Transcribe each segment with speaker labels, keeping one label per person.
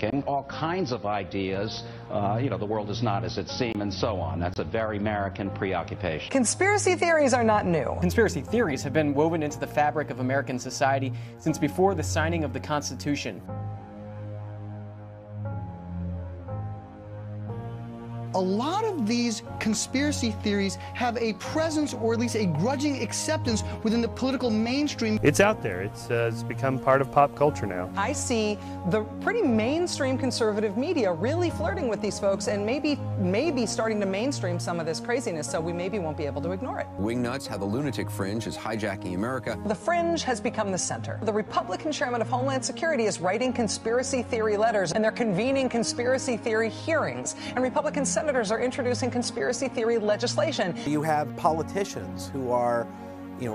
Speaker 1: thinking, all kinds of ideas, the world is not as it seems, and so on. That's a very American preoccupation.
Speaker 2: Conspiracy theories are not new.
Speaker 3: Conspiracy theories have been woven into the fabric of American society since before the signing of the Constitution.
Speaker 4: A lot of these conspiracy theories have a presence, or at least a grudging acceptance, within the political mainstream.
Speaker 5: It's out there. It's become part of pop culture now.
Speaker 2: I see the pretty mainstream conservative media really flirting with these folks and maybe starting to mainstream some of this craziness, so we maybe won't be able to ignore it.
Speaker 6: Wingnuts, how the lunatic fringe is hijacking America.
Speaker 2: The fringe has become the center. The Republican chairman of Homeland Security is writing conspiracy theory letters, and they're convening conspiracy theory hearings, and Republican senators are introducing conspiracy theory legislation.
Speaker 7: You have politicians who are,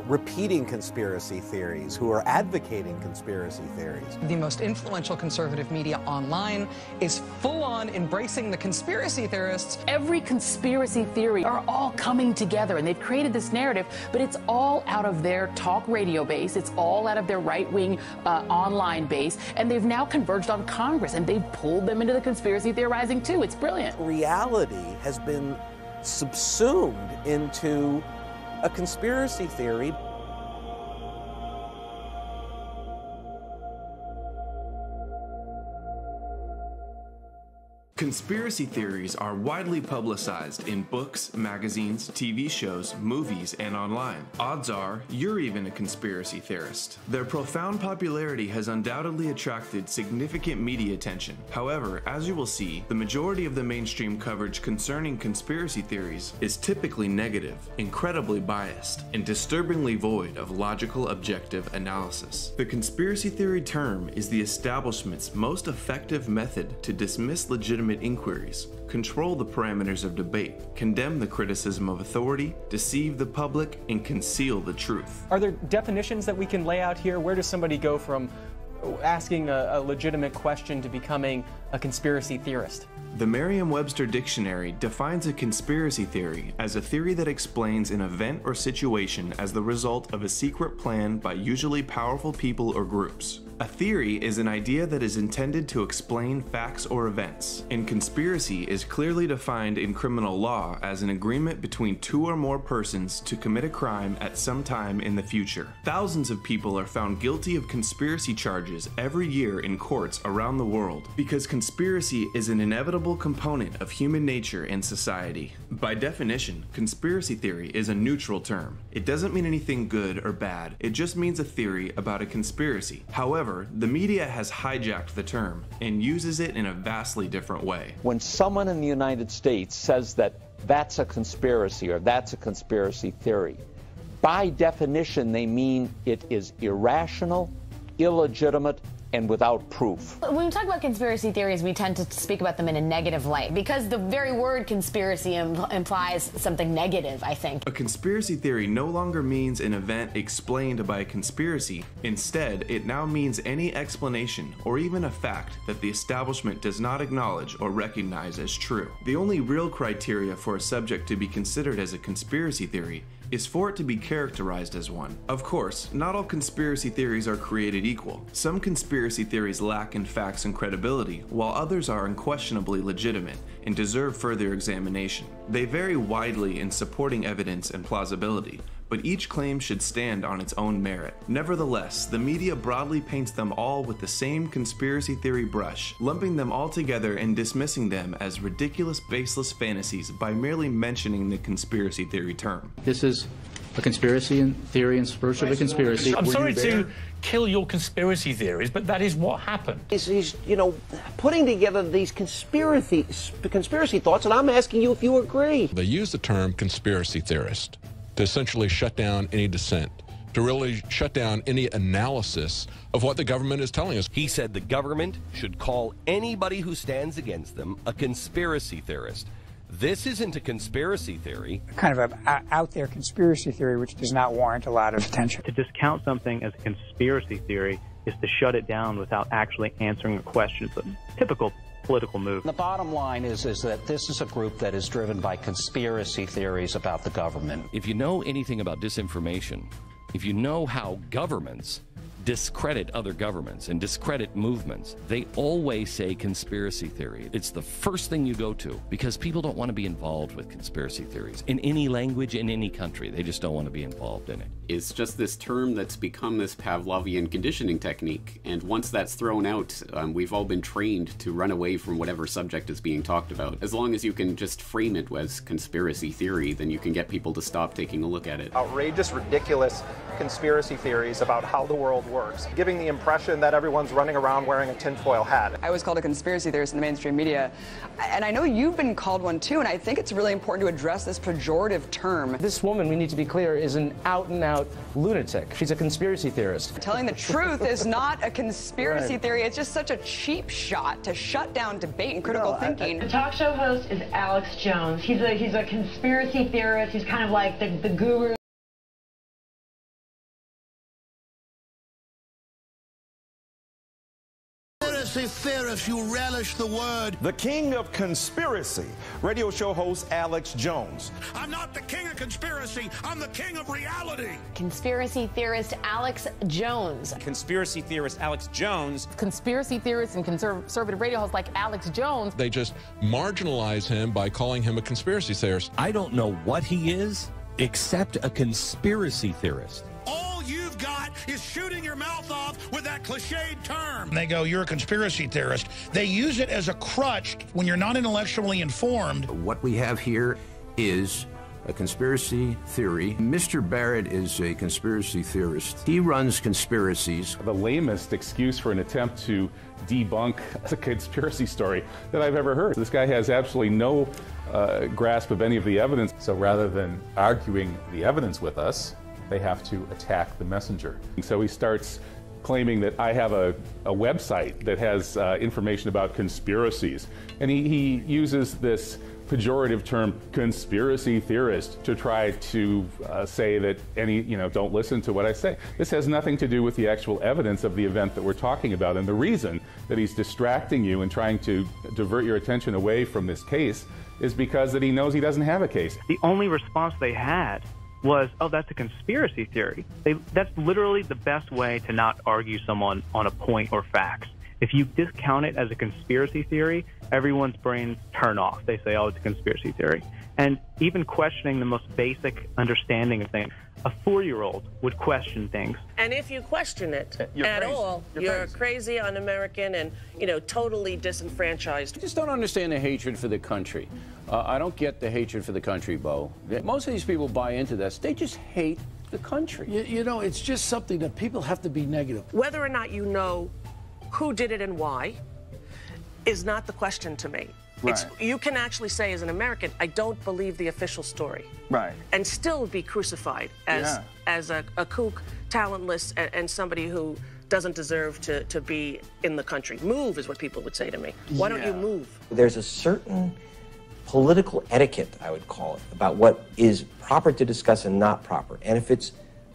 Speaker 7: repeating conspiracy theories, who are advocating conspiracy theories.
Speaker 2: The most influential conservative media online is full-on embracing the conspiracy theorists.
Speaker 8: Every conspiracy theory are all coming together, and they've created this narrative, but it's all out of their talk radio base. It's all out of their right-wing online base, and they've now converged on Congress, and they've pulled them into the conspiracy theorizing too. It's brilliant.
Speaker 7: Reality has been subsumed into a conspiracy theory.
Speaker 9: Conspiracy theories are widely publicized in books, magazines, TV shows, movies, and online. Odds are you're even a conspiracy theorist. Their profound popularity has undoubtedly attracted significant media attention. However, as you will see, the majority of the mainstream coverage concerning conspiracy theories is typically negative, incredibly biased, and disturbingly void of logical, objective analysis. The conspiracy theory term is the establishment's most effective method to dismiss legitimate inquiries, control the parameters of debate, condemn the criticism of authority, deceive the public, and conceal the truth.
Speaker 3: Are there definitions that we can lay out here? Where does somebody go from asking a legitimate question to becoming a conspiracy theorist?
Speaker 9: The Merriam-Webster Dictionary defines a conspiracy theory as a theory that explains an event or situation as the result of a secret plan by usually powerful people or groups. A theory is an idea that is intended to explain facts or events, and conspiracy is clearly defined in criminal law as an agreement between two or more persons to commit a crime at some time in the future. Thousands of people are found guilty of conspiracy charges every year in courts around the world because conspiracy is an inevitable component of human nature and society. By definition, conspiracy theory is a neutral term. It doesn't mean anything good or bad, it just means a theory about a conspiracy. However, the media has hijacked the term and uses it in a vastly different way.
Speaker 10: When someone in the United States says that that's a conspiracy or that's a conspiracy theory, by definition they mean it is irrational, illegitimate, and without proof.
Speaker 11: When we talk about conspiracy theories, we tend to speak about them in a negative light because the very word conspiracy implies something negative, I think.
Speaker 9: A conspiracy theory no longer means an event explained by a conspiracy. Instead, it now means any explanation or even a fact that the establishment does not acknowledge or recognize as true. The only real criteria for a subject to be considered as a conspiracy theory is for it to be characterized as one. Of course, not all conspiracy theories are created equal. Some conspiracy theories lack in facts and credibility, while others are unquestionably legitimate and deserve further examination. They vary widely in supporting evidence and plausibility, but each claim should stand on its own merit. Nevertheless, the media broadly paints them all with the same conspiracy theory brush, lumping them all together and dismissing them as ridiculous, baseless fantasies by merely mentioning the conspiracy theory term.
Speaker 12: This is a conspiracy theory in support of a conspiracy.
Speaker 13: I'm sorry to kill your conspiracy theories, but that is what happened.
Speaker 14: He's putting together these conspiracy thoughts, and I'm asking you if you agree.
Speaker 15: They use the term conspiracy theorist to essentially shut down any dissent, to really shut down any analysis of what the government is telling us.
Speaker 16: He said the government should call anybody who stands against them a conspiracy theorist. This isn't a conspiracy theory.
Speaker 17: Kind of an out-there conspiracy theory which does not warrant a lot of attention.
Speaker 18: To discount something as a conspiracy theory is to shut it down without actually answering a question. It's a typical political move.
Speaker 1: The bottom line is that this is a group that is driven by conspiracy theories about the government.
Speaker 16: If you know anything about disinformation, if you know how governments discredit other governments and discredit movements, they always say conspiracy theory. It's the first thing you go to because people don't want to be involved with conspiracy theories in any language, in any country. They just don't want to be involved in it.
Speaker 19: It's just this term that's become this Pavlovian conditioning technique, and once that's thrown out, we've all been trained to run away from whatever subject is being talked about. As long as you can just frame it as conspiracy theory, then you can get people to stop taking a look at it.
Speaker 20: Outrageous, ridiculous conspiracy theories about how the world works, giving the impression that everyone's running around wearing a tinfoil hat.
Speaker 21: I was called a conspiracy theorist in the mainstream media, and I know you've been called one too, and I think it's really important to address this pejorative term.
Speaker 22: This woman, we need to be clear, is an out-and-out lunatic. She's a conspiracy theorist.
Speaker 21: Telling the truth is not a conspiracy theory. It's just such a cheap shot to shut down debate and critical thinking.
Speaker 23: The talk show host is Alex Jones. He's a conspiracy theorist. He's kind of like the guru.
Speaker 24: Theorists, you relish the word.
Speaker 25: The king of conspiracy, radio show host Alex Jones.
Speaker 24: I'm not the king of conspiracy, I'm the king of reality.
Speaker 11: Conspiracy theorist Alex Jones.
Speaker 26: Conspiracy theorist Alex Jones.
Speaker 8: Conspiracy theorists and conservative radio hosts like Alex Jones.
Speaker 15: They just marginalize him by calling him a conspiracy theorist.
Speaker 16: I don't know what he is, except a conspiracy theorist.
Speaker 24: All you've got is shooting your mouth off with that cliched term. They go, you're a conspiracy theorist. They use it as a crutch when you're not intellectually informed.
Speaker 6: What we have here is a conspiracy theory. Mr. Barrett is a conspiracy theorist. He runs conspiracies.
Speaker 27: The lamest excuse for an attempt to debunk a conspiracy story that I've ever heard. This guy has absolutely no grasp of any of the evidence. So rather than arguing the evidence with us, they have to attack the messenger. So he starts claiming that I have a website that has information about conspiracies. And he uses this pejorative term, conspiracy theorist, to try to say that don't listen to what I say. This has nothing to do with the actual evidence of the event that we're talking about. And the reason that he's distracting you and trying to divert your attention away from this case is because that he knows he doesn't have a case.
Speaker 18: The only response they had was, oh, that's a conspiracy theory. That's literally the best way to not argue someone on a point or facts. If you discount it as a conspiracy theory, everyone's brains turn off. They say, oh, it's a conspiracy theory. And even questioning the most basic understanding of things, a 4-year-old would question things.
Speaker 28: And if you question it at all, you're crazy, un-American, and totally disenfranchised.
Speaker 29: I just don't understand the hatred for the country. I don't get the hatred for the country, Bo. Most of these people buy into this. They just hate the country.
Speaker 24: It's just something that people have to be negative.
Speaker 28: Whether or not you know who did it and why is not the question to me.
Speaker 29: Right.
Speaker 28: You can actually say, as an American, I don't believe the official story.
Speaker 29: Right.
Speaker 28: And still be crucified as a kook, talentless, and somebody who doesn't deserve to be in the country. Move is what people would say to me. Why don't you move?
Speaker 14: There's a certain political etiquette, I would call it, about what is proper to discuss and not proper. And if it's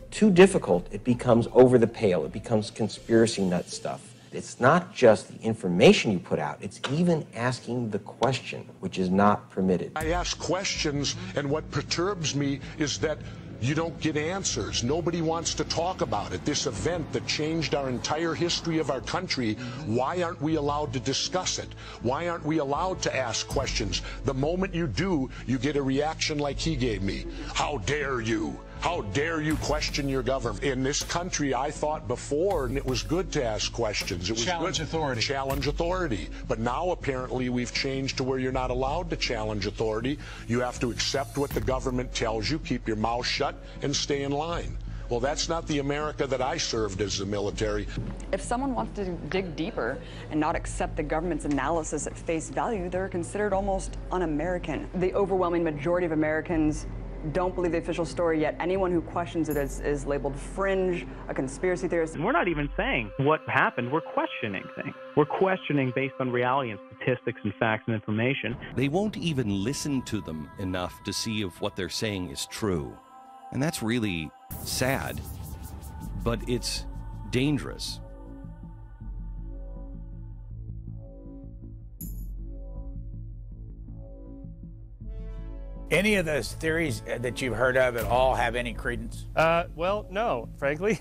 Speaker 14: too difficult, it becomes over the pale. It becomes conspiracy nut stuff. It's not just the information you put out, it's even asking the question, which is not permitted.
Speaker 24: I ask questions, and what perturbs me is that you don't get answers. Nobody wants to talk about it. This event that changed our entire history of our country, why aren't we allowed to discuss it? Why aren't we allowed to ask questions? The moment you do, you get a reaction like he gave me. How dare you? How dare you question your government? In this country, I thought before, and it was good to ask questions. It was Challenge authority. Challenge authority. But now apparently we've changed to where you're not allowed to challenge authority. You have to accept what the government tells you, keep your mouth shut, and stay in line. Well, that's not the America that I served as the military.
Speaker 21: If someone wants to dig deeper and not accept the government's analysis at face value, they're considered almost un-American. The overwhelming majority of Americans don't believe the official story, yet anyone who questions it is labeled fringe, a conspiracy theorist.
Speaker 18: And we're not even saying what happened. We're questioning things. We're questioning based on reality and statistics and facts and information.
Speaker 16: They won't even listen to them enough to see if what they're saying is true. And that's really sad, but it's dangerous.
Speaker 30: Any of those theories that you've heard of at all have any credence?
Speaker 5: Well, no, frankly.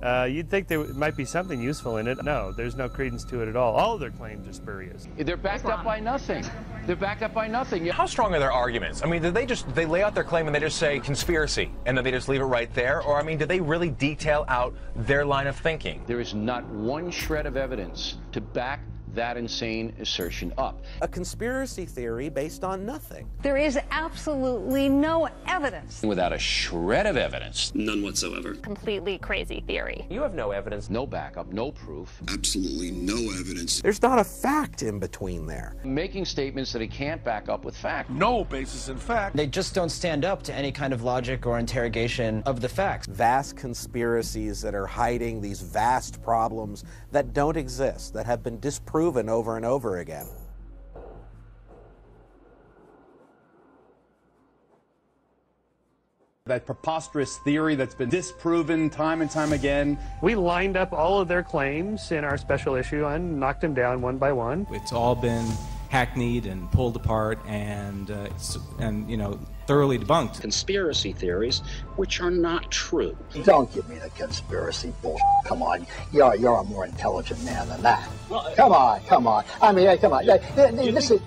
Speaker 5: You'd think there might be something useful in it. No, there's no credence to it at all. All of their claims are spurious.
Speaker 2: They're backed up by nothing. They're backed up by nothing.
Speaker 3: How strong are their arguments? I mean, did they lay out their claim and they just say conspiracy and then they just leave it right there? Or, I mean, did they really detail out their line of thinking?
Speaker 6: There is not one shred of evidence to back that insane assertion up.
Speaker 4: A conspiracy theory based on nothing.
Speaker 7: There is absolutely no evidence.
Speaker 6: Without a shred of evidence.
Speaker 9: None whatsoever.
Speaker 7: Completely crazy theory.
Speaker 4: You have no evidence.
Speaker 6: No backup, no proof.
Speaker 9: Absolutely no evidence.
Speaker 4: There's not a fact in between there.
Speaker 6: Making statements that he can't back up with fact.
Speaker 9: No basis in fact.
Speaker 10: They just don't stand up to any kind of logic or interrogation of the facts.
Speaker 4: Vast conspiracies that are hiding these vast problems that don't exist, that have been disproven over and over again.
Speaker 12: That preposterous theory that's been disproven time and time again.
Speaker 5: We lined up all of their claims in our special issue and knocked them down one by one.
Speaker 13: It's all been hackneyed and pulled apart and you know, thoroughly debunked.
Speaker 1: Conspiracy theories, which are not true.
Speaker 17: Don't give me the conspiracy bullshit. Come on, you're a more intelligent man than that. Come on. I mean, come on. Listen,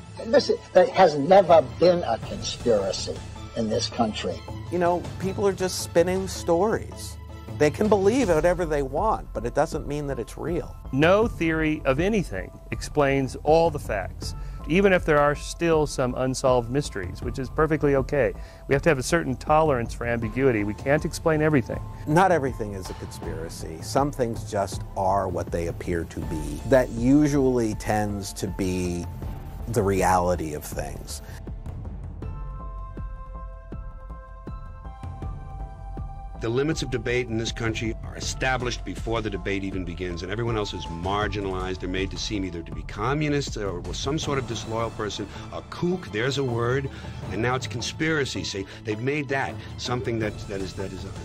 Speaker 17: there has never been a conspiracy in this country.
Speaker 4: You know, people are just spinning stories. They can believe whatever they want, but it doesn't mean that it's real.
Speaker 5: No theory of anything explains all the facts, even if there are still some unsolved mysteries, which is perfectly okay. We have to have a certain tolerance for ambiguity. We can't explain everything.
Speaker 4: Not everything is a conspiracy. Some things just are what they appear to be. That usually tends to be the reality of things.
Speaker 30: The limits of debate in this country are established before the debate even begins, and everyone else is marginalized. They're made to seem either to be communists or some sort of disloyal person, a kook, there's a word, and now it's conspiracy. See, they've made that something that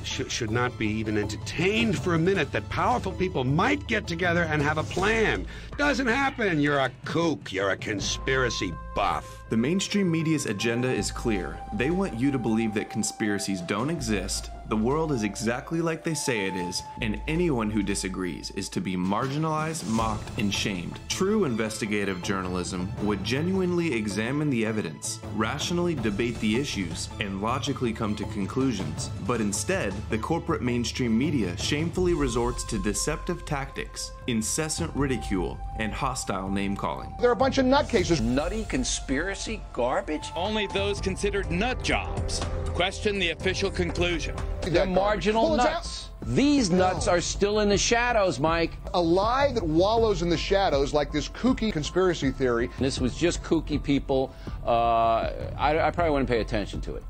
Speaker 30: should not be even entertained for a minute, that powerful people might get together and have a plan. Doesn't happen. You're a kook. You're a conspiracy buff.
Speaker 31: The mainstream media's agenda is clear. They want you to believe that conspiracies don't exist, the world is exactly like they say it is, and anyone who disagrees is to be marginalized, mocked, and shamed. True investigative journalism would genuinely examine the evidence, rationally debate the issues, and logically come to conclusions. But instead, the corporate mainstream media shamefully resorts to deceptive tactics, incessant ridicule, and hostile name-calling.
Speaker 32: They're a bunch of nutcases.
Speaker 6: Nutty conspiracy garbage?
Speaker 33: Only those considered nut jobs question the official conclusion.
Speaker 6: They're marginal nuts. These nuts are still in the shadows, Mike.
Speaker 32: A lie that wallows in the shadows like this kooky conspiracy theory.
Speaker 6: This was just kooky people. I probably wouldn't pay attention to it.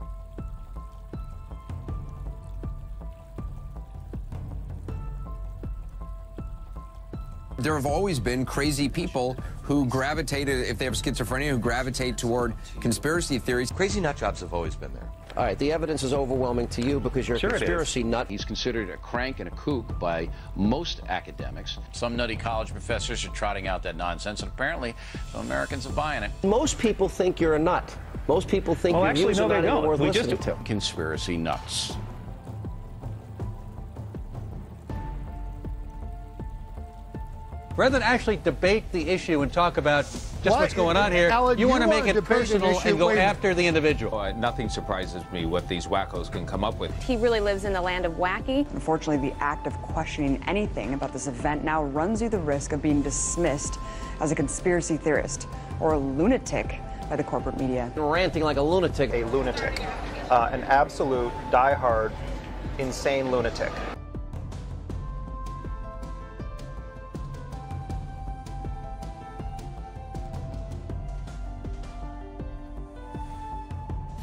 Speaker 34: There have always been crazy people who gravitated, if they have schizophrenia, who gravitate toward conspiracy theories.
Speaker 14: Crazy nut jobs have always been there.
Speaker 35: All right, the evidence is overwhelming to you because you're
Speaker 6: Sure
Speaker 35: a conspiracy nut.
Speaker 6: He's considered a crank and a kook by most academics. Some nutty college professors are trotting out that nonsense, and apparently some Americans are buying it.
Speaker 35: Most people think you're a nut. Most people think your views are not even worth listening to.
Speaker 6: Conspiracy nuts.
Speaker 36: Rather than actually debate the issue and talk about just what's going on here, you want to make it personal and go after the individual.
Speaker 29: Nothing surprises me what these wackos can come up with.
Speaker 21: He really lives in the land of wacky. Unfortunately, the act of questioning anything about this event now runs you the risk of being dismissed as a conspiracy theorist or a lunatic by the corporate media.
Speaker 35: Ranting like a lunatic.
Speaker 20: A lunatic. An absolute, diehard, insane lunatic.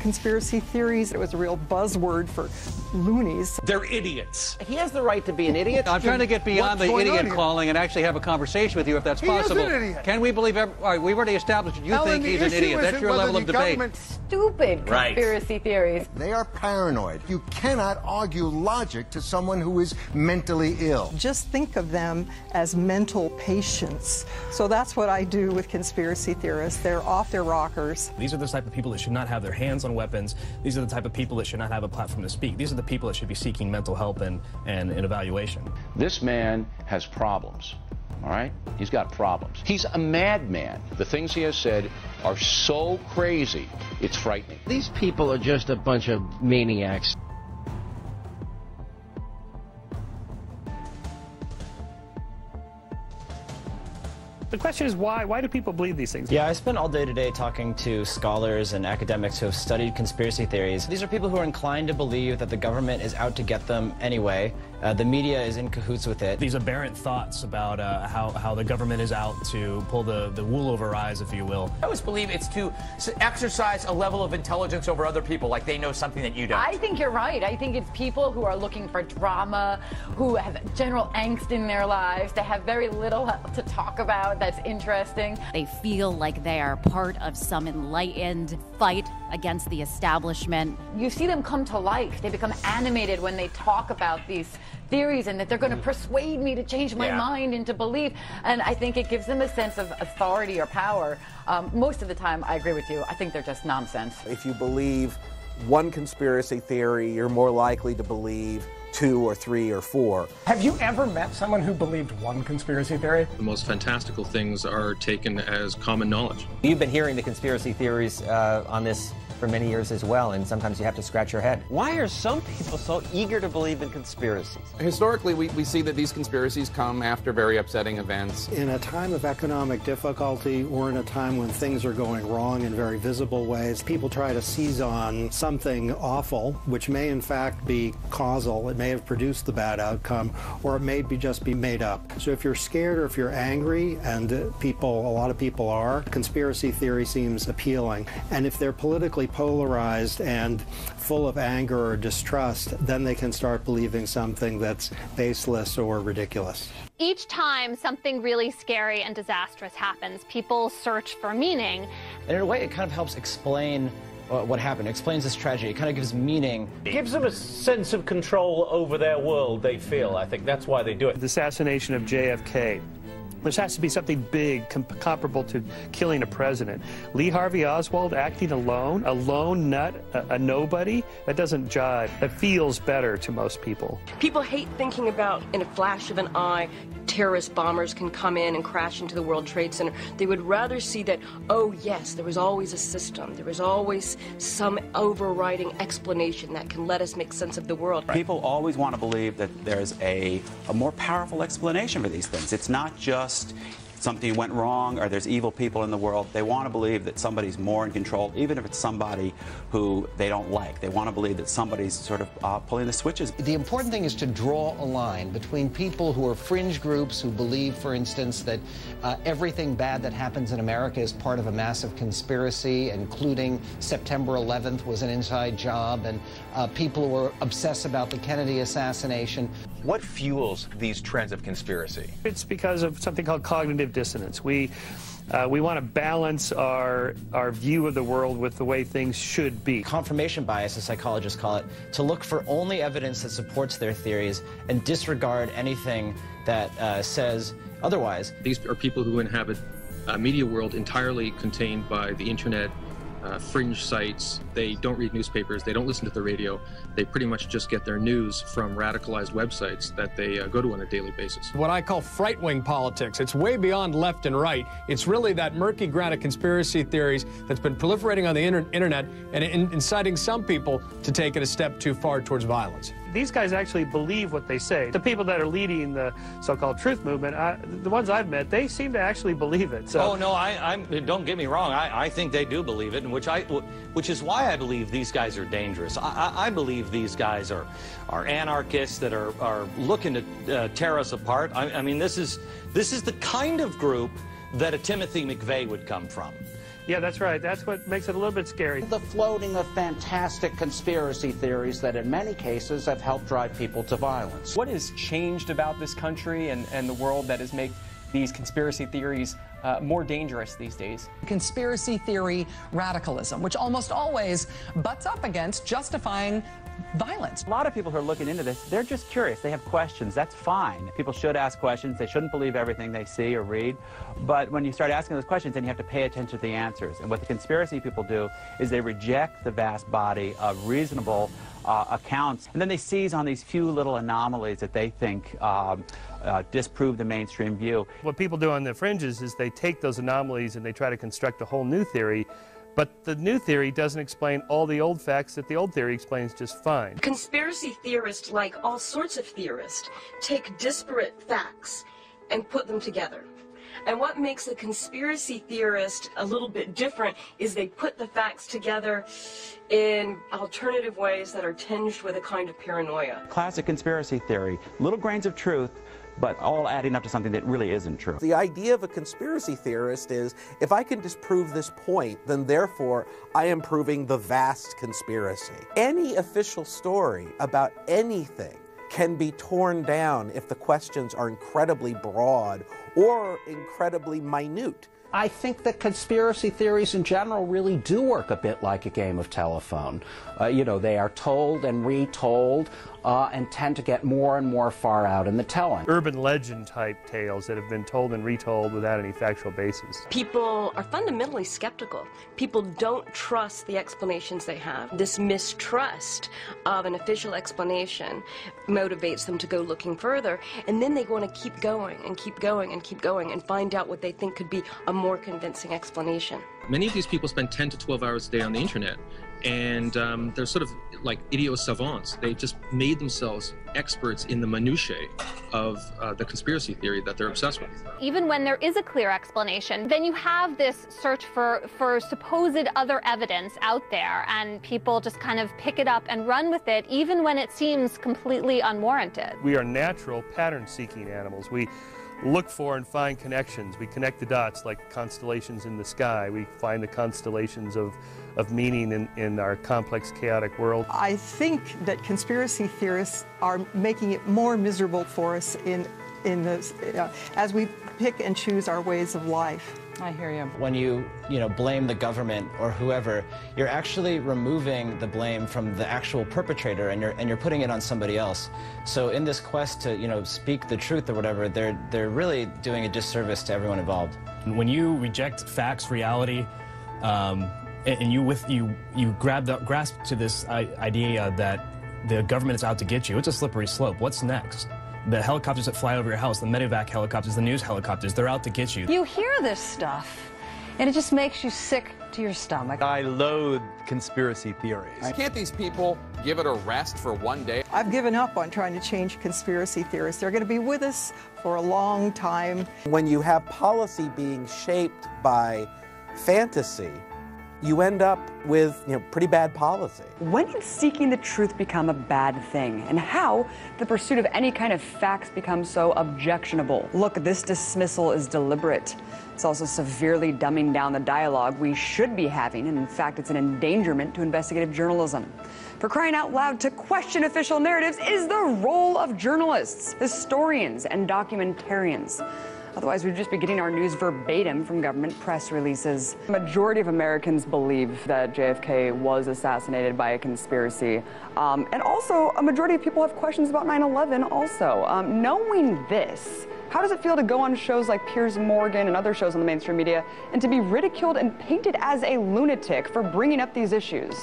Speaker 37: Conspiracy theories, it was a real buzzword for loonies.
Speaker 33: They're idiots.
Speaker 35: He has the right to be an idiot.
Speaker 36: I'm trying to get beyond the idiot calling and actually have a conversation with you if that's possible.
Speaker 32: He is an idiot.
Speaker 36: Can we believe, all right, we've already established that you think he's an idiot. That's your level of debate.
Speaker 7: Stupid conspiracy theories.
Speaker 38: They are paranoid. You cannot argue logic to someone who is mentally ill.
Speaker 37: Just think of them as mental patients. So that's what I do with conspiracy theorists. They're off their rockers.
Speaker 39: These are the type of people that should not have their hands on weapons. These are the type of people that should not have a platform to speak. These are the
Speaker 2: the people that should be seeking mental help and evaluation.
Speaker 1: This man has problems. All right? He's got problems. He's a madman. The things he has said are so crazy, it's frightening.
Speaker 35: These people are just a bunch of maniacs.
Speaker 5: The question is why? Why do people believe these things?
Speaker 3: Yeah, I spent all day today talking to scholars and academics who have studied conspiracy theories. These are people who are inclined to believe that the government is out to get them anyway. The media is in cahoots with it.
Speaker 2: These aberrant thoughts about how the government is out to pull the wool over our eyes, if you will.
Speaker 8: I always believe it's to exercise a level of intelligence over other people, like they know something that you don't.
Speaker 7: I think you're right. I think it's people who are looking for drama, who have general angst in their lives, to have very little to talk about that's interesting.
Speaker 9: They feel like they are part of some enlightened fight against the establishment.
Speaker 7: You see them come to life. They become animated when they talk about these theories and that they're going to persuade me to change my mind into belief. And I think it gives them a sense of authority or power. Most of the time, I agree with you. I think they're just nonsense.
Speaker 4: If you believe one conspiracy theory, you're more likely to believe 2 or 3 or 4.
Speaker 10: Have you ever met someone who believed one conspiracy theory?
Speaker 11: The most fantastical things are taken as common knowledge.
Speaker 12: You've been hearing the conspiracy theories on this for many years as well, and sometimes you have to scratch your head.
Speaker 35: Why are some people so eager to believe in conspiracies?
Speaker 15: Historically, we see that these conspiracies come after very upsetting events.
Speaker 16: In a time of economic difficulty, or in a time when things are going wrong in very visible ways, people try to seize on something awful, which may in fact be causal. It may have produced the bad outcome, or it may just be made up. So if you're scared or if you're angry, and a lot of people are, conspiracy theory seems appealing. And if they're politically polarized and full of anger or distrust, then they can start believing something that's baseless or ridiculous.
Speaker 18: Each time something really scary and disastrous happens, people search for meaning.
Speaker 3: And in a way, it kind of helps explain what happened. It explains this tragedy. It kind of gives meaning.
Speaker 19: It gives them a sense of control over their world, they feel. I think that's why they do it.
Speaker 5: The assassination of JFK. This has to be something big, comparable to killing a president. Lee Harvey Oswald acting alone, a lone nut, a nobody, that doesn't jive. That feels better to most people.
Speaker 22: People hate thinking about, in a flash of an eye, terrorist bombers can come in and crash into the World Trade Center. They would rather see that, oh yes, there was always a system. There was always some overriding explanation that can let us make sense of the world.
Speaker 23: People always want to believe that there's a more powerful explanation for these things. It's not just something went wrong or there's evil people in the world. They want to believe that somebody's more in control, even if it's somebody who they don't like. They want to believe that somebody's sort of pulling the switches.
Speaker 24: The important thing is to draw a line between people who are fringe groups who believe, for instance, that everything bad that happens in America is part of a massive conspiracy, including September 11th was an inside job, and people who are obsessed about the Kennedy assassination.
Speaker 25: What fuels these trends of conspiracy?
Speaker 5: It's because of something called cognitive dissonance. We want to balance our view of the world with the way things should be.
Speaker 3: Confirmation bias, as psychologists call it, to look for only evidence that supports their theories and disregard anything that says otherwise.
Speaker 11: These are people who inhabit a media world entirely contained by the internet, fringe sites. They don't read newspapers. They don't listen to the radio. They pretty much just get their news from radicalized websites that they go to on a daily basis.
Speaker 10: What I call fright-wing politics. It's way beyond left and right. It's really that murky ground of conspiracy theories that's been proliferating on the internet and inciting some people to take it a step too far towards violence.
Speaker 5: These guys actually believe what they say. The people that are leading the so-called truth movement, the ones I've met, they seem to actually believe it. So.
Speaker 26: Oh no, don't get me wrong. I think they do believe it, and which is why I believe these guys are dangerous. I believe these guys are anarchists that are looking to tear us apart. I mean, this is the kind of group that a Timothy McVeigh would come from.
Speaker 5: Yeah, that's right. That's what makes it a little bit scary.
Speaker 1: The floating of fantastic conspiracy theories that in many cases have helped drive people to violence.
Speaker 27: What has changed about this country and the world that has made these conspiracy theories more dangerous these days?
Speaker 37: Conspiracy theory radicalism, which almost always butts up against justifying
Speaker 2: violence.
Speaker 23: A lot of people who are looking into this, they're just curious. They have questions. That's fine. People should ask questions. They shouldn't believe everything they see or read. But when you start asking those questions, then you have to pay attention to the answers. And what the conspiracy people do is they reject the vast body of reasonable accounts, and then they seize on these few little anomalies that they think disprove the mainstream view.
Speaker 5: What people do on the fringes is they take those anomalies and they try to construct a whole new theory, but the new theory doesn't explain all the old facts that the old theory explains just fine.
Speaker 22: Conspiracy theorists, like all sorts of theorists, take disparate facts and put them together. And what makes a conspiracy theorist a little bit different is they put the facts together in alternative ways that are tinged with a kind of paranoia.
Speaker 23: Classic conspiracy theory, little grains of truth, but all adding up to something that really isn't true.
Speaker 4: The idea of a conspiracy theorist is, if I can disprove this point, then therefore I am proving the vast conspiracy. Any official story about anything can be torn down if the questions are incredibly broad or incredibly minute.
Speaker 24: I think that conspiracy theories in general really do work a bit like a game of telephone. You know, they are told and retold and tend to get more and more far out in the telling.
Speaker 5: Urban legend type tales that have been told and retold without any factual basis.
Speaker 22: People are fundamentally skeptical. People don't trust the explanations they have. This mistrust of an official explanation motivates them to go looking further, and then they want to keep going and keep going and keep going and find out what they think could be a more convincing explanation.
Speaker 11: Many of these people spend 10 to 12 hours a day on the internet, and they're sort of like idiot savants. They just made themselves experts in the minutiae of the conspiracy theory that they're obsessed with.
Speaker 18: Even when there is a clear explanation, then you have this search for supposed other evidence out there, and people just kind of pick it up and run with it, even when it seems completely unwarranted.
Speaker 5: We are natural pattern-seeking animals. We look for and find connections. We connect the dots like constellations in the sky. We find the constellations of meaning in our complex, chaotic world.
Speaker 37: I think that conspiracy theorists are making it more miserable for us in this, as we pick and choose our ways of life.
Speaker 2: I hear you.
Speaker 3: When you blame the government or whoever, you're actually removing the blame from the actual perpetrator, and you're putting it on somebody else. So in this quest to speak the truth or whatever, they're really doing a disservice to everyone involved.
Speaker 6: When you reject facts, reality, and you grasp to this idea that the government is out to get you, it's a slippery slope. What's next? The helicopters that fly over your house, the medevac helicopters, the news helicopters, they're out to get you.
Speaker 2: You hear this stuff, and it just makes you sick to your stomach.
Speaker 8: I loathe conspiracy theories.
Speaker 15: Can't these people give it a rest for one day?
Speaker 37: I've given up on trying to change conspiracy theorists. They're going to be with us for a long time.
Speaker 4: When you have policy being shaped by fantasy, you end up with pretty bad policy.
Speaker 9: When did seeking the truth become a bad thing? And how the pursuit of any kind of facts becomes so objectionable? Look, this dismissal is deliberate. It's also severely dumbing down the dialogue we should be having, and in fact, it's an endangerment to investigative journalism. For crying out loud, to question official narratives is the role of journalists, historians, and documentarians. Otherwise, we'd just be getting our news verbatim from government press releases. The majority of Americans believe that JFK was assassinated by a conspiracy. And also, a majority of people have questions about 9/11 also. Knowing this, how does it feel to go on shows like Piers Morgan and other shows on the mainstream media and to be ridiculed and painted as a lunatic for bringing up these issues?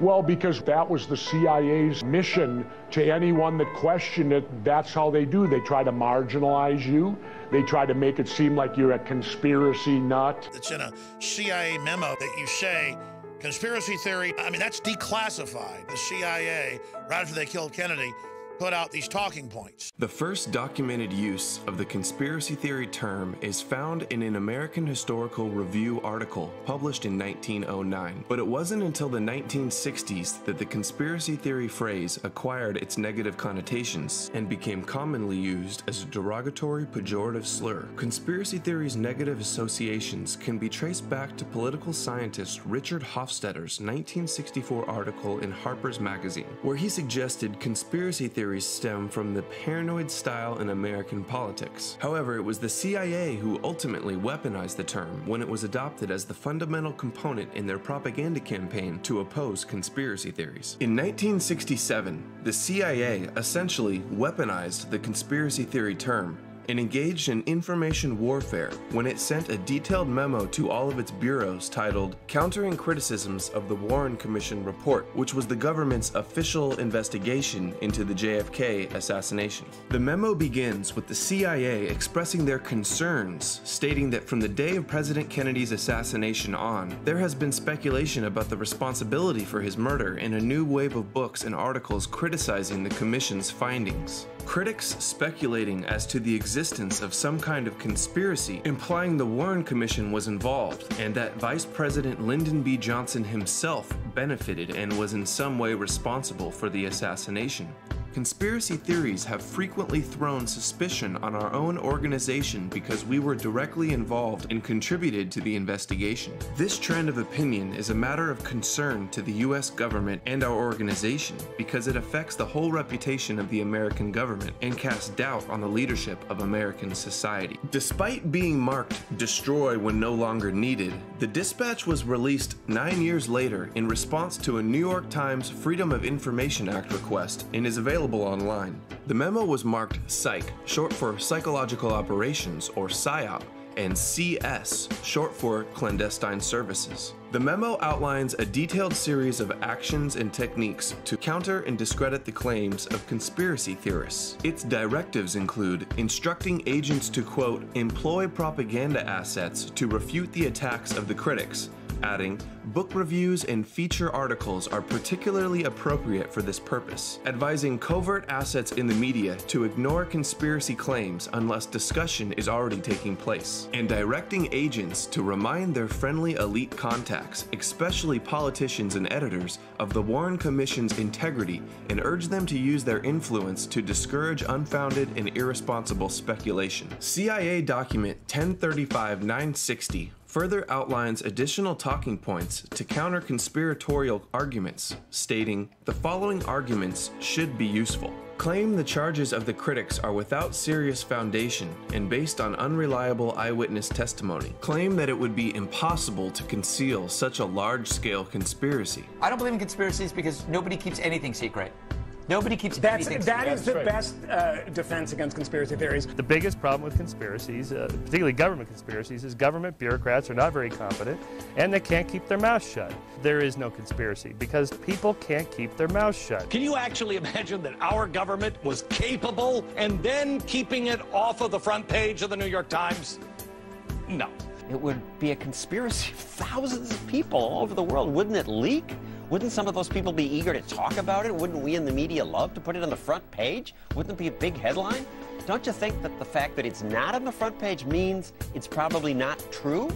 Speaker 13: Well, because that was the CIA's mission to anyone that questioned it. That's how they do. They try to marginalize you. They try to make it seem like you're a conspiracy nut.
Speaker 14: It's in a CIA memo that you say conspiracy theory. I mean, that's declassified. The CIA, right after they killed Kennedy, put out these talking points.
Speaker 17: The first documented use of the conspiracy theory term is found in an American Historical Review article published in 1909. But it wasn't until the 1960s that the conspiracy theory phrase acquired its negative connotations and became commonly used as a derogatory, pejorative slur. Conspiracy theory's negative associations can be traced back to political scientist Richard Hofstadter's 1964 article in Harper's Magazine, where he suggested conspiracy theory theories stem from the paranoid style in American politics. However, it was the CIA who ultimately weaponized the term when it was adopted as the fundamental component in their propaganda campaign to oppose conspiracy theories. In 1967, the CIA essentially weaponized the conspiracy theory term and engaged in information warfare when it sent a detailed memo to all of its bureaus titled Countering Criticisms of the Warren Commission Report, which was the government's official investigation into the JFK assassination. The memo begins with the CIA expressing their concerns, stating that from the day of President Kennedy's assassination on, there has been speculation about the responsibility for his murder in a new wave of books and articles criticizing the commission's findings. Critics speculating as to the existence of some kind of conspiracy, implying the Warren Commission was involved, and that Vice President Lyndon B. Johnson himself benefited and was in some way responsible for the assassination. Conspiracy theories have frequently thrown suspicion on our own organization because we were directly involved and contributed to the investigation. This trend of opinion is a matter of concern to the US government and our organization because it affects the whole reputation of the American government and casts doubt on the leadership of American society. Despite being marked "Destroy when no longer needed," the dispatch was released 9 years later in response to a New York Times Freedom of Information Act request and is available online. The memo was marked Psych, short for Psychological Operations, or PSYOP, and CS, short for Clandestine Services. The memo outlines a detailed series of actions and techniques to counter and discredit the claims of conspiracy theorists. Its directives include instructing agents to, quote, employ propaganda assets to refute the attacks of the critics, adding, book reviews and feature articles are particularly appropriate for this purpose, advising covert assets in the media to ignore conspiracy claims unless discussion is already taking place, and directing agents to remind their friendly elite contacts, especially politicians and editors, of the Warren Commission's integrity and urge them to use their influence to discourage unfounded and irresponsible speculation. CIA document 1035-960 further outlines additional talking points to counter conspiratorial arguments, stating, the following arguments should be useful. Claim the charges of the critics are without serious foundation and based on unreliable eyewitness testimony. Claim that it would be impossible to conceal such a large-scale conspiracy.
Speaker 7: I don't believe in conspiracies because nobody keeps anything secret. Nobody keeps anything secret.
Speaker 10: That is the best defense against conspiracy theories.
Speaker 5: The biggest problem with conspiracies, particularly government conspiracies, is government bureaucrats are not very competent and they can't keep their mouth shut. There is no conspiracy because people can't keep their mouth shut.
Speaker 26: Can you actually imagine that our government was capable and then keeping it off of the front page of the New York Times? No.
Speaker 12: It would be a conspiracy of thousands of people all over the world. Wouldn't it leak? Wouldn't some of those people be eager to talk about it? Wouldn't we in the media love to put it on the front page? Wouldn't it be a big headline? Don't you think that the fact that it's not on the front page means it's probably not true?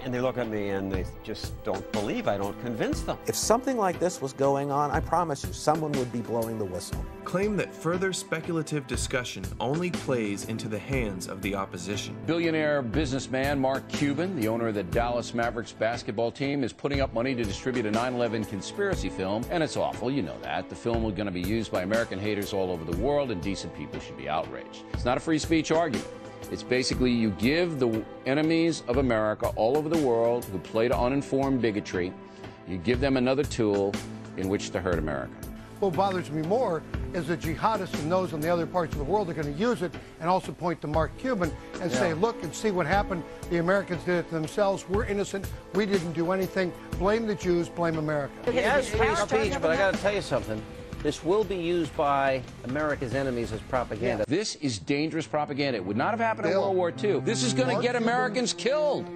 Speaker 12: And they look at me and they just don't believe I don't convince them.
Speaker 4: If something like this was going on, I promise you, someone would be blowing the whistle.
Speaker 17: Claim that further speculative discussion only plays into the hands of the opposition.
Speaker 1: Billionaire businessman Mark Cuban, the owner of the Dallas Mavericks basketball team, is putting up money to distribute a 9/11 conspiracy film, and it's awful, you know that. The film is going to be used by American haters all over the world, and decent people should be outraged. It's not a free speech argument. It's basically you give the enemies of America all over the world who play to uninformed bigotry, you give them another tool in which to hurt America.
Speaker 16: What bothers me more is that jihadists and those in the other parts of the world are going to use it and also point to Mark Cuban and say, look and see what happened. The Americans did it to themselves. We're innocent. We didn't do anything. Blame the Jews. Blame America.
Speaker 12: Yes, free speech, but I got to tell you something. This will be used by America's enemies as propaganda.
Speaker 1: Yeah. This is dangerous propaganda. It would not have happened in World War II. This is going to get Americans killed.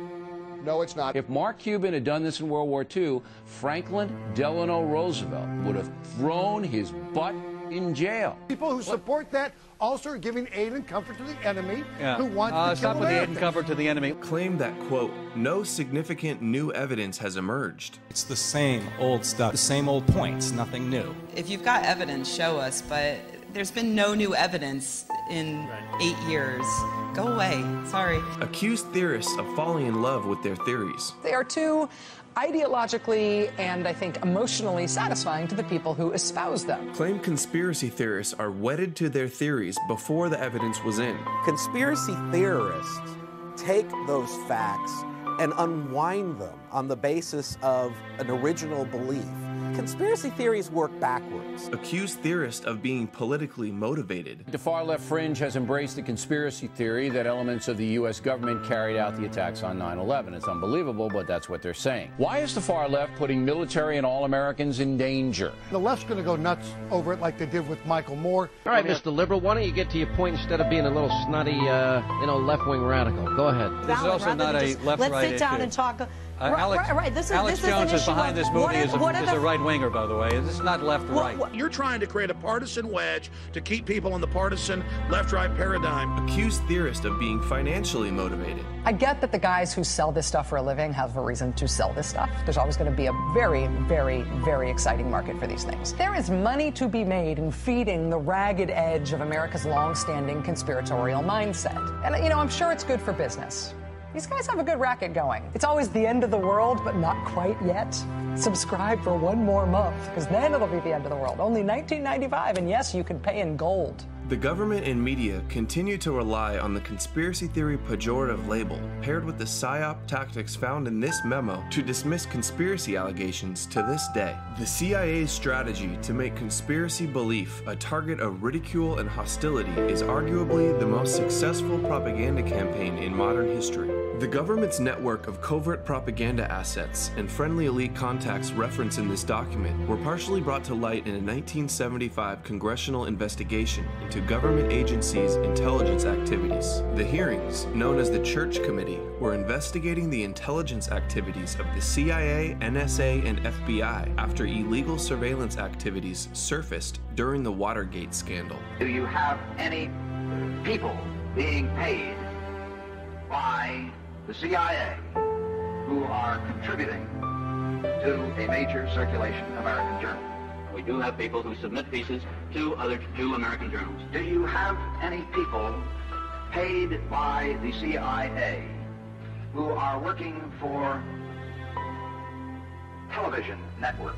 Speaker 19: No, it's not.
Speaker 1: If Mark Cuban had done this in World War II, Franklin Delano Roosevelt would have thrown his butt in jail.
Speaker 16: People who support that also are giving aid and comfort to the enemy who want to kill
Speaker 26: stop with the aid and comfort to the enemy.
Speaker 17: Claim that, quote, no significant new evidence has emerged.
Speaker 20: It's the same old stuff, the same old points, nothing new.
Speaker 21: If you've got evidence, show us, but
Speaker 19: There's been no new evidence in 8 years. Go away. Sorry.
Speaker 17: Accuse theorists of falling in love with their theories.
Speaker 20: They are too ideologically and, I think, emotionally satisfying to the people who espouse them.
Speaker 17: Claim conspiracy theorists are wedded to their theories before the evidence was in.
Speaker 4: Conspiracy theorists take those facts and unwind them on the basis of an original belief. Conspiracy theories work backwards.
Speaker 17: Accuse theorists of being politically motivated.
Speaker 1: The far-left fringe has embraced the conspiracy theory that elements of the U.S. government carried out the attacks on 9/11. It's unbelievable, but that's what they're saying. Why is the far left putting military and all Americans in danger?
Speaker 16: The left's going to go nuts over it like they did with Michael Moore.
Speaker 21: All right, Mr. Liberal, why don't you get to your point instead of being a little snotty, left-wing radical? Go ahead.
Speaker 22: This is also not a left-right issue. Let's sit down and talk.
Speaker 21: Alex Jones is behind this movie is a right-winger, by the way. This is not left-right.
Speaker 14: You're trying to create a partisan wedge to keep people in the partisan left-right paradigm.
Speaker 17: Accuse theorists of being financially motivated.
Speaker 20: I get that the guys who sell this stuff for a living have a reason to sell this stuff. There's always going to be a very, very, very exciting market for these things. There is money to be made in feeding the ragged edge of America's long-standing conspiratorial mindset. And, I'm sure it's good for business. These guys have a good racket going. It's always the end of the world, but not quite yet. Subscribe for 1 more month, because then it'll be the end of the world. Only $19.95, and yes, you can pay in gold.
Speaker 17: The government and media continue to rely on the conspiracy theory pejorative label, paired with the psyop tactics found in this memo, to dismiss conspiracy allegations to this day. The CIA's strategy to make conspiracy belief a target of ridicule and hostility is arguably the most successful propaganda campaign in modern history. The government's network of covert propaganda assets and friendly elite contacts referenced in this document were partially brought to light in a 1975 congressional investigation into government agencies' intelligence activities. The hearings, known as the Church Committee, were investigating the intelligence activities of the CIA, NSA, and FBI after illegal surveillance activities surfaced during the Watergate scandal.
Speaker 23: Do you have any people being paid by the CIA who are contributing to a major circulation American journal?
Speaker 24: We do have people who submit pieces to American journals.
Speaker 23: Do you have any people paid by the CIA who are working for television networks?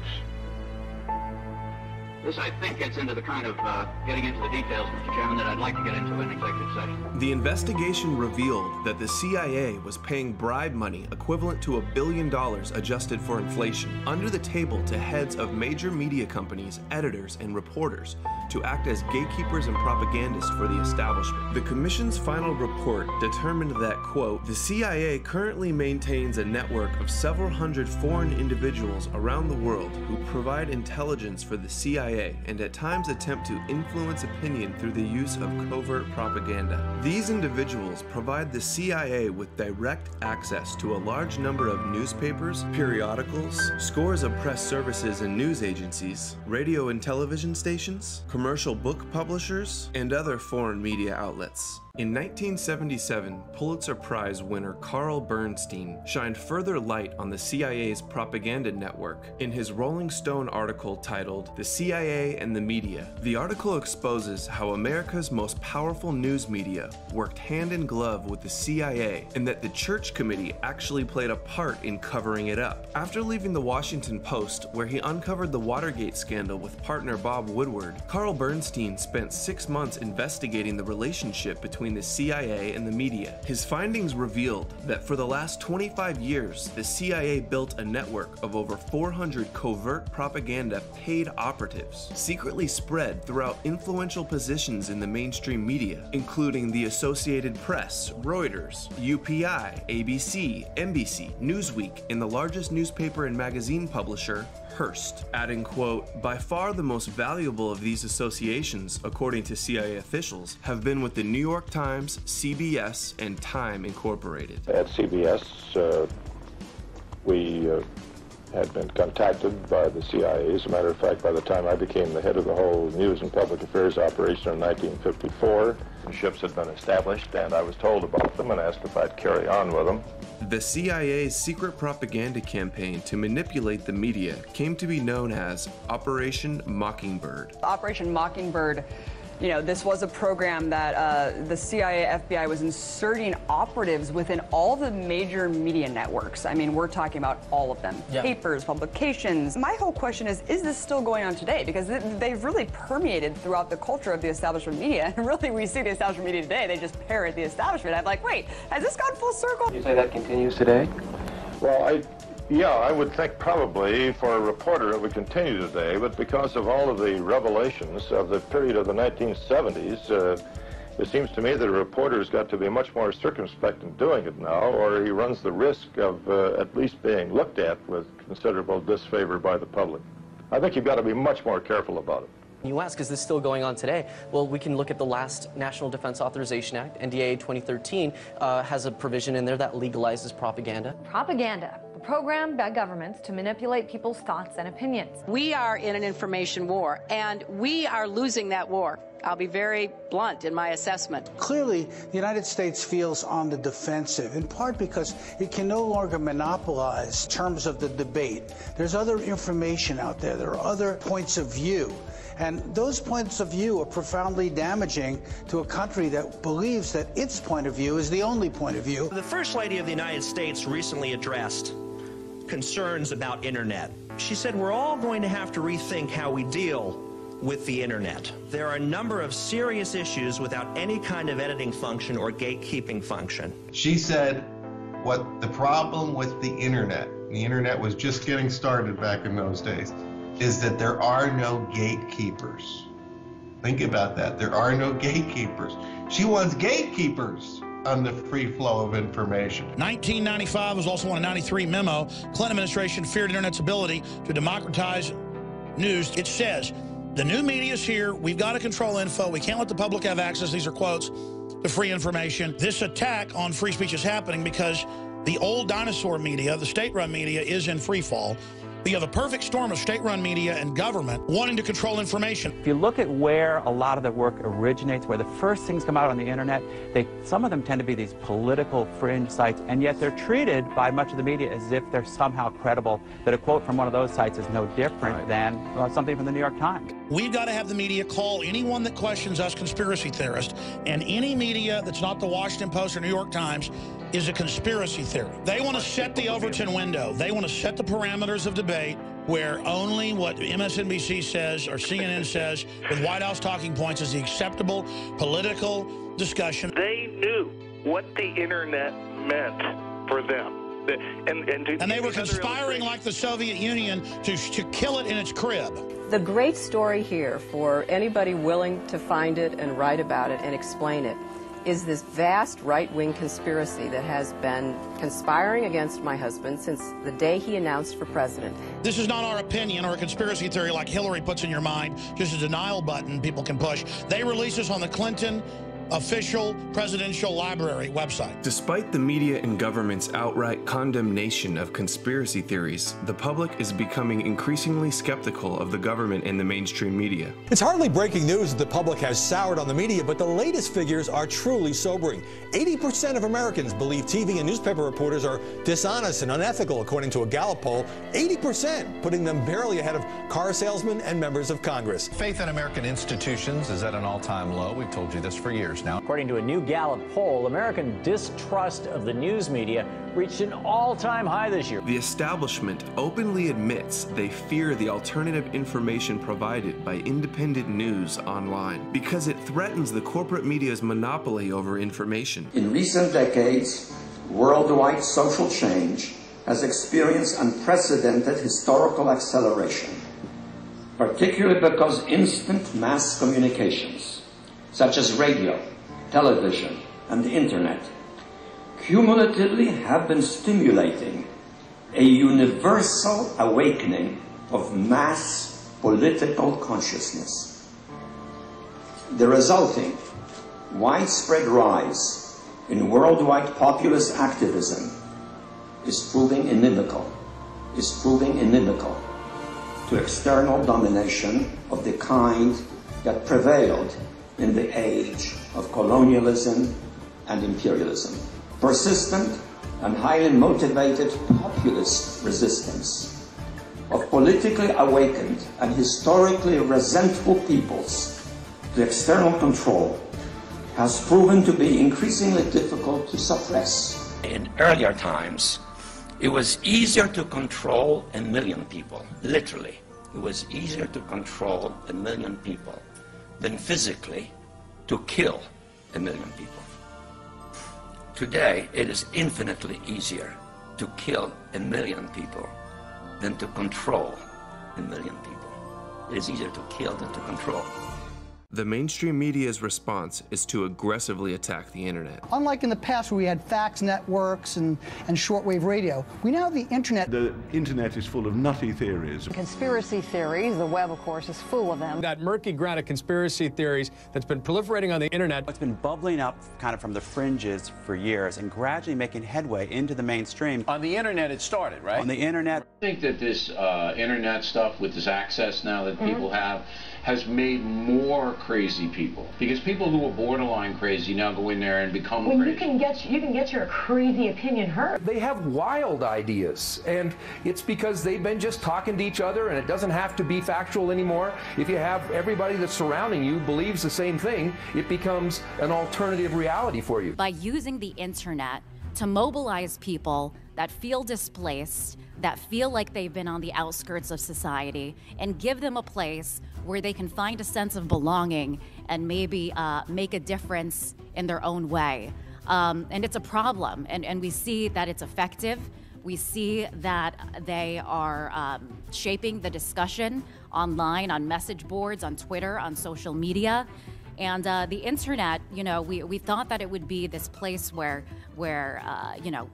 Speaker 24: This, I think, gets into the kind of getting into the details, Mr. Chairman, that I'd like to get into in executive session.
Speaker 17: The investigation revealed that the CIA was paying bribe money equivalent to $1 billion adjusted for inflation under the table to heads of major media companies, editors, and reporters to act as gatekeepers and propagandists for the establishment. The Commission's final report determined that, quote, the CIA currently maintains a network of several hundred foreign individuals around the world who provide intelligence for the CIA and at times attempt to influence opinion through the use of covert propaganda. These individuals provide the CIA with direct access to a large number of newspapers, periodicals, scores of press services and news agencies, radio and television stations, commercial book publishers, and other foreign media outlets. In 1977, Pulitzer Prize winner Carl Bernstein shined further light on the CIA's propaganda network in his Rolling Stone article titled "The CIA and the Media." The article exposes how America's most powerful news media worked hand in glove with the CIA and that the Church Committee actually played a part in covering it up. After leaving the Washington Post, where he uncovered the Watergate scandal with partner Bob Woodward, Carl Bernstein spent 6 months investigating the relationship between the CIA and the media. His findings revealed that for the last 25 years, the CIA built a network of over 400 covert propaganda paid operatives, secretly spread throughout influential positions in the mainstream media, including the Associated Press, Reuters, UPI, ABC, NBC, Newsweek, and the largest newspaper and magazine publisher, Hearst, adding, quote, by far the most valuable of these associations, according to CIA officials, have been with the New York Times, CBS, and Time Incorporated.
Speaker 25: At CBS, we had been contacted by the CIA. As a matter of fact, by the time I became the head of the whole news and public affairs operation in 1954, ships had been established, and I was told about them and asked if I'd carry on with them.
Speaker 17: The CIA's secret propaganda campaign to manipulate the media came to be known as Operation Mockingbird.
Speaker 9: Operation Mockingbird You know, this was a program that the CIA, FBI was inserting operatives within all the major media networks. I mean, we're talking about all of them. Yeah. Papers, publications. My whole question is this still going on today? Because they've really permeated throughout the culture of the establishment media. And really, we see the establishment media today, they just parrot the establishment. I'm like, wait, has this gone full circle?
Speaker 2: You say that continues today?
Speaker 25: Well, yeah, I would think probably for a reporter it would continue today, but because of all of the revelations of the period of the 1970s, it seems to me that a reporter's got to be much more circumspect in doing it now, or he runs the risk of at least being looked at with considerable disfavor by the public. I think you've got to be much more careful about it.
Speaker 3: You ask, is this still going on today? Well, we can look at the last National Defense Authorization Act, NDAA 2013, has a provision in there that legalizes propaganda.
Speaker 6: Propaganda, a program by governments to manipulate people's thoughts and opinions.
Speaker 22: We are in an information war, and we are losing that war. I'll be very blunt in my assessment.
Speaker 8: Clearly, the United States feels on the defensive, in part because it can no longer monopolize terms of the debate. There's other information out there. There are other points of view. And those points of view are profoundly damaging to a country that believes that its point of view is the only point of view.
Speaker 11: The First Lady of the United States recently addressed concerns about Internet. She said we're all going to have to rethink how we deal with the Internet. There are a number of serious issues without any kind of editing function or gatekeeping function.
Speaker 15: She said what the problem with the Internet was just getting started back in those days, is that there are no gatekeepers. Think about that. There are no gatekeepers. She wants gatekeepers on the free flow of information.
Speaker 14: 1995 was also on a 93 memo. Clinton administration feared Internet's ability to democratize news. It says, the new media is here. We've got to control info. We can't let the public have access, these are quotes, to free information. This attack on free speech is happening because the old dinosaur media, the state-run media, is in free fall. You have a perfect storm of state-run media and government wanting to control information.
Speaker 18: If you look at where a lot of the work originates, where the first things come out on the internet, some of them tend to be these political fringe sites, and yet they're treated by much of the media as if they're somehow credible, that a quote from one of those sites is no different than something from the New York Times.
Speaker 14: We've got to have the media call anyone that questions us conspiracy theorists, and any media that's not the Washington Post or New York Times is a conspiracy theory. They want to set the Overton window. They want to set the parameters of debate where only what MSNBC says or CNN says with White House talking points is the acceptable political discussion.
Speaker 27: They knew what the internet meant for them. And
Speaker 14: they were conspiring like the Soviet Union to kill it in its crib.
Speaker 22: The great story here for anybody willing to find it and write about it and explain it is this vast right-wing conspiracy that has been conspiring against my husband since the day he announced for president.
Speaker 14: This is not our opinion or a conspiracy theory like Hillary puts in your mind, just a denial button people can push. They release this on the Clinton official presidential library website.
Speaker 17: Despite the media and government's outright condemnation of conspiracy theories, the public is becoming increasingly skeptical of the government and the mainstream media.
Speaker 28: It's hardly breaking news that the public has soured on the media, but the latest figures are truly sobering. 80% of Americans believe TV and newspaper reporters are dishonest and unethical, according to a Gallup poll. 80%, putting them barely ahead of car salesmen and members of Congress.
Speaker 29: Faith in American institutions is at an all-time low. We've told you this for years now.
Speaker 30: According to a new Gallup poll, American distrust of the news media reached an all-time high this year.
Speaker 17: The establishment openly admits they fear the alternative information provided by independent news online because it threatens the corporate media's monopoly over information.
Speaker 23: In recent decades, worldwide social change has experienced unprecedented historical acceleration, particularly because instant mass communications, such as radio, television, and the internet, cumulatively have been stimulating a universal awakening of mass political consciousness. The resulting widespread rise in worldwide populist activism is proving inimical to external domination of the kind that prevailed in the age of colonialism and imperialism. Persistent and highly motivated populist resistance of politically awakened and historically resentful peoples
Speaker 1: to external control has proven to be increasingly difficult to suppress.
Speaker 2: In earlier times, it was easier to control 1 million people, literally. It was easier to control 1 million people than physically to kill 1 million people. Today, it is infinitely easier to kill 1 million people than to control 1 million people. It is easier to kill than to control.
Speaker 17: The mainstream media's response is to aggressively attack the internet.
Speaker 4: Unlike in the past where we had fax networks and shortwave radio, we now have the internet.
Speaker 5: The internet is full of nutty theories.
Speaker 6: Conspiracy theories, the web, of course, is full of them.
Speaker 7: That murky ground of conspiracy theories that's been proliferating on the internet.
Speaker 18: It's been bubbling up kind of from the fringes for years and gradually making headway into the mainstream.
Speaker 10: On the internet it started, right?
Speaker 18: On the internet.
Speaker 5: I think that this internet stuff with this access now that people have has made more crazy people, because people who are borderline crazy now go in there and become crazy.
Speaker 6: You can get your crazy opinion heard.
Speaker 12: They have wild ideas, and it's because they've been just talking to each other, and it doesn't have to be factual anymore. If you have everybody that's surrounding you believes the same thing, it becomes an alternative reality for you.
Speaker 13: By using the internet to mobilize people that feel displaced, that feel like they've been on the outskirts of society, and give them a place where they can find a sense of belonging and maybe make a difference in their own way. And it's a problem, and we see that it's effective. We see that they are shaping the discussion online, on message boards, on Twitter, on social media. And the internet, you know, we thought that it would be this place where you know,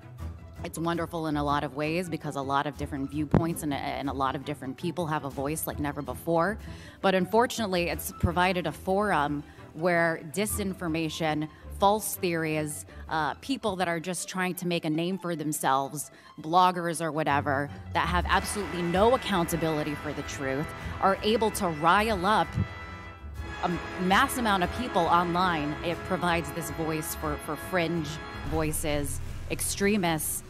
Speaker 13: it's wonderful in a lot of ways because a lot of different viewpoints and a lot of different people have a voice like never before. But unfortunately, it's provided a forum where disinformation, false theories, people that are just trying to make a name for themselves, bloggers or whatever, that have absolutely no accountability for the truth, are able to rile up a mass amount of people online. It provides this voice for fringe voices, extremists.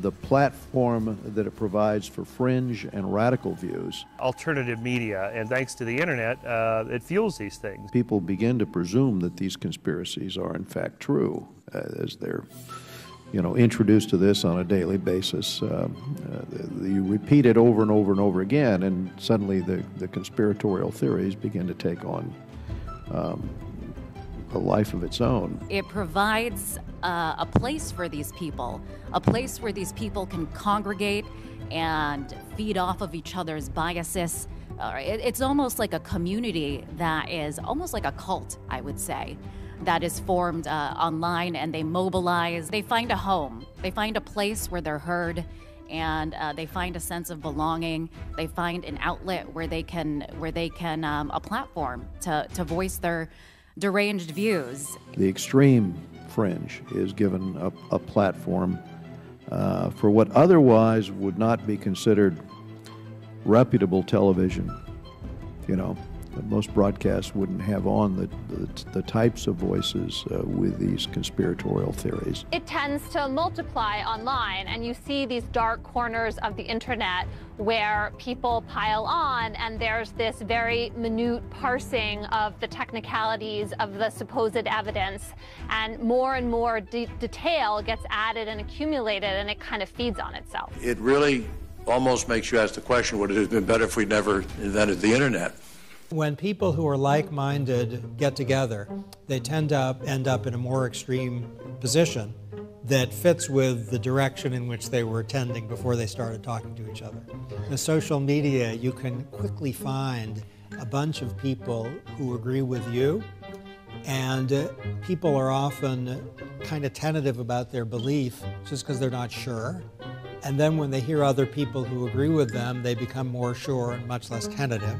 Speaker 19: The platform that it provides for fringe and radical views.
Speaker 26: Alternative media, and thanks to the internet, it fuels these things.
Speaker 19: People begin to presume that these conspiracies are in fact true as they're, you know, introduced to this on a daily basis. You repeat it over and over and over again, and suddenly the conspiratorial theories begin to take on a life of its own.
Speaker 13: It provides a place for these people, a place where these people can congregate and feed off of each other's biases. It's almost like a community that is almost like a cult, I would say, that is formed online, and they mobilize. They find a home. They find a place where they're heard, and they find a sense of belonging. They find an outlet where they can a platform to voice their deranged views.
Speaker 19: The extreme fringe is given a platform for what otherwise would not be considered reputable television. You know, most broadcasts wouldn't have on the types of voices with these conspiratorial theories.
Speaker 31: It tends to multiply online, and you see these dark corners of the internet where people pile on, and there's this very minute parsing of the technicalities of the supposed evidence, and more detail gets added and accumulated, and it kind of feeds on itself.
Speaker 32: It really almost makes you ask the question, would it have been better if we'd never invented the internet?
Speaker 33: When people who are like-minded get together, they tend to end up in a more extreme position that fits with the direction in which they were tending before they started talking to each other. In social media, you can quickly find a bunch of people who agree with you, and people are often kind of tentative about their belief just because they're not sure. And then when they hear other people who agree with them, they become more sure and much less tentative.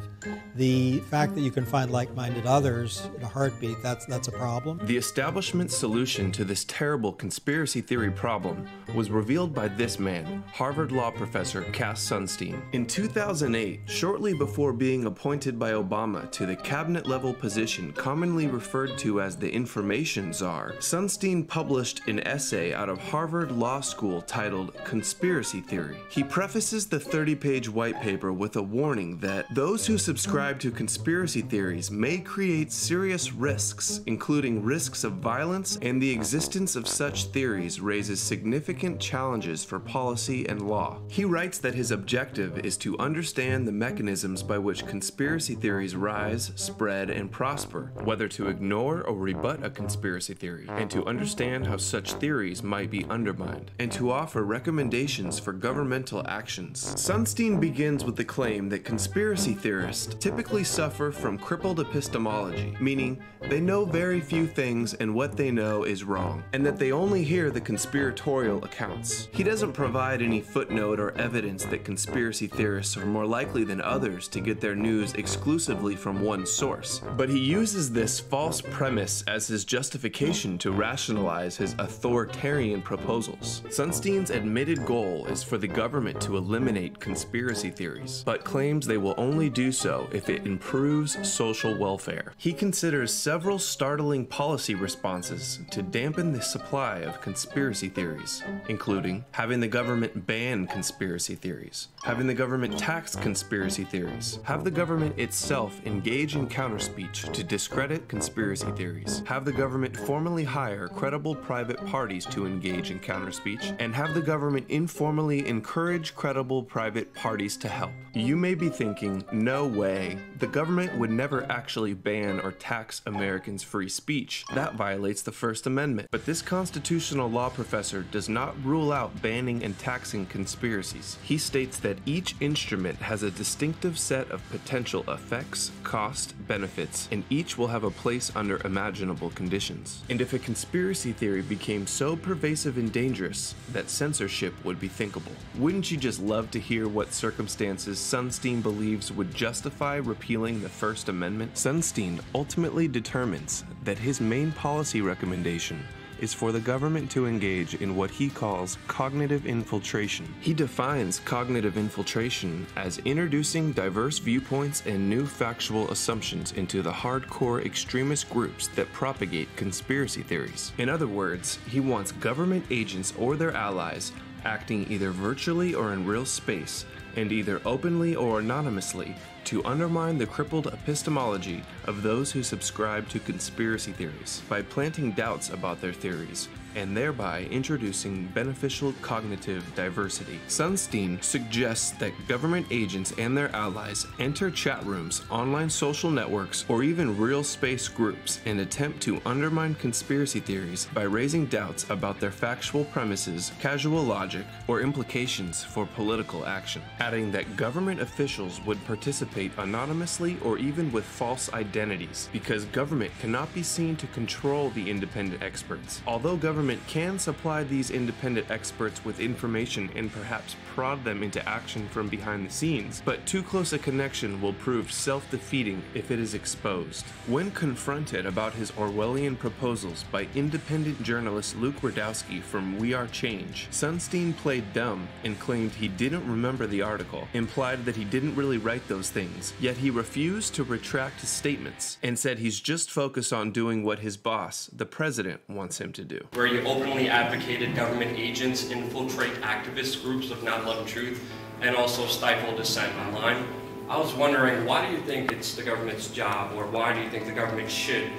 Speaker 33: The fact that you can find like-minded others in a heartbeat, that's a problem.
Speaker 17: The establishment's solution to this terrible conspiracy theory problem was revealed by this man, Harvard law professor Cass Sunstein. In 2008, shortly before being appointed by Obama to the cabinet-level position commonly referred to as the Information Czar, Sunstein published an essay out of Harvard Law School titled "Conspiracy conspiracy theory. He prefaces the 30-page white paper with a warning that those who subscribe to conspiracy theories may create serious risks, including risks of violence, and the existence of such theories raises significant challenges for policy and law. He writes that his objective is to understand the mechanisms by which conspiracy theories rise, spread, and prosper, whether to ignore or rebut a conspiracy theory, and to understand how such theories might be undermined, and to offer recommendations for governmental actions. Sunstein begins with the claim that conspiracy theorists typically suffer from crippled epistemology, meaning they know very few things and what they know is wrong, and that they only hear the conspiratorial accounts. He doesn't provide any footnote or evidence that conspiracy theorists are more likely than others to get their news exclusively from one source, but he uses this false premise as his justification to rationalize his authoritarian proposals. Sunstein's admitted goal is for the government to eliminate conspiracy theories, but claims they will only do so if it improves social welfare. He considers several startling policy responses to dampen the supply of conspiracy theories, including having the government ban conspiracy theories, having the government tax conspiracy theories, have the government itself engage in counterspeech to discredit conspiracy theories, have the government formally hire credible private parties to engage in counterspeech, and have the government informally encourage credible private parties to help. You may be thinking, no way, the government would never actually ban or tax Americans' free speech. That violates the First Amendment. But this constitutional law professor does not rule out banning and taxing conspiracies. He states that each instrument has a distinctive set of potential effects, cost, benefits, and each will have a place under imaginable conditions. And if a conspiracy theory became so pervasive and dangerous that censorship would be thinkable, wouldn't you just love to hear what circumstances Sunstein believes would justify repealing the First Amendment? Sunstein ultimately determines that his main policy recommendation is for the government to engage in what he calls cognitive infiltration. He defines cognitive infiltration as introducing diverse viewpoints and new factual assumptions into the hardcore extremist groups that propagate conspiracy theories. In other words, he wants government agents or their allies acting either virtually or in real space, and either openly or anonymously, to undermine the crippled epistemology of those who subscribe to conspiracy theories by planting doubts about their theories and thereby introducing beneficial cognitive diversity. Sunstein suggests that government agents and their allies enter chat rooms, online social networks, or even real space groups and attempt to undermine conspiracy theories by raising doubts about their factual premises, casual logic, or implications for political action, adding that government officials would participate anonymously or even with false identities, because government cannot be seen to control the independent experts. Although government can supply these independent experts with information and perhaps prod them into action from behind the scenes, but too close a connection will prove self-defeating if it is exposed. When confronted about his Orwellian proposals by independent journalist Luke Rudkowski from We Are Change, Sunstein played dumb and claimed he didn't remember the article, implied that he didn't really write those things, yet he refused to retract his statements and said he's just focused on doing what his boss, the president, wants him to do.
Speaker 3: Where you openly advocated government agents infiltrate activist groups of 9/11 Truth and also stifle dissent online. I was wondering, why do you think it's the government's job, or why do you think the government should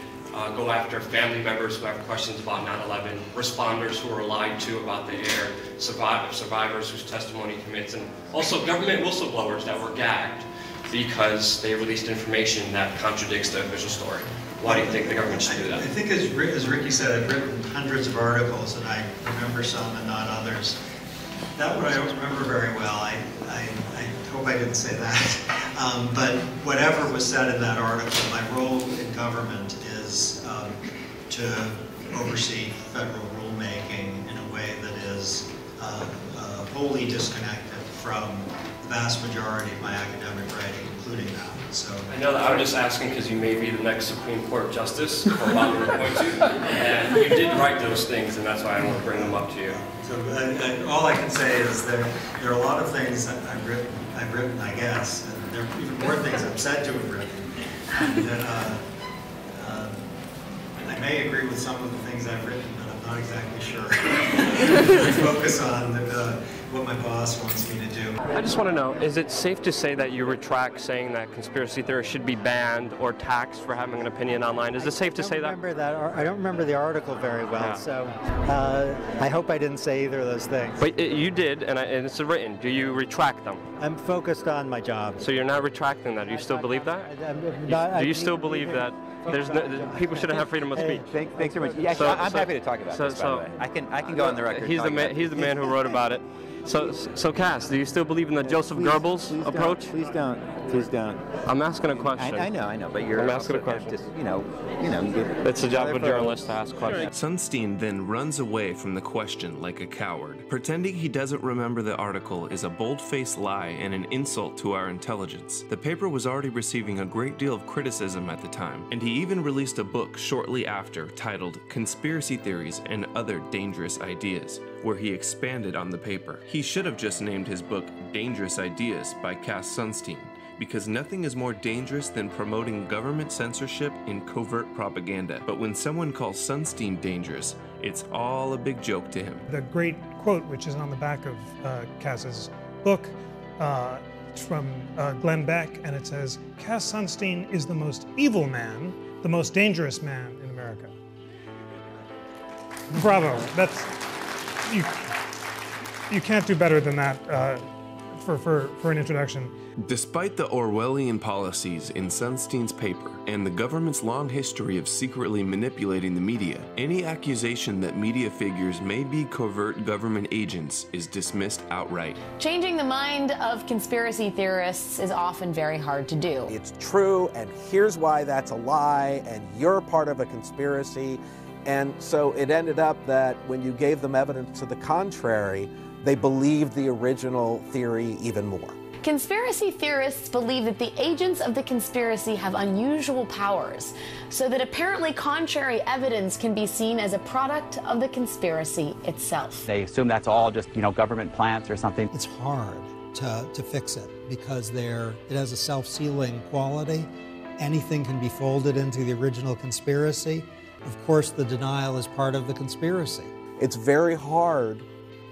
Speaker 3: go after family members who have questions about 9/11, responders who are lied to about the air, survivors whose testimony commits, and also government whistleblowers that were gagged because they released information that contradicts the official story? Why do you think the government should do that?
Speaker 8: I think as Ricky said, I've written hundreds of articles, and I remember some and not others. That one I don't remember very well. I hope I didn't say that. But whatever was said in that article, my role in government is to oversee federal rulemaking in a way that is wholly disconnected from the vast majority of my academic writing, including that. So
Speaker 3: I know that I'm just asking because you may be the next Supreme Court Justice, or allow me to point to, and you did write those things, and that's why I want to bring them up to you.
Speaker 8: So all I can say is there are a lot of things that I've written, I guess, and there are even more things I've said to have written. And, I may agree with some of the things I've written, but I'm not exactly sure. Focus on what my boss wants me to do.
Speaker 3: I just want to know, is it safe to say that you retract saying that conspiracy theorists should be banned or taxed for having an opinion online? Is it safe to say that?
Speaker 9: I don't remember the article very well, so I hope I didn't say either of those things.
Speaker 3: But you did, and it's written. Do you retract them?
Speaker 9: I'm focused on my job.
Speaker 3: So you're not retracting that? Do you still believe that? Do you still believe that people shouldn't have freedom of speech?
Speaker 10: Thanks very much. Yeah, I'm happy to talk about this, by the way. I can go on the record.
Speaker 3: He's the man who wrote about it. So Cass, do you still believe in the Joseph Goebbels approach?
Speaker 10: Please don't. Please don't.
Speaker 3: I'm asking a question.
Speaker 10: I know, but you're.
Speaker 3: I'm asking a question.
Speaker 10: Just,
Speaker 3: it's the job of a journalist to ask questions.
Speaker 17: Sunstein then runs away from the question like a coward. Pretending he doesn't remember the article is a bold-faced lie and an insult to our intelligence. The paper was already receiving a great deal of criticism at the time, and he even released a book shortly after titled Conspiracy Theories and Other Dangerous Ideas, where he expanded on the paper. He should have just named his book Dangerous Ideas by Cass Sunstein, because nothing is more dangerous than promoting government censorship in covert propaganda. But when someone calls Sunstein dangerous, it's all a big joke to him.
Speaker 11: The great quote, which is on the back of Cass's book, it's from Glenn Beck, and it says, "Cass Sunstein is the most evil man, the most dangerous man in America." Bravo. That's you can't do better than that for an introduction.
Speaker 17: Despite the Orwellian policies in Sunstein's paper and the government's long history of secretly manipulating the media, any accusation that media figures may be covert government agents is dismissed outright.
Speaker 14: Changing the mind of conspiracy theorists is often very hard to do.
Speaker 15: It's true, and here's why that's a lie, and you're part of a conspiracy. And so it ended up that when you gave them evidence to the contrary, they believed the original theory even more.
Speaker 14: Conspiracy theorists believe that the agents of the conspiracy have unusual powers, so that apparently contrary evidence can be seen as a product of the conspiracy itself.
Speaker 18: They assume that's all just, government plants or something.
Speaker 33: It's hard to fix it because it has a self-sealing quality. Anything can be folded into the original conspiracy. Of course, the denial is part of the conspiracy.
Speaker 15: It's very hard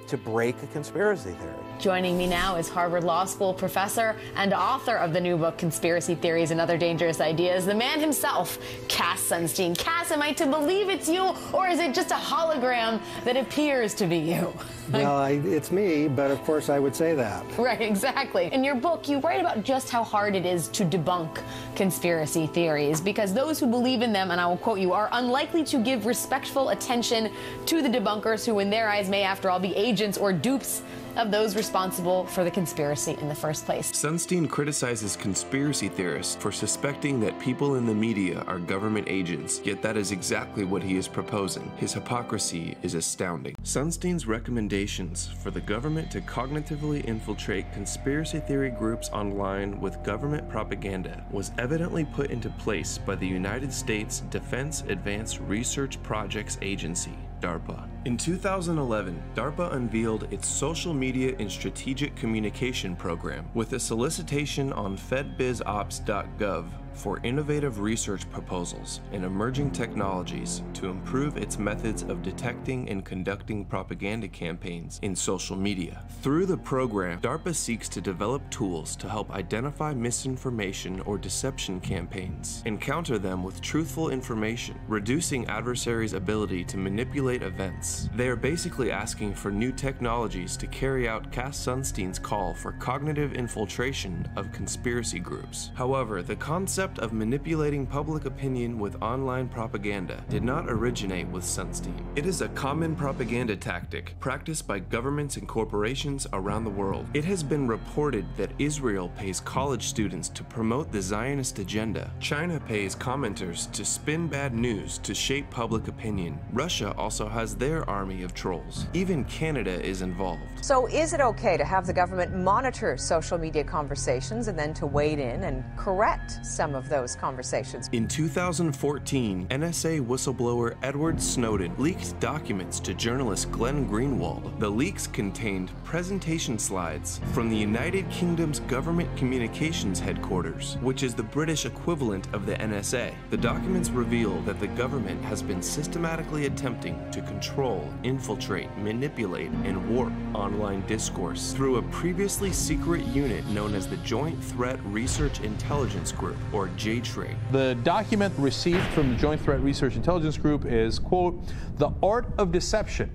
Speaker 15: to break a conspiracy theory.
Speaker 14: Joining me now is Harvard Law School professor and author of the new book, Conspiracy Theories and Other Dangerous Ideas, the man himself, Cass Sunstein. Cass, am I to believe it's you, or is it just a hologram that appears to be you?
Speaker 9: Well, it's me, but of course I would say that.
Speaker 14: Right, exactly. In your book, you write about just how hard it is to debunk conspiracy theories, because those who believe in them, and I will quote you, are unlikely to give respectful attention to the debunkers who, in their eyes, may after all be agents or dupes of those responsible for the conspiracy in the first place.
Speaker 17: Sunstein criticizes conspiracy theorists for suspecting that people in the media are government agents, yet that is exactly what he is proposing. His hypocrisy is astounding. Sunstein's recommendations for the government to cognitively infiltrate conspiracy theory groups online with government propaganda was evidently put into place by the United States Defense Advanced Research Projects Agency, DARPA. In 2011, DARPA unveiled its Social Media and Strategic Communication program with a solicitation on fedbizops.gov for innovative research proposals and emerging technologies to improve its methods of detecting and conducting propaganda campaigns in social media. Through the program, DARPA seeks to develop tools to help identify misinformation or deception campaigns and counter them with truthful information, reducing adversaries' ability to manipulate events. They are basically asking for new technologies to carry out Cass Sunstein's call for cognitive infiltration of conspiracy groups. However, the concept of manipulating public opinion with online propaganda did not originate with Sunstein. It is a common propaganda tactic practiced by governments and corporations around the world. It has been reported that Israel pays college students to promote the Zionist agenda. China pays commenters to spin bad news to shape public opinion. Russia also has their army of trolls. Even Canada is involved.
Speaker 16: So is it okay to have the government monitor social media conversations and then to wade in and correct some
Speaker 1: some of those conversations.
Speaker 17: In 2014, NSA whistleblower Edward Snowden leaked documents to journalist Glenn Greenwald. The leaks contained presentation slides from the United Kingdom's Government Communications Headquarters, which is the British equivalent of the NSA. The documents reveal that the government has been systematically attempting to control, infiltrate, manipulate, and warp online discourse through a previously secret unit known as the Joint Threat Research Intelligence Group, or JTRIG.
Speaker 2: The document received from the Joint Threat Research Intelligence Group is, quote, "The Art of Deception,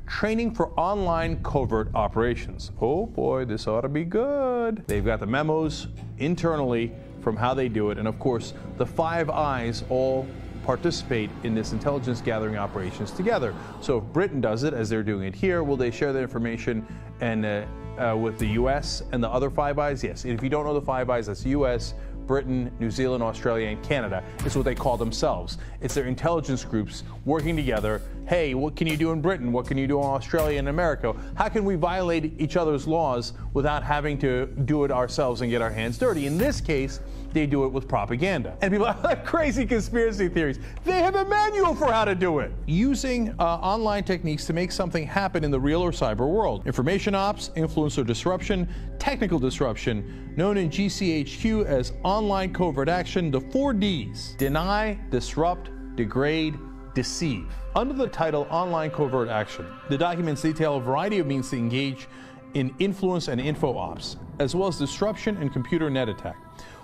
Speaker 2: Training for Online Covert Operations." Oh boy, this ought to be good. They've got the memos internally from how they do it, and of course, the Five Eyes all participate in this intelligence gathering operations together. So if Britain does it, as they're doing it here, will they share the information and with the U.S. and the other Five Eyes? Yes. And if you don't know the Five Eyes, that's U.S., Britain, New Zealand, Australia, and Canada. It's what they call themselves. It's their intelligence groups working together. Hey, what can you do in Britain? What can you do in Australia and America? How can we violate each other's laws without having to do it ourselves and get our hands dirty? In this case, they do it with propaganda. And people have crazy conspiracy theories. They have a manual for how to do it. Using online techniques to make something happen in the real or cyber world. Information ops, influence or disruption, technical disruption, known in GCHQ as online covert action, the 4 Ds: deny, disrupt, degrade, deceive. Under the title Online Covert Action, the documents detail a variety of means to engage in influence and info ops, as well as disruption and computer net attack,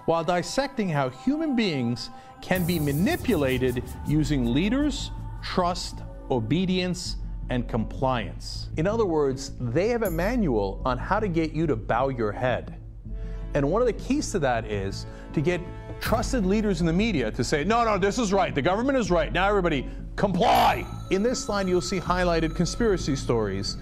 Speaker 2: while dissecting how human beings can be manipulated using leaders, trust, obedience, and compliance. In other words, they have a manual on how to get you to bow your head. And one of the keys to that is to get trusted leaders in the media to say, no, this is right, the government is right, now everybody comply. In this slide, you'll see highlighted conspiracy stories,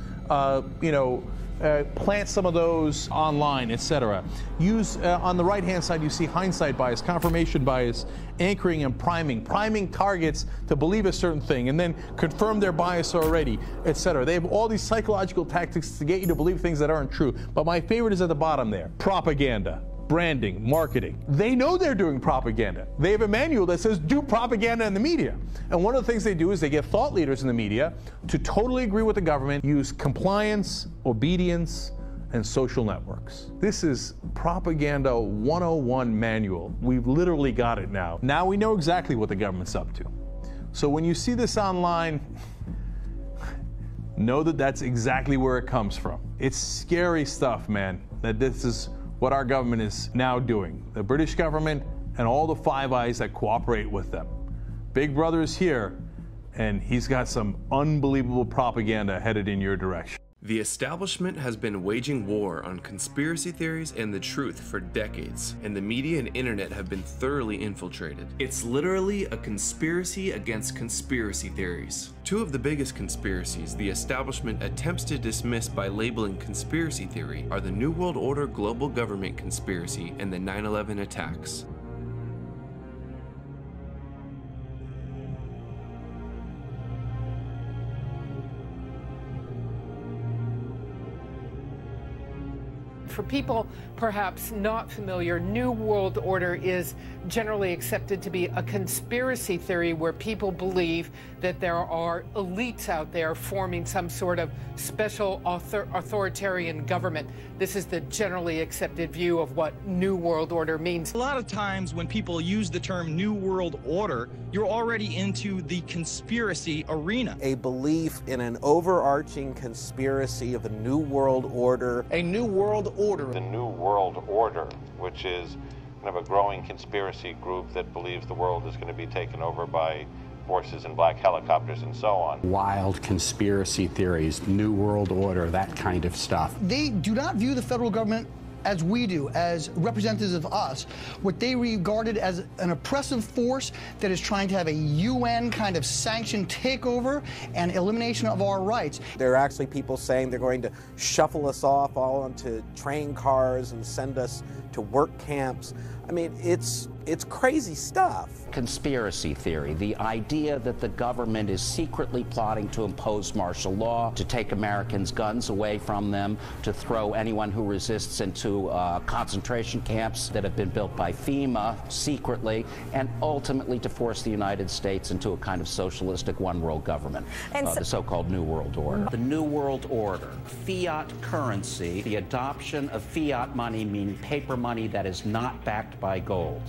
Speaker 2: plant some of those online, etc. Use, on the right-hand side, you see hindsight bias, confirmation bias, anchoring and priming targets to believe a certain thing, and then confirm their bias already, etc. They have all these psychological tactics to get you to believe things that aren't true. But my favorite is at the bottom there. Propaganda, branding, marketing. They know they're doing propaganda. They have a manual that says do propaganda in the media. And one of the things they do is they get thought leaders in the media to totally agree with the government, use compliance, obedience, and social networks. This is Propaganda 101 manual. We've literally got it now. Now we know exactly what the government's up to. So when you see this online, know that that's exactly where it comes from. It's scary stuff, man, that this is what our government is now doing. The British government and all the Five Eyes that cooperate with them. Big Brother is here, and he's got some unbelievable propaganda headed in your direction.
Speaker 17: The establishment has been waging war on conspiracy theories and the truth for decades, and the media and internet have been thoroughly infiltrated. It's literally a conspiracy against conspiracy theories. Two of the biggest conspiracies the establishment attempts to dismiss by labeling conspiracy theory are the New World Order global government conspiracy and the 9/11 attacks.
Speaker 16: For people perhaps not familiar, New World Order is generally accepted to be a conspiracy theory where people believe that there are elites out there forming some sort of special authoritarian government. This is the generally accepted view of what New World Order means.
Speaker 20: A lot of times when people use the term New World Order, you're already into the conspiracy arena.
Speaker 15: A belief in an overarching conspiracy of a New World Order.
Speaker 20: A New World Order.
Speaker 21: The New World Order, which is kind of a growing conspiracy group that believes the world is going to be taken over by forces in black helicopters and so on.
Speaker 22: Wild conspiracy theories, New World Order, that kind of stuff.
Speaker 4: They do not view the federal government as we do, as representatives of us, what they regarded as an oppressive force that is trying to have a UN kind of sanctioned takeover and elimination of our rights.
Speaker 15: There are actually people saying they're going to shuffle us off all onto train cars and send us to work camps. I mean, it's crazy stuff.
Speaker 22: Conspiracy theory, the idea that the government is secretly plotting to impose martial law, to take Americans' guns away from them, to throw anyone who resists into concentration camps that have been built by FEMA secretly, and ultimately to force the United States into a kind of socialistic one-world government, the so-called New World Order. The New World Order, fiat currency, the adoption of fiat money, meaning paper money that is not backed by gold.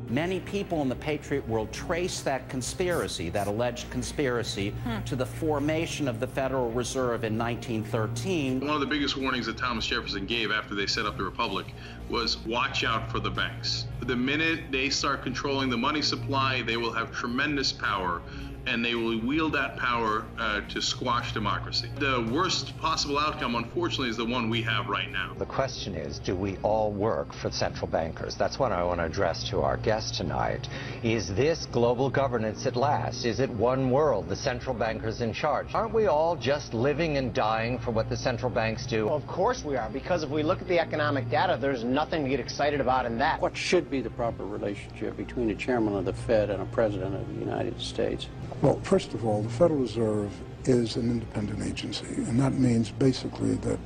Speaker 22: Many people in the patriot world trace that conspiracy, that alleged conspiracy, to the formation of the Federal Reserve in 1913.
Speaker 1: One of the biggest warnings that Thomas Jefferson gave after they set up the Republic was watch out for the banks. The minute they start controlling the money supply, they will have tremendous power, and they will wield that power to squash democracy. The worst possible outcome, unfortunately, is the one we have right now.
Speaker 5: The question is, do we all work for central bankers? That's what I want to address to our guest tonight. Is this global governance at last? Is it one world, the central bankers in charge? Aren't we all just living and dying for what the central banks do?
Speaker 6: Well, of course we are, because if we look at the economic data, there's nothing to get excited about in that.
Speaker 7: What should be the proper relationship between a chairman of the Fed and a president of the United States?
Speaker 12: Well, first of all, the Federal Reserve is an independent agency, and that means basically that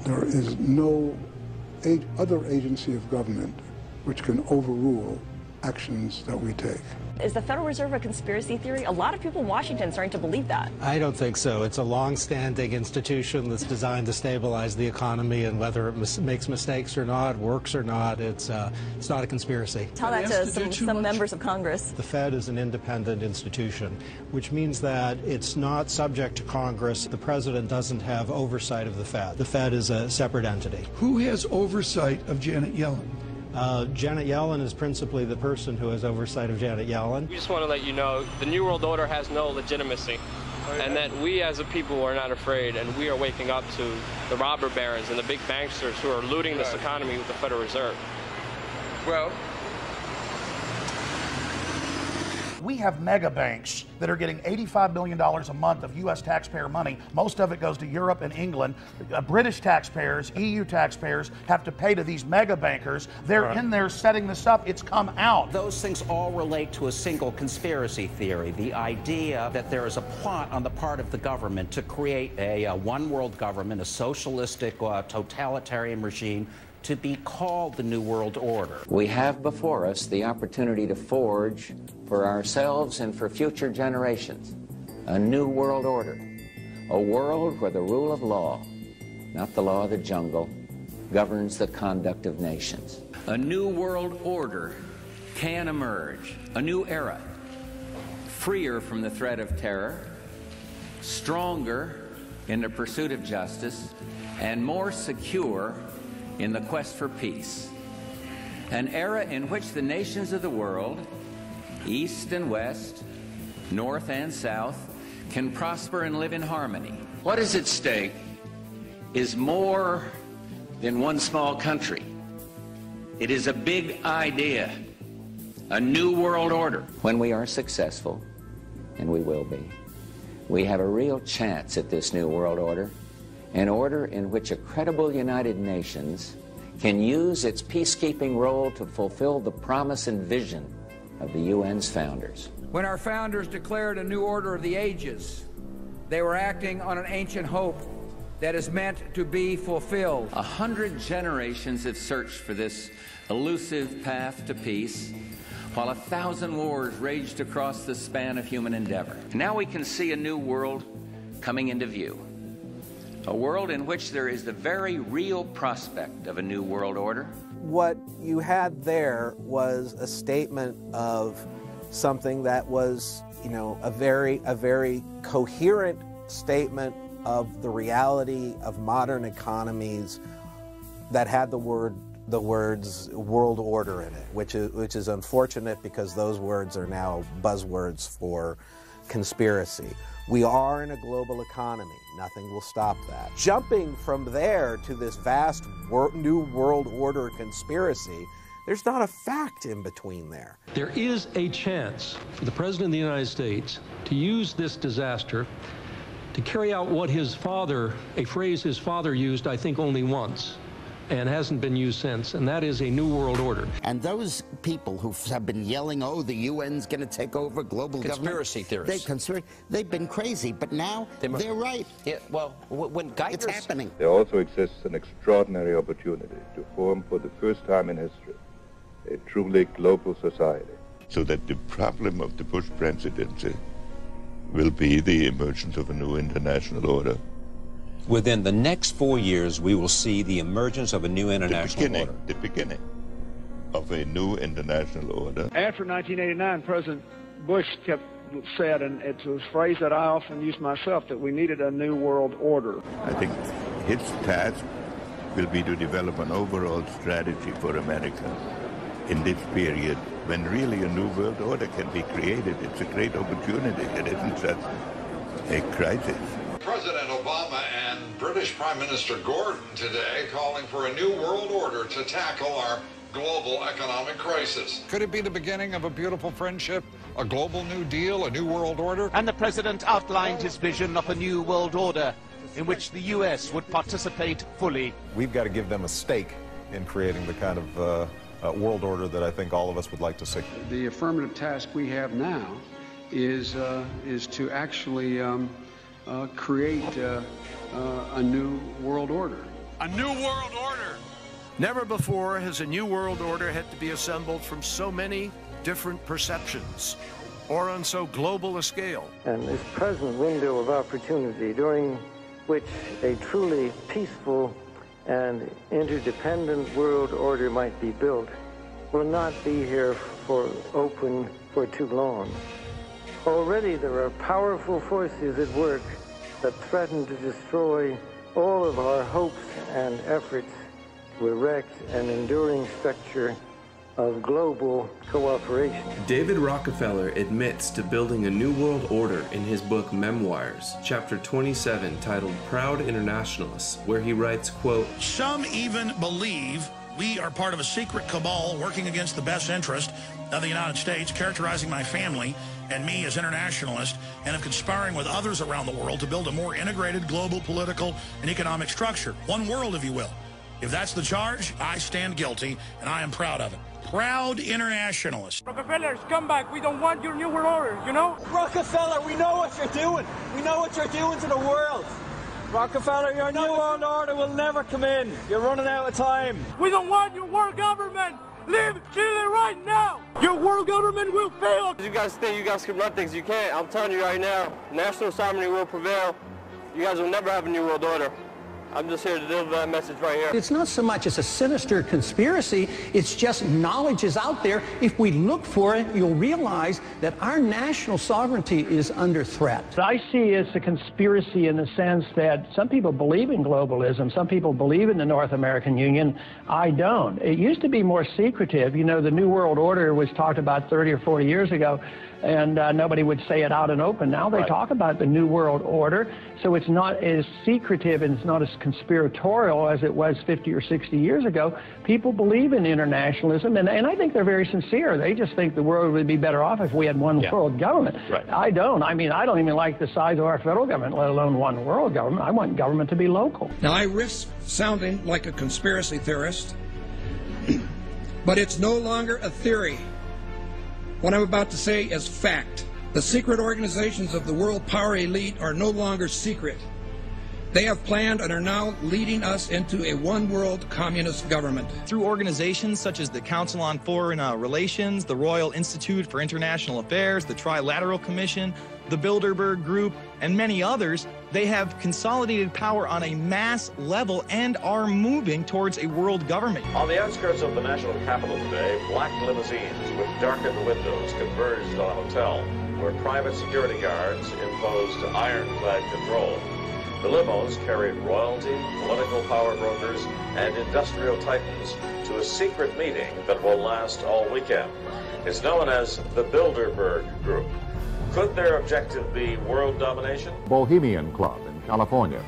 Speaker 12: there is no other agency of government which can overrule actions that we take.
Speaker 23: Is the Federal Reserve a conspiracy theory? A lot of people in Washington are starting to believe that.
Speaker 33: I don't think so. It's a long-standing institution that's designed to stabilize the economy, and whether it makes mistakes or not, works or not, it's not a conspiracy.
Speaker 23: Tell that to some members of Congress.
Speaker 33: The Fed is an independent institution, which means that it's not subject to Congress. The president doesn't have oversight of the Fed. The Fed is a separate entity.
Speaker 12: Who has oversight of Janet Yellen?
Speaker 33: Janet Yellen is principally the person who has oversight of Janet Yellen.
Speaker 3: We just want to let you know the New World Order has no legitimacy, and that we as a people are not afraid, and we are waking up to the robber barons and the big banksters who are looting this economy with the Federal Reserve.
Speaker 23: Well, we have mega banks that are getting $85 million a month of U.S. taxpayer money. Most of it goes to Europe and England. British taxpayers, EU taxpayers have to pay to these mega bankers. They're in there setting this up. It's come out.
Speaker 22: Those things all relate to a single conspiracy theory, the idea that there is a plot on the part of the government to create a one-world government, a socialistic, totalitarian regime, to be called the New World Order.
Speaker 5: We have before us the opportunity to forge for ourselves and for future generations a new world order, a world where the rule of law, not the law of the jungle, governs the conduct of nations.
Speaker 24: A new world order can emerge, a new era, freer from the threat of terror, stronger in the pursuit of justice, and more secure in the quest for peace. An era in which the nations of the world, East and West, North and South, can prosper and live in harmony. What is at stake is more than one small country. It is a big idea, a new world order.
Speaker 5: When we are successful, and we will be, we have a real chance at this new world order, an order in which a credible United Nations can use its peacekeeping role to fulfill the promise and vision of the UN's founders.
Speaker 25: When our founders declared a new order of the ages, they were acting on an ancient hope that is meant to be fulfilled.
Speaker 24: 100 generations have searched for this elusive path to peace, while 1,000 wars raged across the span of human endeavor. Now we can see a new world coming into view. A world in which there is the very real prospect of a new world order.
Speaker 15: What you had there was a statement of something that was, you know, a very coherent statement of the reality of modern economies that had the words world order in it, which is unfortunate because those words are now buzzwords for conspiracy. We are in a global economy. Nothing will stop that. Jumping from there to this vast new world order conspiracy, There's not a fact in between there.
Speaker 8: There is a chance for the President of the United States to use this disaster to carry out what his father, a phrase his father used, I think, only once, and hasn't been used since, and that is a new world order.
Speaker 10: And those people who have been yelling, oh, the UN's going to take over global
Speaker 22: Conspiracy
Speaker 10: government.
Speaker 22: theorists.
Speaker 10: They've been crazy, but now they're right.
Speaker 22: Yeah, well, when
Speaker 10: It's happening.
Speaker 11: There also exists an extraordinary opportunity to form for the first time in history a truly global society.
Speaker 13: So that the problem of the Bush presidency will be the emergence of a new international order.
Speaker 18: Within the next 4 years, we will see the emergence of a new international order.
Speaker 13: The beginning of a new international order.
Speaker 19: After 1989, President Bush said, and it's a phrase that I often use myself, that we needed a new world order.
Speaker 13: I think his task will be to develop an overall strategy for America in this period when really a new world order can be created. It's a great opportunity. It isn't just a crisis.
Speaker 26: President Obama and British Prime Minister Gordon today calling for a new world order to tackle our global economic crisis.
Speaker 27: Could it be the beginning of a beautiful friendship, a global New Deal, a new world order?
Speaker 28: And the president outlined his vision of a new world order in which the U.S. would participate fully.
Speaker 29: We've got to give them a stake in creating the kind of world order that I think all of us would like to see.
Speaker 30: The affirmative task we have now is to actually create a new world order.
Speaker 27: A new world order!
Speaker 31: Never before has a new world order had to be assembled from so many different perceptions, or on so global a scale.
Speaker 32: And this present window of opportunity during which a truly peaceful and interdependent world order might be built will not be here for too long. Already there are powerful forces at work that threaten to destroy all of our hopes and efforts to erect an enduring structure of global cooperation.
Speaker 17: David Rockefeller admits to building a new world order in his book Memoirs, chapter 27, titled Proud Internationalists, where he writes, quote,
Speaker 23: "Some even believe we are part of a secret cabal working against the best interest of the United States, characterizing my family and me as internationalists, and of conspiring with others around the world to build a more integrated global political and economic structure. One world, if you will. If that's the charge, I stand guilty, and I am proud of it. Proud internationalist."
Speaker 33: Rockefeller, come back. We don't want your new world order, you know?
Speaker 34: Rockefeller, we know what you're doing. We know what you're doing to the world. Rockefeller, your new world order will never come in. You're running out of time.
Speaker 33: We don't want your world government. Leave Chile right now. Your world government will fail.
Speaker 3: You guys think you guys can run things. You can't. I'm telling you right now, national sovereignty will prevail. You guys will never have a new world order. I'm just here to deliver that message right here.
Speaker 35: It's not so much as a sinister conspiracy, it's just knowledge is out there. If we look for it, you'll realize that our national sovereignty is under threat.
Speaker 36: I see it's a conspiracy in the sense that some people believe in globalism, some people believe in the North American Union. I don't. It used to be more secretive. You know, the New World Order was talked about 30 or 40 years ago, and nobody would say it out and open. Now they talk about the New World Order, so it's not as secretive and it's not as conspiratorial as it was 50 or 60 years ago. People believe in internationalism, and I think they're very sincere. They just think the world would be better off if we had one world government. I don't. I mean, I don't even like the size of our federal government, let alone one world government. I want government to be local.
Speaker 31: Now, I risk sounding like a conspiracy theorist, but it's no longer a theory. What I'm about to say is fact. The secret organizations of the world power elite are no longer secret. They have planned and are now leading us into a one-world communist government.
Speaker 20: Through organizations such as the Council on Foreign Relations, the Royal Institute for International Affairs, the Trilateral Commission, the Bilderberg Group, and many others, they have consolidated power on a mass level and are moving towards a world government.
Speaker 37: On the outskirts of the national capital today, black limousines with darkened windows converged on a hotel where private security guards imposed ironclad control. The limos carried royalty, political power brokers, and industrial titans to a secret meeting that will last all weekend. It's known as the Bilderberg Group. Could their objective be world domination?
Speaker 38: Bohemian Club in California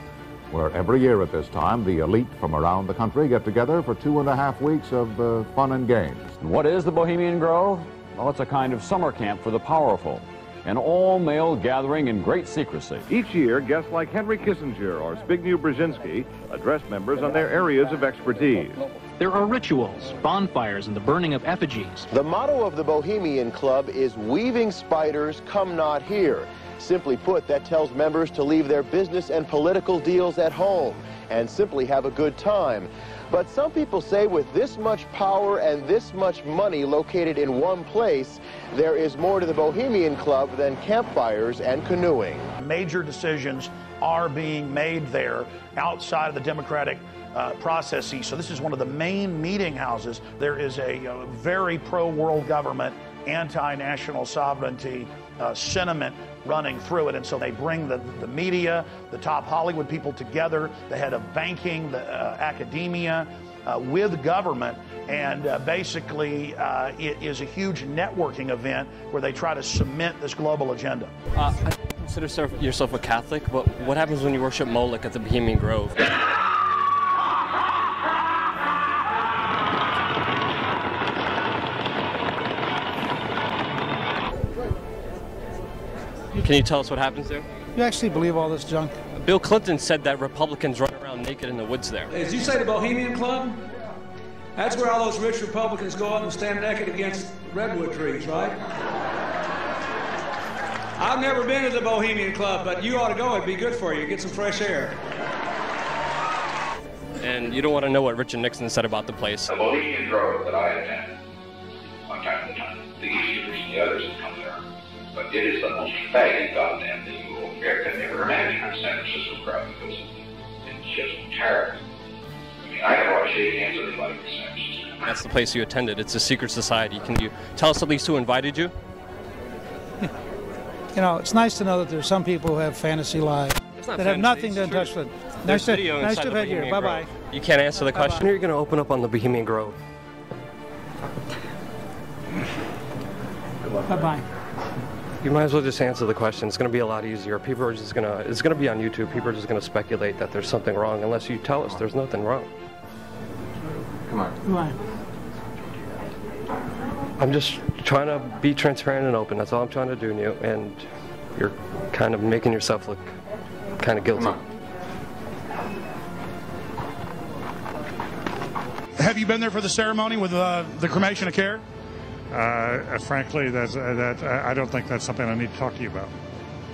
Speaker 1: where every year at this time, the elite from around the country get together for 2.5 weeks of fun and games.
Speaker 2: And what is the Bohemian Grove? Well, it's a kind of summer camp for the powerful, an all-male gathering in great secrecy.
Speaker 4: Each year, guests like Henry Kissinger or Zbigniew Brzezinski address members on their areas of expertise.
Speaker 5: There are rituals, bonfires, and the burning of effigies. The motto of the Bohemian Club is "Weaving spiders, come not here." Simply put, that tells members to leave their business and political deals at home and simply have a good time. But some people say with this much power and this much money located in one place, there is more to the Bohemian Club than campfires and canoeing.
Speaker 23: Major decisions are being made there outside of the democratic processes. So this is one of the main meeting houses. There is a very pro-world government, anti-national sovereignty sentiment running through it, and so they bring the media, the top Hollywood people together, the head of banking, the academia, with government, and basically it is a huge networking event where they try to cement this global agenda.
Speaker 3: I consider yourself a Catholic, but what happens when you worship Moloch at the Bohemian Grove? Can you tell us what happens there?
Speaker 6: You actually believe all this junk?
Speaker 3: Bill Clinton said that Republicans run around naked in the woods there.
Speaker 31: As you say, the Bohemian Club? That's where all those rich Republicans go out and stand naked against redwood trees, right? I've never been to the Bohemian Club, but you ought to go. It'd be good for you. Get some fresh air.
Speaker 3: And you don't want to know what Richard Nixon said about the place.
Speaker 7: The Bohemian Grove that I attend, one time to time, the Easters and the others have come there. But it is the most faggy goddamn thing you will could ever imagine in San Francisco crowd, because it's just terrible. I mean, I don't want to shake hands with anybody in San Francisco.
Speaker 3: That's the place you attended. It's a secret society. Can you tell us at least who invited you?
Speaker 6: You know, it's nice to know that there's some people who have fantasy lives that have nothing to touch with. Nice to have you here. Bye-bye.
Speaker 3: You can't answer the question. You're going to open up on the Bohemian Grove.
Speaker 6: Bye-bye.
Speaker 3: You might as well just answer the question. It's going to be a lot easier. People are just going to, it's going to be on YouTube. People are just going to speculate that there's something wrong unless you tell us there's nothing wrong.
Speaker 6: Come on. Why?
Speaker 3: I'm just trying to be transparent and open. That's all I'm trying to do, and you're kind of making yourself look kind of guilty.
Speaker 23: Have you been there for the ceremony with the cremation of care?
Speaker 4: Frankly, I don't think that's something I need to talk to you about.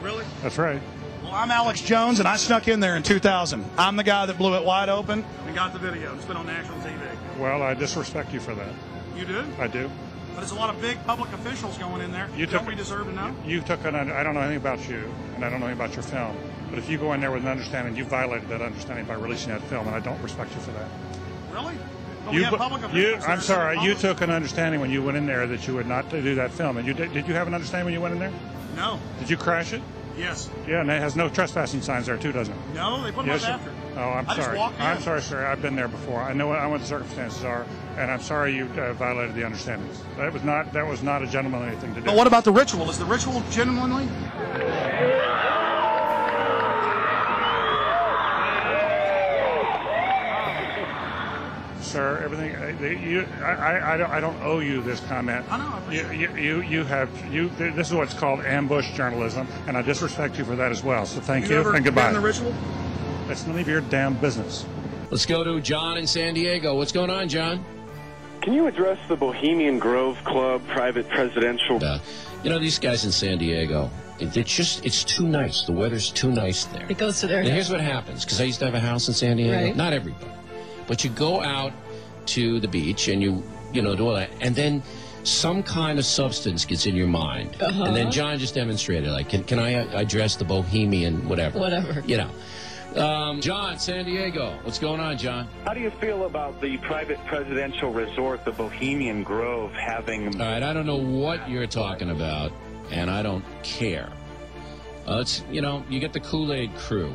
Speaker 23: Really?
Speaker 4: That's right.
Speaker 23: Well, I'm Alex Jones, and I snuck in there in 2000. I'm the guy that blew it wide open and got the video. It's been on national TV.
Speaker 4: Well, I disrespect you for that.
Speaker 23: You do?
Speaker 4: I do.
Speaker 23: But there's a lot of big public officials going in there. Don't we deserve to know?
Speaker 4: I don't know anything about you, and I don't know anything about your film. But if you go in there with an understanding, you violated that understanding by releasing that film, and I don't respect you for that.
Speaker 23: Really? I'm
Speaker 4: sorry. You took an understanding when you went in there that you would not do that film. And did you have an understanding when you went in there?
Speaker 23: No.
Speaker 4: Did you crash it?
Speaker 23: Yes.
Speaker 4: Yeah, and it has no trespassing signs there too, doesn't it?
Speaker 23: No, they put them up after.
Speaker 4: Oh, I'm sorry. I'm sorry, sir. I've been there before. I know what the circumstances are, and I'm sorry you violated the understandings. That was not a gentlemanly thing to do.
Speaker 23: But what about the ritual? Is the ritual genuinely?
Speaker 4: Sir, everything. I don't owe you this comment.
Speaker 23: I know.
Speaker 4: This is what's called ambush journalism, and I disrespect you for that as well. So thank you
Speaker 23: ever
Speaker 4: and goodbye.
Speaker 23: Been the ritual?
Speaker 4: It's none of your damn business.
Speaker 8: Let's go to John in San Diego. What's going on, John?
Speaker 9: Can you address the Bohemian Grove Club private presidential?
Speaker 8: You know, these guys in San Diego, it's too nice. The weather's too nice there.
Speaker 10: It goes to their
Speaker 8: And
Speaker 10: head.
Speaker 8: here's what happens, because I used to have a house in San Diego.
Speaker 10: Right.
Speaker 8: Not everybody. But you go out to the beach and you do all that, and then some kind of substance gets in your mind. And then John just demonstrated, like, can I address the Bohemian whatever?
Speaker 10: Whatever.
Speaker 8: You know. John, San Diego. What's going on, John?
Speaker 9: How do you feel about the private presidential resort, the Bohemian Grove, having...
Speaker 8: All right, I don't know what you're talking about, and I don't care. You get the Kool-Aid crew,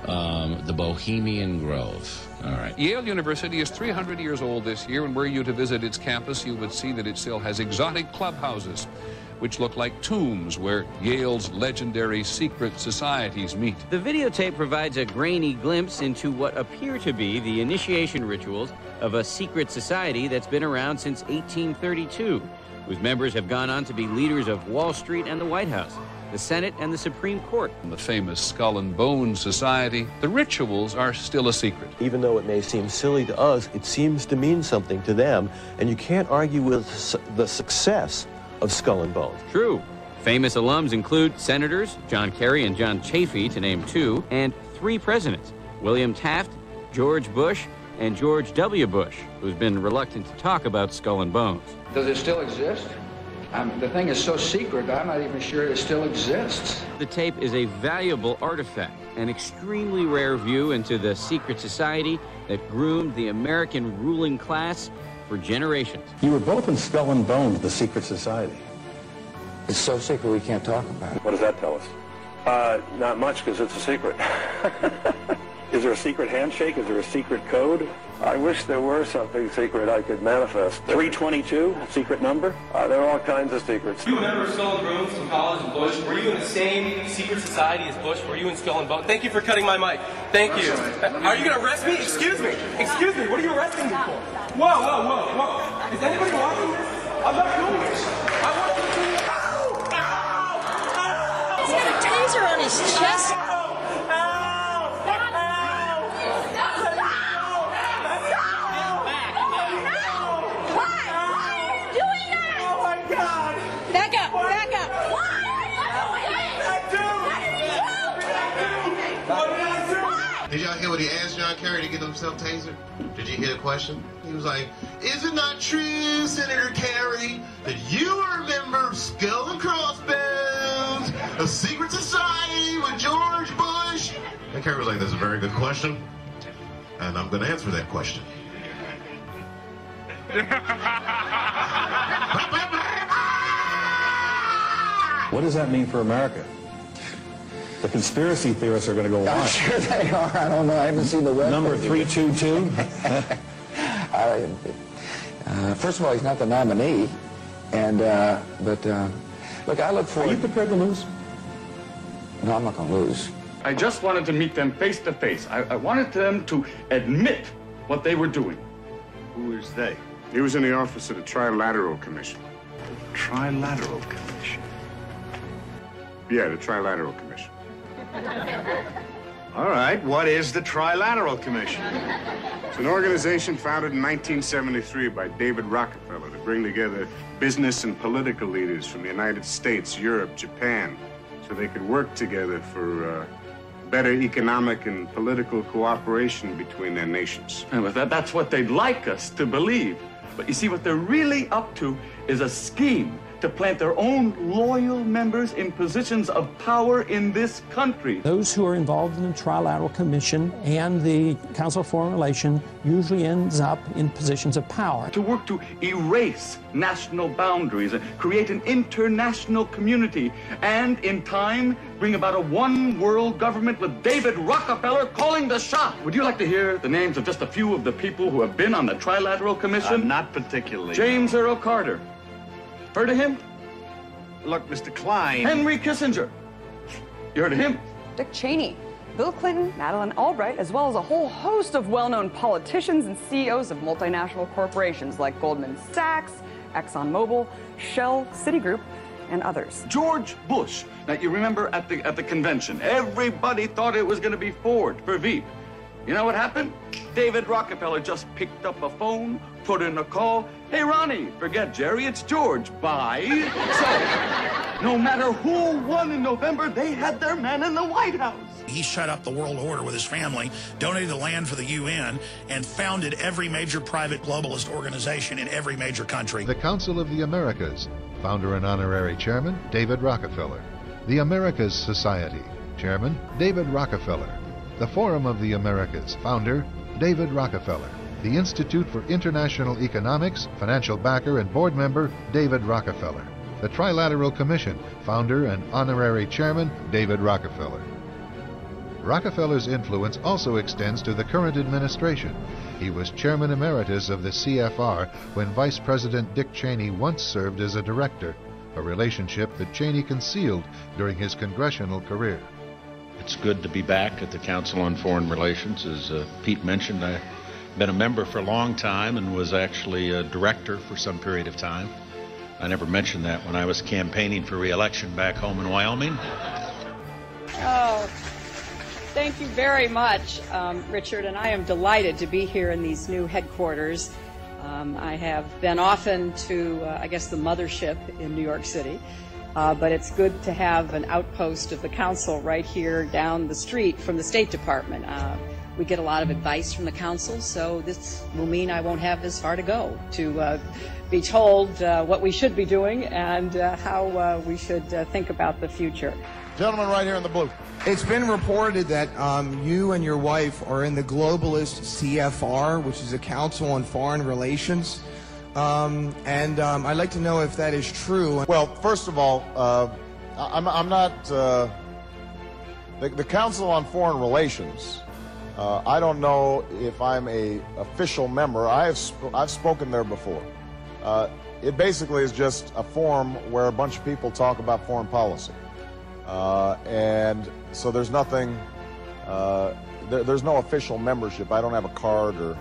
Speaker 8: the Bohemian Grove. All right.
Speaker 12: Yale University is 300 years old this year, and were you to visit its campus, you would see that it still has exotic clubhouses.
Speaker 27: which look like tombs where Yale's legendary secret societies meet.
Speaker 10: The videotape provides a grainy glimpse into what appear to be the initiation rituals of a secret society that's been around since 1832, whose members have gone on to be leaders of Wall Street and the White House, the Senate and the Supreme Court.
Speaker 27: In the famous Skull and Bones Society, the rituals are still a secret.
Speaker 5: Even though it may seem silly to us, it seems to mean something to them, and you can't argue with the success of Skull and Bones.
Speaker 10: True. Famous alums include Senators John Kerry and John Chafee, to name two, and 3 presidents, William Taft, George Bush, and George W. Bush, who's been reluctant to talk about Skull and Bones.
Speaker 31: Does it still exist? The thing is so secret, I'm not even sure it still exists.
Speaker 10: The tape is a valuable artifact, an extremely rare view into the secret society that groomed the American ruling class for generations.
Speaker 35: You were both in Skull and Bones, the secret society.
Speaker 31: It's so secret we can't talk about it.
Speaker 11: What does that tell us? Not much, because it's a secret. Is there a secret handshake? Is there a secret code? I wish there were something secret I could manifest. 322, secret number? There are all kinds of secrets.
Speaker 12: You remember Skull and Bones from college and Bush? Were you in the same secret society as Bush? Were you in Skull and Bones? Thank you for cutting my mic. Thank you. Are you going to arrest me? Excuse me. Excuse me. What are you arresting me for? Whoa, whoa, whoa, whoa. Is anybody watching this? I'm not doing this. I want you to...
Speaker 13: He's got a taser on his chest.
Speaker 14: Did y'all hear what he asked John Kerry to get himself tasered? Did you hear the question? He was like, is it not true, Senator Kerry, that you are a member of Skull and Crossbones, a secret society with George Bush? And Kerry was like, that's a very good question, and I'm going to answer that question.
Speaker 35: What does that mean for America? The conspiracy theorists are going to go wild.
Speaker 31: I'm sure they are. I don't know. I haven't seen the web.
Speaker 35: Number 322?
Speaker 31: First of all, he's not the nominee. And, look, I look forward...
Speaker 35: Are you prepared to lose?
Speaker 31: No, I'm not going to lose.
Speaker 15: I just wanted to meet them face to face. I wanted them to admit what they were doing.
Speaker 16: Who is they? He was in the office of the Trilateral Commission. The Trilateral Commission? Yeah, the Trilateral Commission. All right, what is the Trilateral Commission? It's an organization founded in 1973 by David Rockefeller to bring together business and political leaders from the United States, Europe, Japan, so they could work together for better economic and political cooperation between their nations.
Speaker 15: And that's what they'd like us to believe. But you see, what they're really up to is a scheme to plant their own loyal members in positions of power in this country.
Speaker 35: Those who are involved in the Trilateral Commission and the Council of Foreign Relations usually ends up in positions of power.
Speaker 15: To work to erase national boundaries and create an international community, and in time bring about a one-world government with David Rockefeller calling the shot. Would you like to hear the names of just a few of the people who have been on the Trilateral Commission?
Speaker 16: Not particularly.
Speaker 15: James Earl Carter. Heard of him?
Speaker 16: Look, Mr. Klein.
Speaker 15: Henry Kissinger. You heard of him?
Speaker 18: Dick Cheney, Bill Clinton, Madeleine Albright, as well as a whole host of well-known politicians and CEOs of multinational corporations like Goldman Sachs, ExxonMobil, Shell, Citigroup, and others.
Speaker 15: George Bush. Now, you remember at the convention, everybody thought it was going to be Ford for Veep. You know what happened? David Rockefeller just picked up a phone, put in a call. Hey, Ronnie, forget Jerry, it's George. Bye. So, no matter who won in November, they had their man in the White House.
Speaker 23: He set up the world order with his family, donated the land for the UN, and founded every major private globalist organization in every major country.
Speaker 19: The Council of the Americas, founder and honorary chairman, David Rockefeller. The Americas Society, chairman, David Rockefeller. The Forum of the Americas, founder, David Rockefeller. The Institute for International Economics, financial backer and board member, David Rockefeller. The Trilateral Commission, founder and honorary chairman, David Rockefeller. Rockefeller's influence also extends to the current administration. He was chairman emeritus of the CFR when Vice President Dick Cheney once served as a director, a relationship that Cheney concealed during his congressional career.
Speaker 1: It's good to be back at the Council on Foreign Relations. As Pete mentioned, I've been a member for a long time and was actually a director for some period of time. I never mentioned that when I was campaigning for re-election back home in Wyoming.
Speaker 2: Oh, thank you very much, Richard, and I am delighted to be here in these new headquarters. I have been often to, I guess, the mothership in New York City, but it's good to have an outpost of the council right here down the street from the State Department. We get a lot of advice from the council, so this will mean I won't have this far to go to be told what we should be doing and how we should think about the future.
Speaker 5: Gentleman right here in the blue.
Speaker 17: It's been reported that you and your wife are in the globalist CFR, which is the Council on Foreign Relations. I'd like to know if that is true.
Speaker 5: Well, first of all, I'm not... the Council on Foreign Relations, I don't know if I'm a official member. I've spoken there before. It basically is just a forum where a bunch of people talk about foreign policy. And so there's nothing, there's no official membership. I don't have a card or,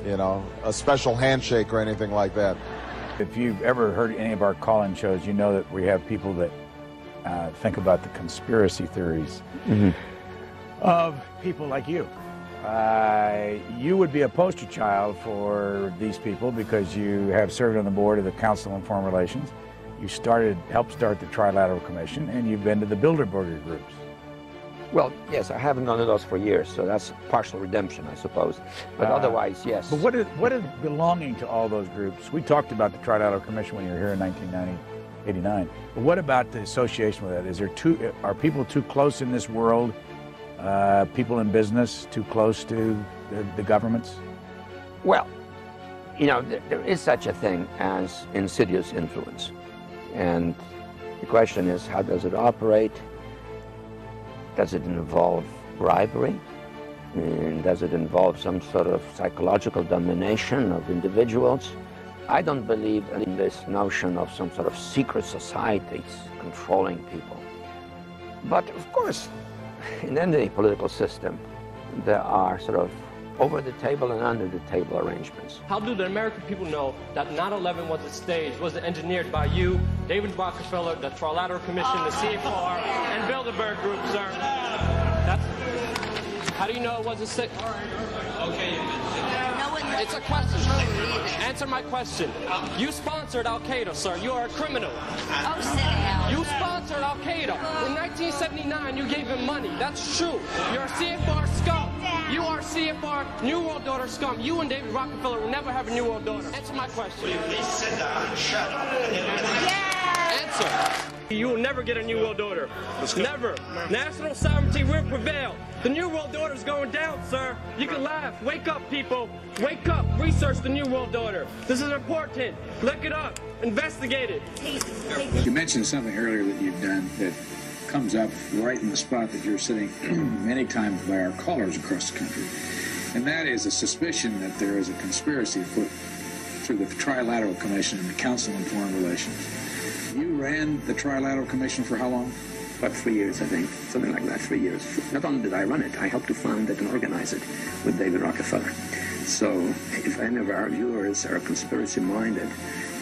Speaker 5: you know, a special handshake or anything like that.
Speaker 20: If you've ever heard any of our call-in shows, you know that we have people that think about the conspiracy theories of people like you. You would be a poster child for these people because you have served on the board of the Council on Foreign Relations. You helped start the Trilateral Commission, and you've been to the Bilderberger groups.
Speaker 21: Well, yes, I haven't done those for years, so that's partial redemption, I suppose. But otherwise, yes.
Speaker 20: But what is belonging to all those groups? We talked about the Trilateral Commission when you were here in 1989. But what about the association with that? Are people too close in this world? People in business too close to the governments?
Speaker 21: Well, you know, there is such a thing as insidious influence. And the question is, how does it operate? Does it involve bribery? And does it involve some sort of psychological domination of individuals? I don't believe in this notion of some sort of secret societies controlling people. But of course, in any political system, there are sort of over-the-table and under-the-table arrangements.
Speaker 3: How do the American people know that 9/11 was a stage, was engineered by you, David Rockefeller, the Trilateral Commission, the CFR, and Bilderberg Group, sir? How do you know it was a stage? Okay. It's a question. Answer my question. You sponsored Al-Qaeda, sir. You are a criminal. You sponsored Al-Qaeda. In 1979, you gave him money. That's true. You're a CFR scum. You are CFR New World Order scum. You and David Rockefeller will never have a New World Order. Answer my question. Will you please sit down and shut up? Answer. You will never get a New World Order. Never. National sovereignty will prevail. The New World Order is going down, sir. You can laugh. Wake up, people. Wake up. Research the New World Order. This is important. Look it up. Investigate it.
Speaker 22: You mentioned something earlier that you've done that comes up right in the spot that you're sitting many times by our callers across the country. And that is a suspicion that there is a conspiracy afoot through the Trilateral Commission and the Council on Foreign Relations. You ran the Trilateral Commission for how long?
Speaker 21: About 3 years, I think. Something like that, 3 years. Not only did I run it, I helped to found it and organize it with David Rockefeller. So if any of our viewers are conspiracy-minded,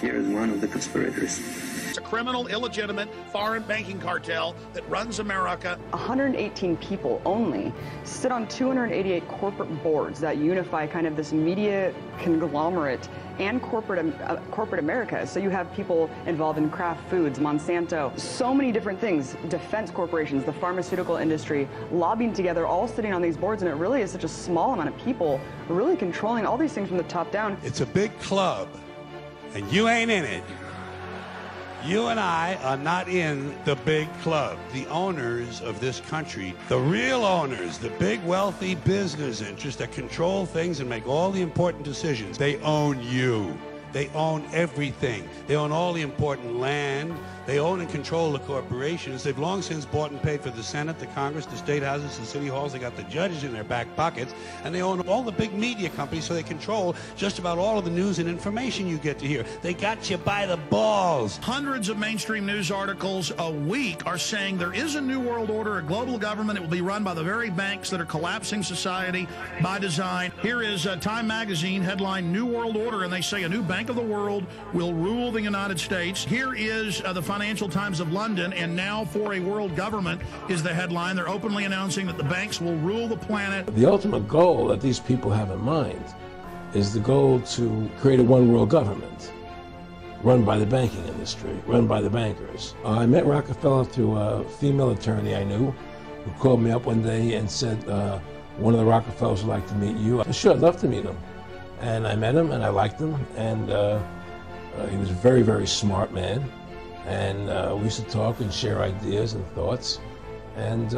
Speaker 21: here is one of the conspirators.
Speaker 23: It's a criminal, illegitimate, foreign banking cartel that runs America.
Speaker 18: 118 people only sit on 288 corporate boards that unify kind of this media conglomerate and corporate America. So you have people involved in Kraft Foods, Monsanto, so many different things, defense corporations, the pharmaceutical industry, lobbying together, all sitting on these boards, and it really is such a small amount of people really controlling all these things from the top down.
Speaker 24: It's a big club, and you ain't in it. You and I are not in the big club. The owners of this country, the real owners, the big wealthy business interests that control things and make all the important decisions, they own you. They own everything. They own all the important land. They own and control the corporations. They've long since bought and paid for the Senate, the Congress, the state houses, the city halls. They got the judges in their back pockets. And they own all the big media companies, so they control just about all of the news and information you get to hear. They got you by the balls.
Speaker 23: Hundreds of mainstream news articles a week are saying there is a new world order, a global government. It will be run by the very banks that are collapsing society by design. Here is Time Magazine headline, New World Order, and they say a new bank of the world will rule the United States. Here is the Financial Times of London, and now for a world government is the headline. They're openly announcing that the banks will rule the planet.
Speaker 4: The ultimate goal that these people have in mind is the goal to create a one world government run by the banking industry, run by the bankers. I met Rockefeller through a female attorney I knew who called me up one day and said, one of the Rockefellers would like to meet you. I said, sure, I'd love to meet him. And I met him and I liked him, and he was a very, very smart man. And we used to talk and share ideas and thoughts. And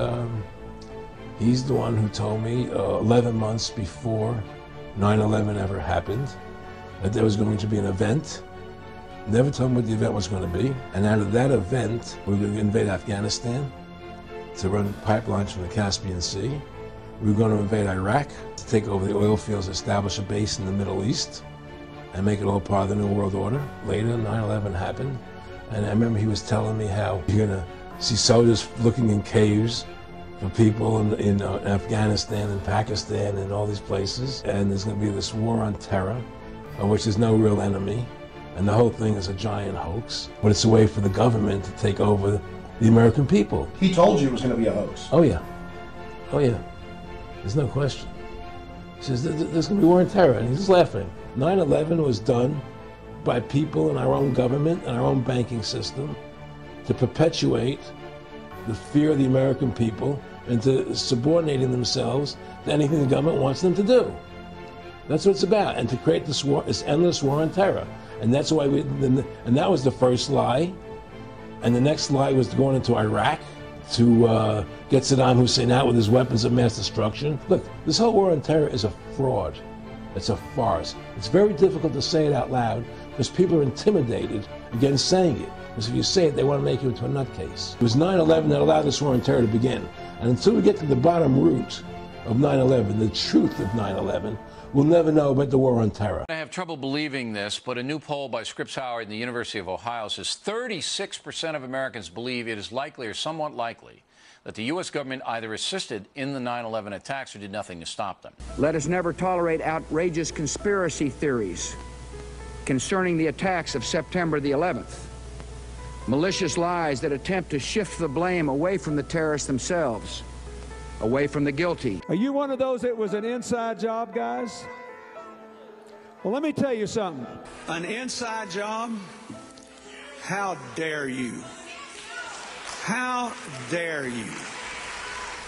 Speaker 4: he's the one who told me 11 months before 9/11 ever happened that there was going to be an event. Never told me what the event was going to be. And out of that event, we were going to invade Afghanistan to run pipelines from the Caspian Sea. We were going to invade Iraq to take over the oil fields, establish a base in the Middle East, and make it all part of the New World Order. Later, 9/11 happened. And I remember he was telling me how you're going to see soldiers looking in caves for people in Afghanistan and Pakistan and all these places. And there's going to be this war on terror, of which there's no real enemy. And the whole thing is a giant hoax. But it's a way for the government to take over the American people.
Speaker 23: He told you it was going to be a hoax.
Speaker 4: Oh, yeah. Oh, yeah. There's no question. He says, there's going to be war on terror. And he's just laughing. 9/11 was done by people in our own government and our own banking system to perpetuate the fear of the American people into subordinating themselves to anything the government wants them to do. That's what it's about, and to create this war, this endless war on terror. And that's why and that was the first lie. And the next lie was going into Iraq to get Saddam Hussein out with his weapons of mass destruction. Look, this whole war on terror is a fraud. It's a farce. It's very difficult to say it out loud because people are intimidated against saying it. Because if you say it, they want to make you into a nutcase. It was 9/11 that allowed this war on terror to begin. And until we get to the bottom root of 9/11, the truth of 9/11, we'll never know about the war on terror.
Speaker 6: I have trouble believing this, but a new poll by Scripps Howard and the University of Ohio says 36% of Americans believe it is likely or somewhat likely that the U.S. government either assisted in the 9/11 attacks or did nothing to stop them.
Speaker 7: Let us never tolerate outrageous conspiracy theories concerning the attacks of September the 11th. Malicious lies that attempt to shift the blame away from the terrorists themselves, away from the guilty.
Speaker 8: Are you one of those that was an inside job, guys? Well, let me tell you something.
Speaker 9: An inside job? How dare you? How dare you?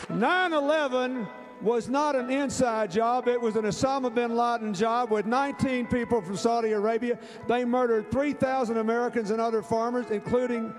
Speaker 8: 9/11 was not an inside job. It was an Osama bin Laden job with 19 people from Saudi Arabia. They murdered 3,000 Americans and other farmers, including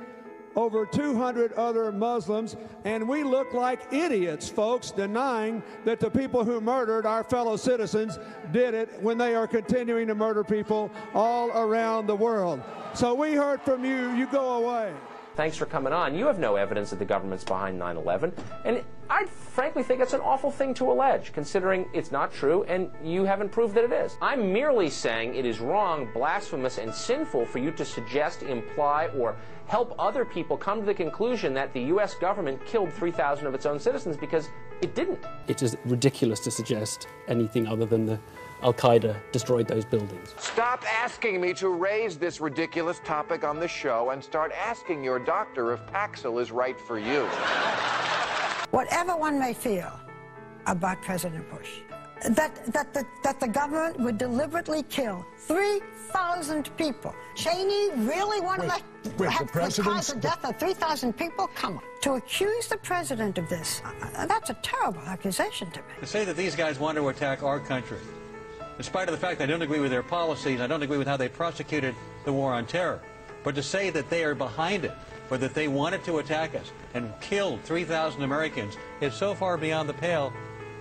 Speaker 8: over 200 other Muslims, and we look like idiots, folks, denying that the people who murdered our fellow citizens did it when they are continuing to murder people all around the world. So we heard from you. You go away.
Speaker 10: Thanks for coming on. You have no evidence that the government's behind 9/11, and I frankly think it's an awful thing to allege, considering it's not true and you haven't proved that it is. I'm merely saying it is wrong, blasphemous, and sinful for you to suggest, imply, or help other people come to the conclusion that the U.S. government killed 3,000 of its own citizens, because it didn't.
Speaker 25: It is ridiculous to suggest anything other than the Al-Qaeda destroyed those buildings.
Speaker 26: Stop asking me to raise this ridiculous topic on the show and start asking your doctor if Paxil is right for you.
Speaker 27: Whatever one may feel about President Bush, that the government would deliberately kill 3,000 people. Cheney really wanted to have the cause of death of 3,000 people? Come on. To accuse the president of this, that's a terrible accusation to me.
Speaker 28: To say that these guys want to attack our country, in spite of the fact I don't agree with their policies, I don't agree with how they prosecuted the war on terror, but to say that they are behind it, or that they wanted to attack us and killed 3,000 Americans is so far beyond the pale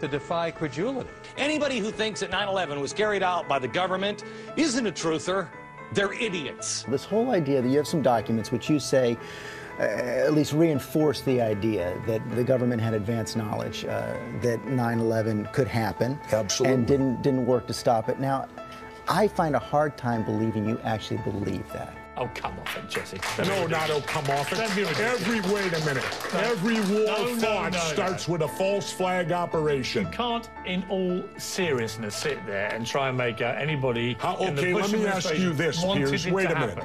Speaker 28: to defy credulity.
Speaker 29: Anybody who thinks that 9/11 was carried out by the government isn't a truther
Speaker 1: They're idiots.
Speaker 11: This whole idea that you have some documents which you say at least reinforce the idea that the government had advanced knowledge that 9/11 could happen.
Speaker 12: Absolutely.
Speaker 11: And didn't work to stop it. Now, I find a hard time believing you actually believe that.
Speaker 1: Oh, come off it, Jesse.
Speaker 12: No, not oh, come off it. Wait a minute. Every war fought starts with a false flag operation.
Speaker 1: You can't, in all seriousness, sit there and try and make out anybody in the
Speaker 12: Okay,
Speaker 1: Bush
Speaker 12: let me ask you this, Piers. Wait a minute.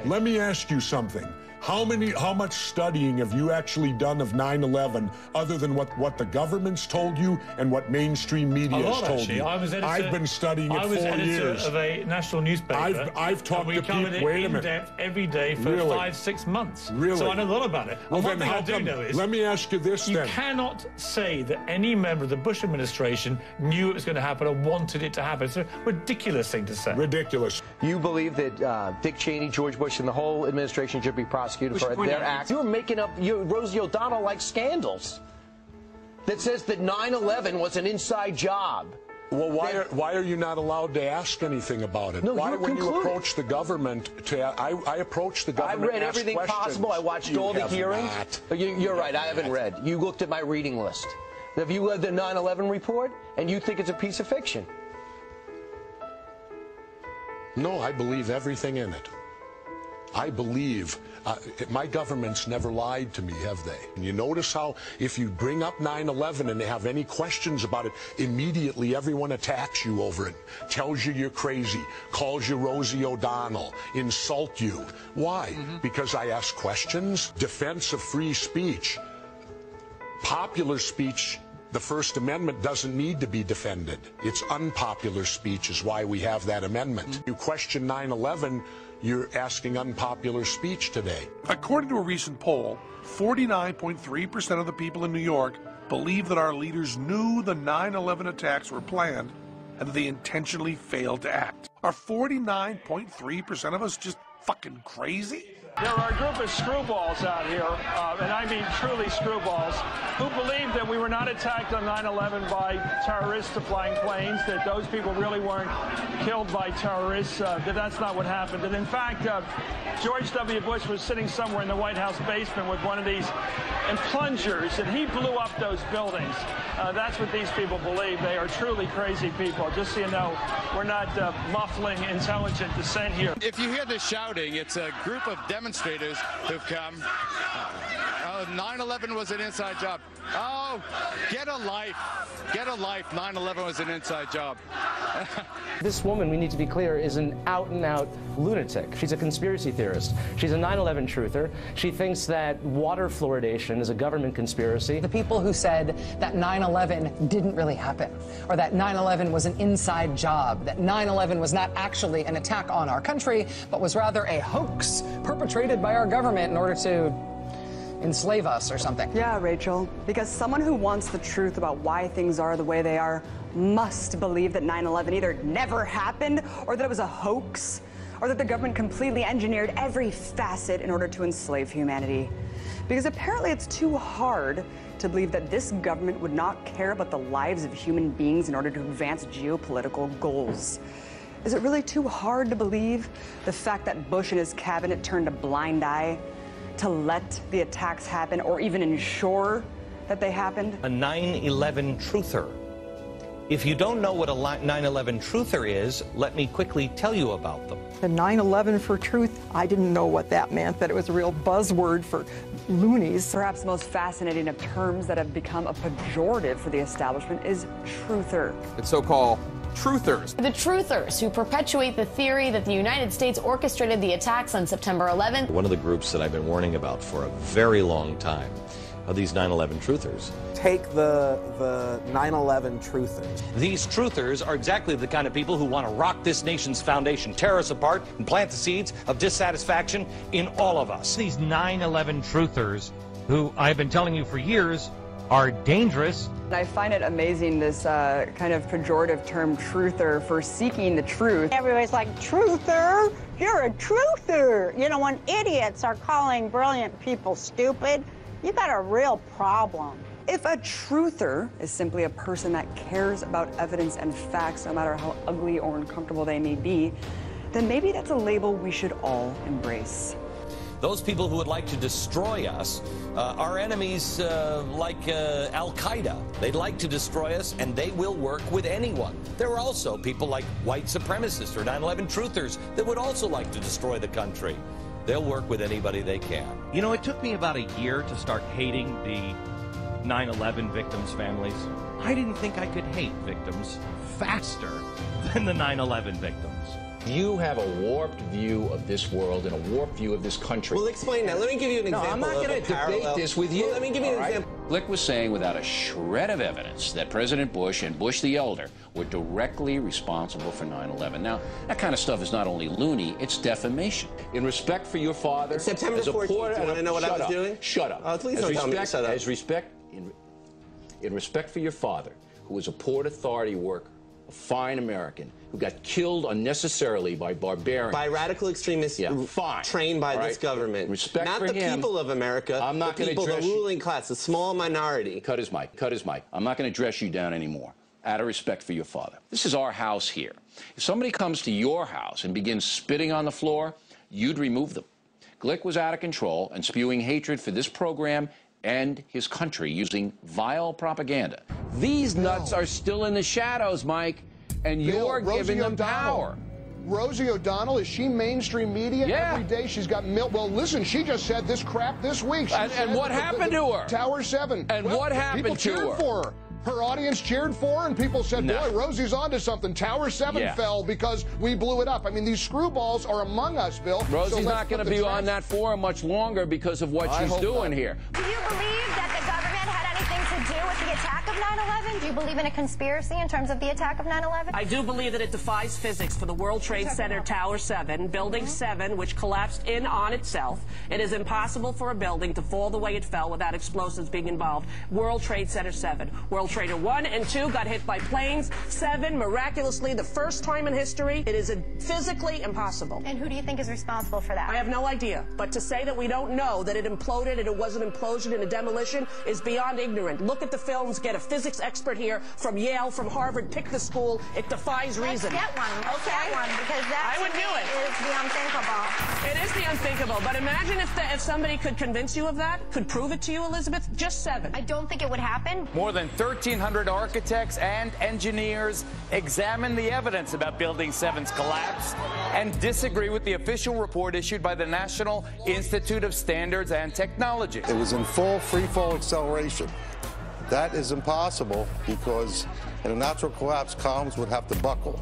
Speaker 12: Let me ask you something. How much studying have you actually done of 9/11 other than what the government's told you and what mainstream media has told you? I've been studying it 4 years.
Speaker 1: I was editor of a national newspaper.
Speaker 12: I've talked to people.
Speaker 1: Wait a minute. In depth every day for 5-6 months.
Speaker 12: Really?
Speaker 1: So I know a lot about it.
Speaker 12: Well,
Speaker 1: and one
Speaker 12: then
Speaker 1: thing I do know is,
Speaker 12: let me ask you this
Speaker 1: you
Speaker 12: then.
Speaker 1: cannot say that any member of the Bush administration knew it was going to happen or wanted it to happen. It's a ridiculous thing to say.
Speaker 12: Ridiculous.
Speaker 13: You believe that Dick Cheney, George Bush, and the whole administration should be prosecuted for their acts? You're making up Rosie O'Donnell-like scandals that says that 9/11 was an inside job.
Speaker 12: Well, why are you not allowed to ask anything about it?
Speaker 13: No,
Speaker 12: why, when
Speaker 13: concluded.
Speaker 12: you approach the government, I approach the government.
Speaker 13: I read everything possible. I watched all the hearings. You're right. I haven't read. You looked at my reading list. Have you read the 9/11 report? And you think it's a piece of fiction?
Speaker 12: No, I believe everything in it. I believe my government's never lied to me, have they? And you notice how if you bring up 9/11 and they have any questions about it, immediately everyone attacks you over it, tells you you're crazy, calls you Rosie O'Donnell, insult you. Why? Because I ask questions? Defense of free speech. Popular speech, the First Amendment doesn't need to be defended. It's unpopular speech is why we have that amendment. You question 9/11, you're asking unpopular speech today.
Speaker 14: According to a recent poll, 49.3% of the people in New York believe that our leaders knew the 9/11 attacks were planned and that they intentionally failed to act. Are 49.3% of us just fucking crazy?
Speaker 15: There are a group of screwballs out here, and I mean truly screwballs, who believe that we were not attacked on 9/11 by terrorists flying planes, that those people really weren't killed by terrorists, that that's not what happened. And in fact, George W. Bush was sitting somewhere in the White House basement with one of these plungers, and he blew up those buildings. That's what these people believe. They are truly crazy people. Just so you know, we're not muffling intelligent dissent here.
Speaker 16: If you hear the shouting, it's a group of demonstrators who've come. 9/11 was an inside job. Oh, get a life. Get a life. 9/11 was an inside job.
Speaker 10: This woman, we need to be clear, is an out-and-out lunatic. She's a conspiracy theorist. She's a 9/11 truther. She thinks that water fluoridation is a government conspiracy.
Speaker 19: The people who said that 9/11 didn't really happen, or that 9/11 was an inside job, that 9/11 was not actually an attack on our country, but was rather a hoax perpetrated by our government in order to enslave us or something.
Speaker 18: Yeah, Rachel, because someone who wants the truth about why things are the way they are must believe that 9/11 either never happened, or that it was a hoax, or that the government completely engineered every facet in order to enslave humanity. Because apparently it's too hard to believe that this government would not care about the lives of human beings in order to advance geopolitical goals. Is it really too hard to believe the fact that Bush and his cabinet turned a blind eye to let the attacks happen, or even ensure that they happened?
Speaker 29: A 9/11 truther. If you don't know what a 9/11 truther is, let me quickly tell you about them.
Speaker 30: The 9/11 for truth, I didn't know what that meant, that it was a real buzzword for loonies.
Speaker 18: Perhaps the most fascinating of terms that have become a pejorative for the establishment is truther.
Speaker 31: It's so-called truthers.
Speaker 32: The truthers who perpetuate the theory that the United States orchestrated the attacks on September 11th.
Speaker 33: One of the groups that I've been warning about for a very long time are these 9/11 truthers.
Speaker 34: Take the 9/11 truthers.
Speaker 29: These truthers are exactly the kind of people who want to rock this nation's foundation, tear us apart, and plant the seeds of dissatisfaction in all of us.
Speaker 35: These 9/11 truthers, who I've been telling you for years, are dangerous.
Speaker 18: I find it amazing, this kind of pejorative term truther for seeking the truth.
Speaker 36: Everybody's like, truther? You're a truther. You know, when idiots are calling brilliant people stupid, you got a real problem.
Speaker 18: If a truther is simply a person that cares about evidence and facts, no matter how ugly or uncomfortable they may be, then maybe that's a label we should all embrace.
Speaker 29: Those people who would like to destroy us are enemies like Al-Qaeda. They'd like to destroy us, and they will work with anyone. There are also people like white supremacists or 9/11 truthers that would also like to destroy the country. They'll work with anybody they can.
Speaker 35: You know, it took me about a year to start hating the 9/11 victims' families. I didn't think I could hate victims faster than the 9/11 victims.
Speaker 2: You have a warped view of this world and a warped view of this country.
Speaker 3: Well, explain that. Let me give you an example.
Speaker 2: No, I'm not going to debate this with you.
Speaker 3: Well, let me give you an example.
Speaker 4: Glick was saying without a shred of evidence that President Bush and Bush the Elder were directly responsible for 9/11. Now, that kind of stuff is not only loony, it's defamation.
Speaker 2: In respect for your father,
Speaker 3: It's September 14th. Do you want to know what I was doing?
Speaker 2: Shut up.
Speaker 3: Please don't tell me to shut up.
Speaker 2: In respect for your father, who was a Port Authority worker, a fine American, who got killed unnecessarily by barbarians.
Speaker 3: By radical extremists trained by this government.
Speaker 2: Respect
Speaker 3: not
Speaker 2: for
Speaker 3: the
Speaker 2: him.
Speaker 3: people of America,
Speaker 2: I'm not
Speaker 3: the people, the ruling class, the small minority.
Speaker 4: Cut his mic. Cut his mic. I'm not going to dress you down anymore. Out of respect for your father. This is our house here. If somebody comes to your house and begins spitting on the floor, you'd remove them. Glick was out of control and spewing hatred for this program and his country using vile propaganda.
Speaker 2: These nuts are still in the shadows, Mike, and you're giving them power.
Speaker 5: Rosie O'Donnell, is she mainstream media?
Speaker 2: Yeah.
Speaker 5: Every day she's got well, listen, she just said this crap this week.
Speaker 2: And what happened to her?
Speaker 5: Tower 7.
Speaker 2: And what happened to her?
Speaker 5: People cheered for her. Her audience cheered for her, and people said, boy, Rosie's onto something. Tower 7 fell because we blew it up. I mean, these screwballs are among us, Bill.
Speaker 2: Rosie's not going to be on that forum much longer because of what she's doing here.
Speaker 6: Do you believe that the government had anything to do with the attack of 9/11? Do you believe in a conspiracy in terms of the attack of 9/11?
Speaker 7: I do believe that it defies physics for the World Trade Center Tower 7, Building 7, which collapsed in on itself. It is impossible for a building to fall the way it fell without explosives being involved. World Trade Center 7. World Trader 1 and 2 got hit by planes. 7, miraculously, the first time in history, it is physically impossible.
Speaker 6: And who do you think is responsible for that?
Speaker 7: I have no idea. But to say that we don't know that it imploded and it was an implosion and a demolition is beyond ignorant. Look at the films, get a physics expert here from Yale, from Harvard, pick the school. It defies reason.
Speaker 6: Let's get one. Let's get one, because that
Speaker 7: I would do it.
Speaker 6: Is the unthinkable.
Speaker 7: It is the unthinkable. But imagine if somebody could convince you of that, could prove it to you, Elizabeth. Just 7.
Speaker 6: I don't think it would happen.
Speaker 8: More than 1,300 architects and engineers examined the evidence about Building 7's collapse and disagree with the official report issued by the National Institute of Standards and Technology.
Speaker 9: It was in full free-fall acceleration. That is impossible because in a natural collapse, columns would have to buckle.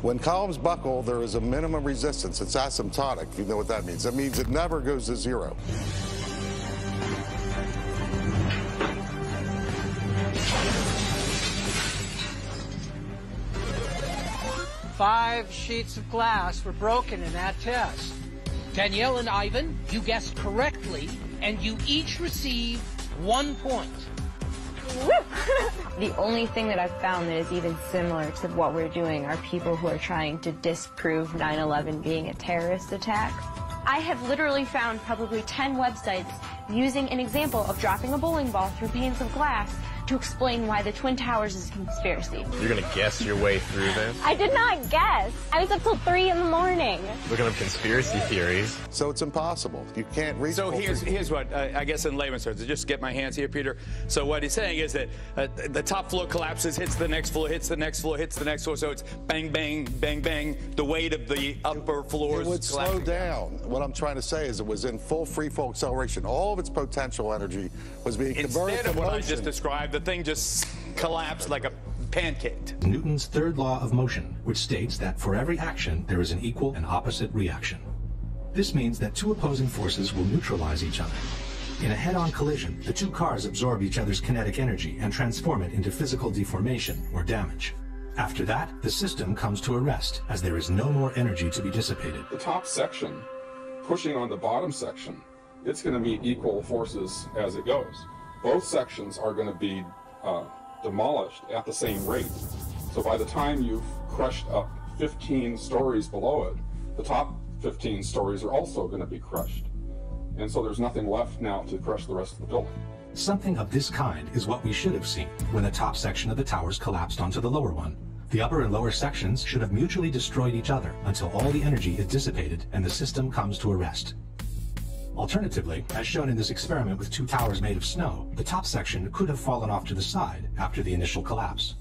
Speaker 9: When columns buckle, there is a minimum resistance. It's asymptotic, if you know what that means. That means it never goes to zero.
Speaker 17: Five sheets of glass were broken in that test. Danielle and Ivan, you guessed correctly, and you each received 1 point.
Speaker 20: The only thing that I've found that is even similar to what we're doing are people who are trying to disprove 9/11 being a terrorist attack. I have literally found probably 10 websites using an example of dropping a bowling ball through beams of glass to explain why the Twin Towers is a conspiracy.
Speaker 21: You're going to guess your way through this?
Speaker 20: I did not guess. I was up till 3 in the morning.
Speaker 21: Looking up conspiracy theories.
Speaker 9: So it's impossible. You can't reach.
Speaker 29: So here's what, I guess in layman's terms, to just get my hands here, Peter. So what he's saying is that the top floor collapses, hits the next floor, hits the next floor, hits the next floor. So it's bang, bang, bang, bang. The weight of the upper floors.
Speaker 9: It would slow down. What I'm trying to say is it was in full free-fall acceleration. All of its potential energy was being converted
Speaker 29: Instead of
Speaker 9: to
Speaker 29: what
Speaker 9: motion.
Speaker 29: I just described, the thing just collapsed like a pancake.
Speaker 20: Newton's third law of motion, which states that for every action, there is an equal and opposite reaction. This means that two opposing forces will neutralize each other. In a head-on collision, the two cars absorb each other's kinetic energy and transform it into physical deformation or damage. After that, the system comes to a rest, as there is no more energy to be dissipated.
Speaker 21: The top section, pushing on the bottom section, it's going to meet equal forces as it goes. Both sections are going to be demolished at the same rate. So by the time you've crushed up 15 stories below it, the top 15 stories are also going to be crushed. And so there's nothing left now to crush the rest of the building.
Speaker 20: Something of this kind is what we should have seen when the top section of the towers collapsed onto the lower one. The upper and lower sections should have mutually destroyed each other until all the energy is dissipated and the system comes to a rest. Alternatively, as shown in this experiment with two towers made of snow, the top section could have fallen off to the side after the initial collapse.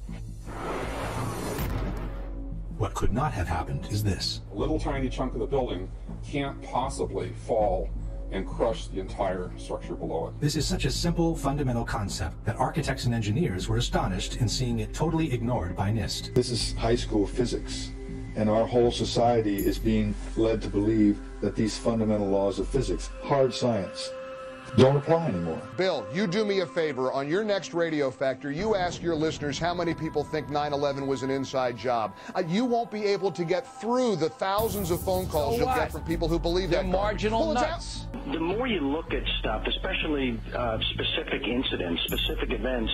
Speaker 20: What could not have happened is this.
Speaker 21: A little tiny chunk of the building can't possibly fall and crush the entire structure below it.
Speaker 20: This is such a simple, fundamental concept that architects and engineers were astonished in seeing it totally ignored by NIST.
Speaker 1: This is high school physics, and our whole society is being led to believe that these fundamental laws of physics, hard science, don't apply anymore.
Speaker 5: Bill, you do me a favor. On your next Radio Factor, you ask your listeners how many people think 9/11 was an inside job. You won't be able to get through the thousands of phone calls you'll get from people who believe that.
Speaker 4: They're marginal nuts.
Speaker 10: The more you look at stuff, especially specific incidents, specific events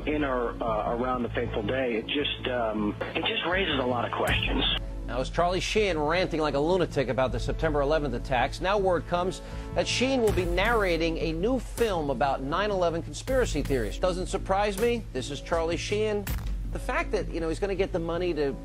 Speaker 10: in or around the fateful day, it just raises a lot of questions.
Speaker 11: Now, as Charlie Sheen ranting like a lunatic about the September 11th attacks, now word comes that Sheen will be narrating a new film about 9/11 conspiracy theories. Doesn't surprise me. This is Charlie Sheen. The fact that, he's going to get the money to,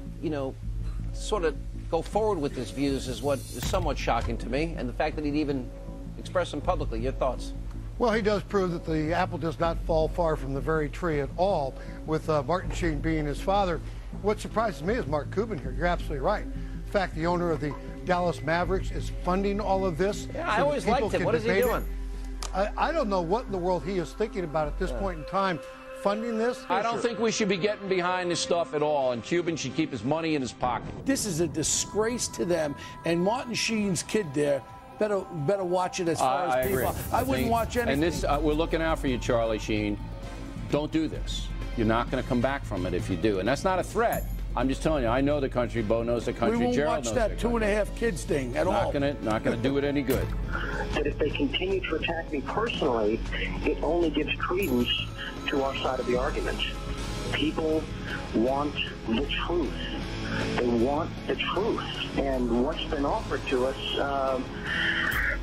Speaker 11: sort of go forward with his views is what is somewhat shocking to me. And the fact that he'd even express them publicly. Your thoughts?
Speaker 12: Well, he does prove that the apple does not fall far from the very tree at all, with Martin Sheen being his father. What surprises me is Mark Cuban here. You're absolutely right. In fact, the owner of the Dallas Mavericks is funding all of this.
Speaker 11: Yeah, I always liked him. What is he doing?
Speaker 12: I don't know what in the world he is thinking about at this point in time, funding this.
Speaker 4: I don't think we should be getting behind this stuff at all, and Cuban should keep his money in his pocket.
Speaker 13: This is a disgrace to them, and Martin Sheen's kid there better watch it as far as people.
Speaker 4: Agree.
Speaker 13: I wouldn't watch anything.
Speaker 4: And this, we're looking out for you, Charlie Sheen. Don't do this. You're not going to come back from it if you do. And that's not a threat. I'm just telling you, I know the country, Bo knows the country,
Speaker 13: we won't
Speaker 4: Gerald
Speaker 13: watch
Speaker 4: knows
Speaker 13: that 2.5 kids thing at all.
Speaker 4: Not going to do it any good.
Speaker 10: That if they continue to attack me personally, it only gives credence to our side of the argument. People want the truth. They want the truth. And what's been offered to us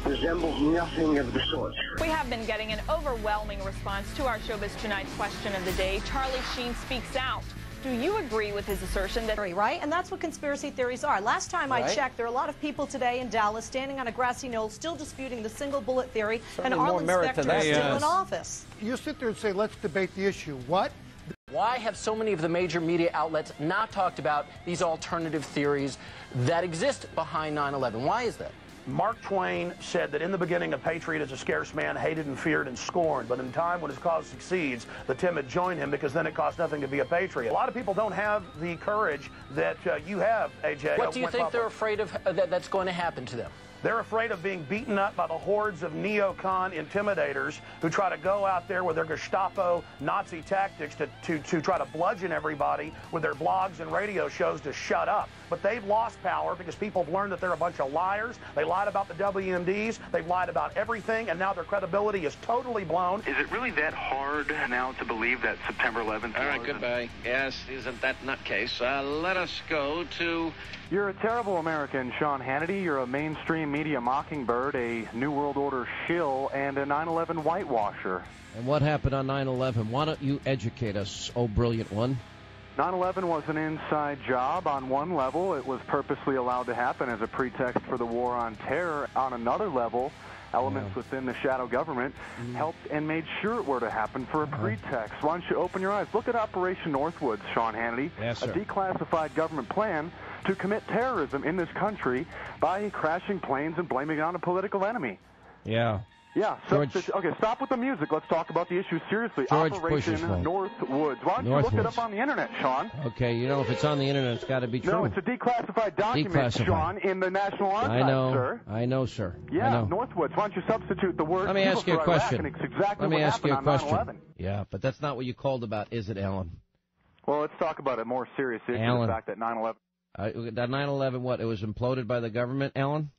Speaker 10: resembles nothing of the sort.
Speaker 14: We have been getting an overwhelming response to our Showbiz Tonight question of the day. Charlie Sheen speaks out. Do you agree with his assertion that...
Speaker 15: Right, and that's what conspiracy theories are. Last time I checked, there are a lot of people today in Dallas standing on a grassy knoll still disputing the single bullet theory, and Arlen Specter is still in office.
Speaker 12: You sit there and say, let's debate the issue. What?
Speaker 16: Why have so many of the major media outlets not talked about these alternative theories that exist behind 9/11? Why is that?
Speaker 19: Mark Twain said that in the beginning a patriot is a scarce man, hated and feared and scorned, but in time when his cause succeeds, the timid join him because then it costs nothing to be a patriot. A lot of people don't have the courage that you have, AJ.
Speaker 16: What do you think they're afraid of that's going to happen to them?
Speaker 19: They're afraid of being beaten up by the hordes of neocon intimidators who try to go out there with their Gestapo Nazi tactics to try to bludgeon everybody with their blogs and radio shows to shut up. But they've lost power because people have learned that they're a bunch of liars. They lied about the WMDs. They've lied about everything, and now their credibility is totally blown.
Speaker 22: Is it really that hard now to believe that September 11th?
Speaker 23: All right, goodbye. Yes, isn't that nutcase? Let us go to...
Speaker 24: You're a terrible American, Sean Hannity. You're a mainstream media mockingbird, a New World Order shill, and a 9/11 whitewasher.
Speaker 25: And what happened on 9/11? Why don't you educate us, oh brilliant one?
Speaker 24: 9/11 was an inside job on one level. It was purposely allowed to happen as a pretext for the war on terror. On another level, elements within the shadow government helped and made sure it were to happen for a pretext. Why don't you open your eyes? Look at Operation Northwoods, Sean Hannity.
Speaker 25: Yes, sir.
Speaker 24: A declassified government plan to commit terrorism in this country by crashing planes and blaming it on a political enemy.
Speaker 25: Yeah.
Speaker 24: Yeah, so, okay, stop with the music. Let's talk about the issue seriously. Operation Northwoods. Why don't you look it up on the internet, Sean?
Speaker 25: Okay, if it's on the internet, it's got to be true.
Speaker 24: No, it's a declassified document, Sean, in the National Archives, sir.
Speaker 25: I know, sir.
Speaker 24: Yeah, Northwoods. Why don't you substitute the word?
Speaker 25: Let me ask you a question.
Speaker 24: Exactly
Speaker 25: Let me ask you a question.
Speaker 24: 9/11.
Speaker 25: Yeah, but that's not what you called about, is it, Alan?
Speaker 24: Well, let's talk about a more serious issue,
Speaker 25: Alan,
Speaker 24: the fact that 9/11...
Speaker 25: that 9/11, what, it was imploded by the government, Alan?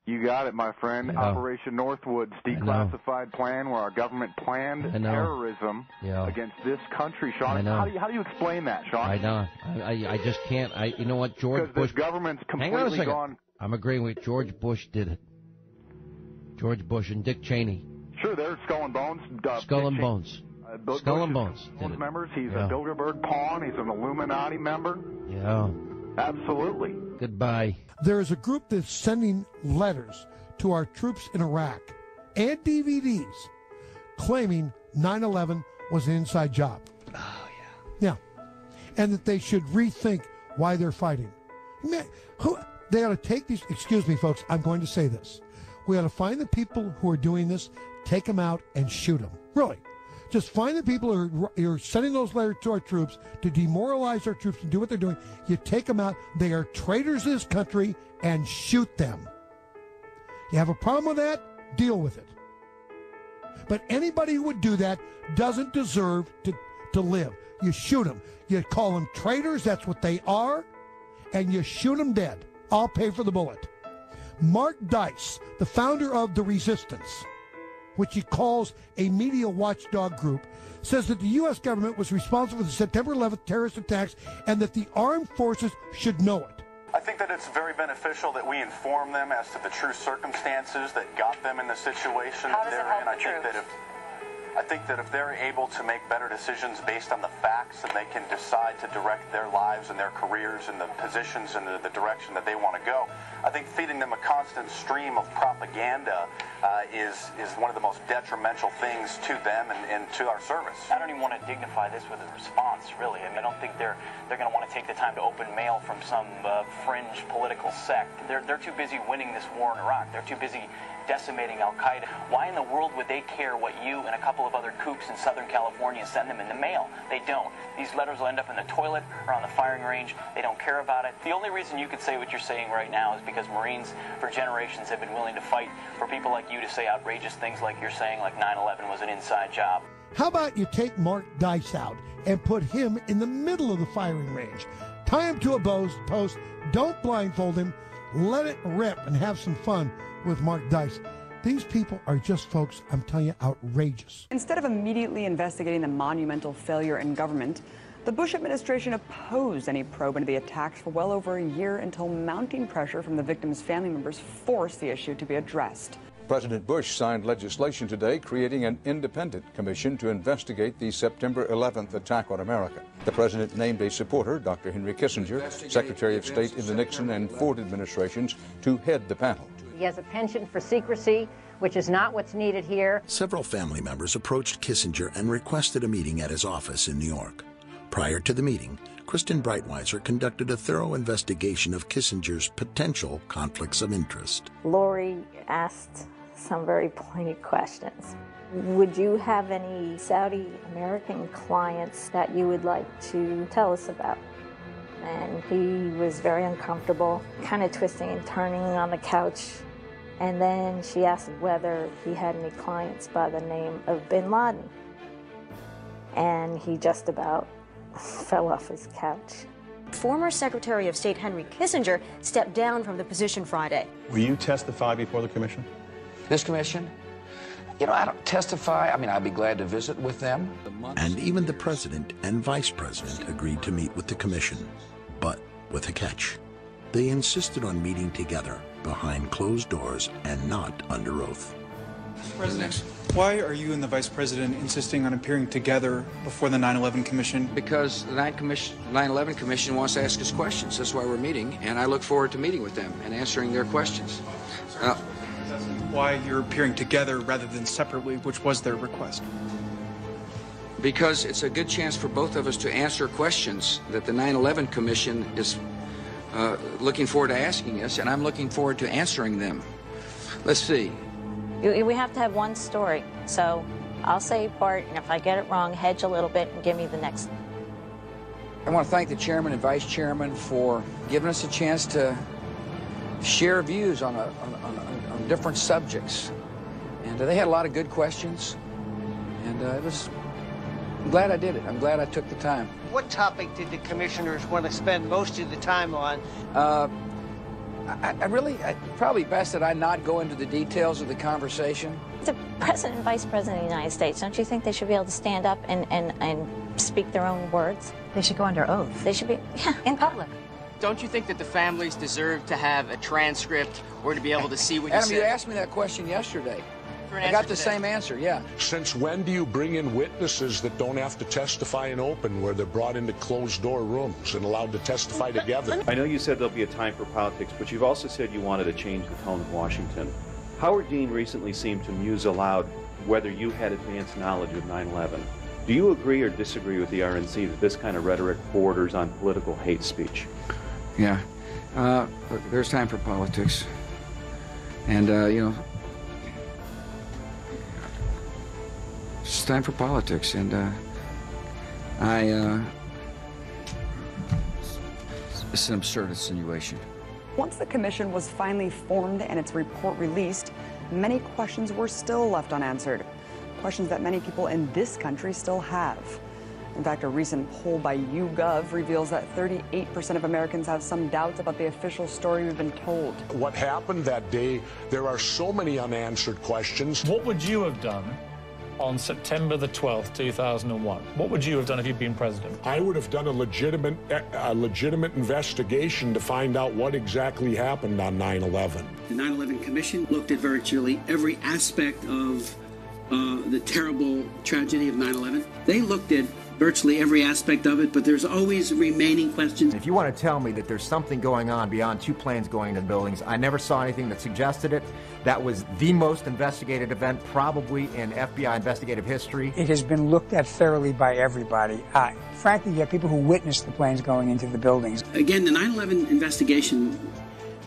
Speaker 24: You got it, my friend.
Speaker 25: Yeah.
Speaker 24: Operation Northwoods, declassified plan where our government planned terrorism against this country, Sean. How do you explain that, Sean?
Speaker 25: I know. I just can't. You know what, George Bush...
Speaker 24: Because the government's completely
Speaker 25: hang on a second.
Speaker 24: gone...
Speaker 25: I'm agreeing with George Bush did it. George Bush and Dick Cheney.
Speaker 24: Sure, they're skull and bones.
Speaker 25: Skull and bones. Skull and Bones.
Speaker 24: Members. He's a Bilderberg pawn. He's an Illuminati member.
Speaker 25: Yeah.
Speaker 24: Absolutely.
Speaker 25: Goodbye.
Speaker 12: There is a group that's sending letters to our troops in Iraq and DVDs claiming 9/11 was an inside job.
Speaker 25: Oh,
Speaker 12: yeah. And that they should rethink why they're fighting. Man, they ought to take these, excuse me, folks, I'm going to say this. We ought to find the people who are doing this, take them out, and shoot them. Really. Just find the people who are sending those letters to our troops to demoralize our troops and do what they're doing. You take them out. They are traitors to this country, and shoot them. You have a problem with that? Deal with it. But anybody who would do that doesn't deserve to live. You shoot them. You call them traitors. That's what they are. And you shoot them dead. I'll pay for the bullet. Mark Dice, the founder of The Resistance, which he calls a media watchdog group, says that the U.S. government was responsible for the September 11th terrorist attacks and that the armed forces should know it.
Speaker 2: I think that it's very beneficial that we inform them as to the true circumstances that got them in the situation that they're in. I think that if they're able to make better decisions based on the facts, and they can decide to direct their lives and their careers and the positions and the direction that they want to go, I think feeding them a constant stream of propaganda is one of the most detrimental things to them and to our service.
Speaker 3: I don't even want to dignify this with a response, really. I mean, I don't think they're going to want to take the time to open mail from some fringe political sect. They're too busy winning this war in Iraq. They're too busy decimating Al-Qaeda. Why in the world would they care what you and a couple of other kooks in Southern California send them in the mail? They don't. These letters will end up in the toilet or on the firing range. They don't care about it. The only reason you could say what you're saying right now is because Marines for generations have been willing to fight for people like you to say outrageous things like you're saying, like 9/11 was an inside job.
Speaker 12: How about you take Mark Dice out and put him in the middle of the firing range? Tie him to a post, don't blindfold him, let it rip and have some fun with Mark Dice. These people are just, folks, I'm telling you, outrageous.
Speaker 6: Instead of immediately investigating the monumental failure in government, the Bush administration opposed any probe into the attacks for well over a year until mounting pressure from the victims' family members forced the issue to be addressed.
Speaker 7: President Bush signed legislation today creating an independent commission to investigate the September 11th attack on America. The president named a supporter, Dr. Henry Kissinger, Secretary of State in the Nixon and Ford administrations, to head the panel.
Speaker 8: He has a penchant for secrecy, which is not what's needed here.
Speaker 18: Several family members approached Kissinger and requested a meeting at his office in New York. Prior to the meeting, Kristen Breitweiser conducted a thorough investigation of Kissinger's potential conflicts of interest.
Speaker 8: Lori asked some very pointed questions. Would you have any Saudi American clients that you would like to tell us about? And he was very uncomfortable, kind of twisting and turning on the couch. And then she asked whether he had any clients by the name of Bin Laden. And he just about fell off his couch.
Speaker 15: Former Secretary of State Henry Kissinger stepped down from the position Friday.
Speaker 26: Will you testify before the commission?
Speaker 4: This commission? You know, I don't testify. I mean, I'd be glad to visit with them.
Speaker 18: And even the president and vice president agreed to meet with the commission, but with a catch. They insisted on meeting together behind closed doors and not under oath.
Speaker 27: President, why are you and the Vice President insisting on appearing together before the 9/11 Commission?
Speaker 4: Because the 9/11 Commission wants to ask us questions. That's why we're meeting, and I look forward to meeting with them and answering their questions.
Speaker 27: Why you're appearing together rather than separately, which was their request?
Speaker 4: Because it's a good chance for both of us to answer questions that the 9/11 Commission is looking forward to asking us, and I'm looking forward to answering them. Let's see.
Speaker 8: We have to have one story, so I'll say part, and if I get it wrong, hedge a little bit and give me the next.
Speaker 4: I want to thank the chairman and vice chairman for giving us a chance to share views on different subjects. And they had a lot of good questions, and I'm glad I did it. I'm glad I took the time.
Speaker 17: What topic did the commissioners want to spend most of the time on?
Speaker 4: Probably best that I not go into the details of the conversation.
Speaker 8: The president and vice president of the United States, don't you think they should be able to stand up and speak their own words?
Speaker 15: They should go under oath.
Speaker 8: They should be, in public.
Speaker 3: Don't you think that the families deserve to have a transcript or to be able to see what you
Speaker 4: Adam,
Speaker 3: said?
Speaker 4: you asked me that question yesterday.
Speaker 1: I got the same answer, yeah.
Speaker 5: Since when do you bring in witnesses that don't have to testify in open, where they're brought into closed-door rooms and allowed to testify together?
Speaker 9: I know you said there'll be a time for politics, but you've also said you wanted to change the tone of Washington. Howard Dean recently seemed to muse aloud whether you had advanced knowledge of 9/11. Do you agree or disagree with the RNC that this kind of rhetoric borders on political hate speech?
Speaker 1: Yeah. Look, there's time for politics. And, you know, it's time for politics. And, it's an absurd insinuation.
Speaker 6: Once the commission was finally formed and its report released, many questions were still left unanswered. Questions that many people in this country still have. In fact, a recent poll by YouGov reveals that 38% of Americans have some doubts about the official story we've been told.
Speaker 5: What happened that day, there are so many unanswered questions.
Speaker 11: What would you have done on September the 12th, 2001? What would you have done if you'd been president?
Speaker 5: I would have done a legitimate investigation to find out what exactly happened on 9/11.
Speaker 13: The 9/11 Commission looked at virtually every aspect of the terrible tragedy of 9/11. They looked at virtually every aspect of it, but there's always remaining questions.
Speaker 20: If you want to tell me that there's something going on beyond two planes going into buildings, I never saw anything that suggested it. That was the most investigated event probably in FBI investigative history.
Speaker 21: It has been looked at thoroughly by everybody. Frankly, you have people who witnessed the planes going into the buildings.
Speaker 13: Again, the 9/11 investigation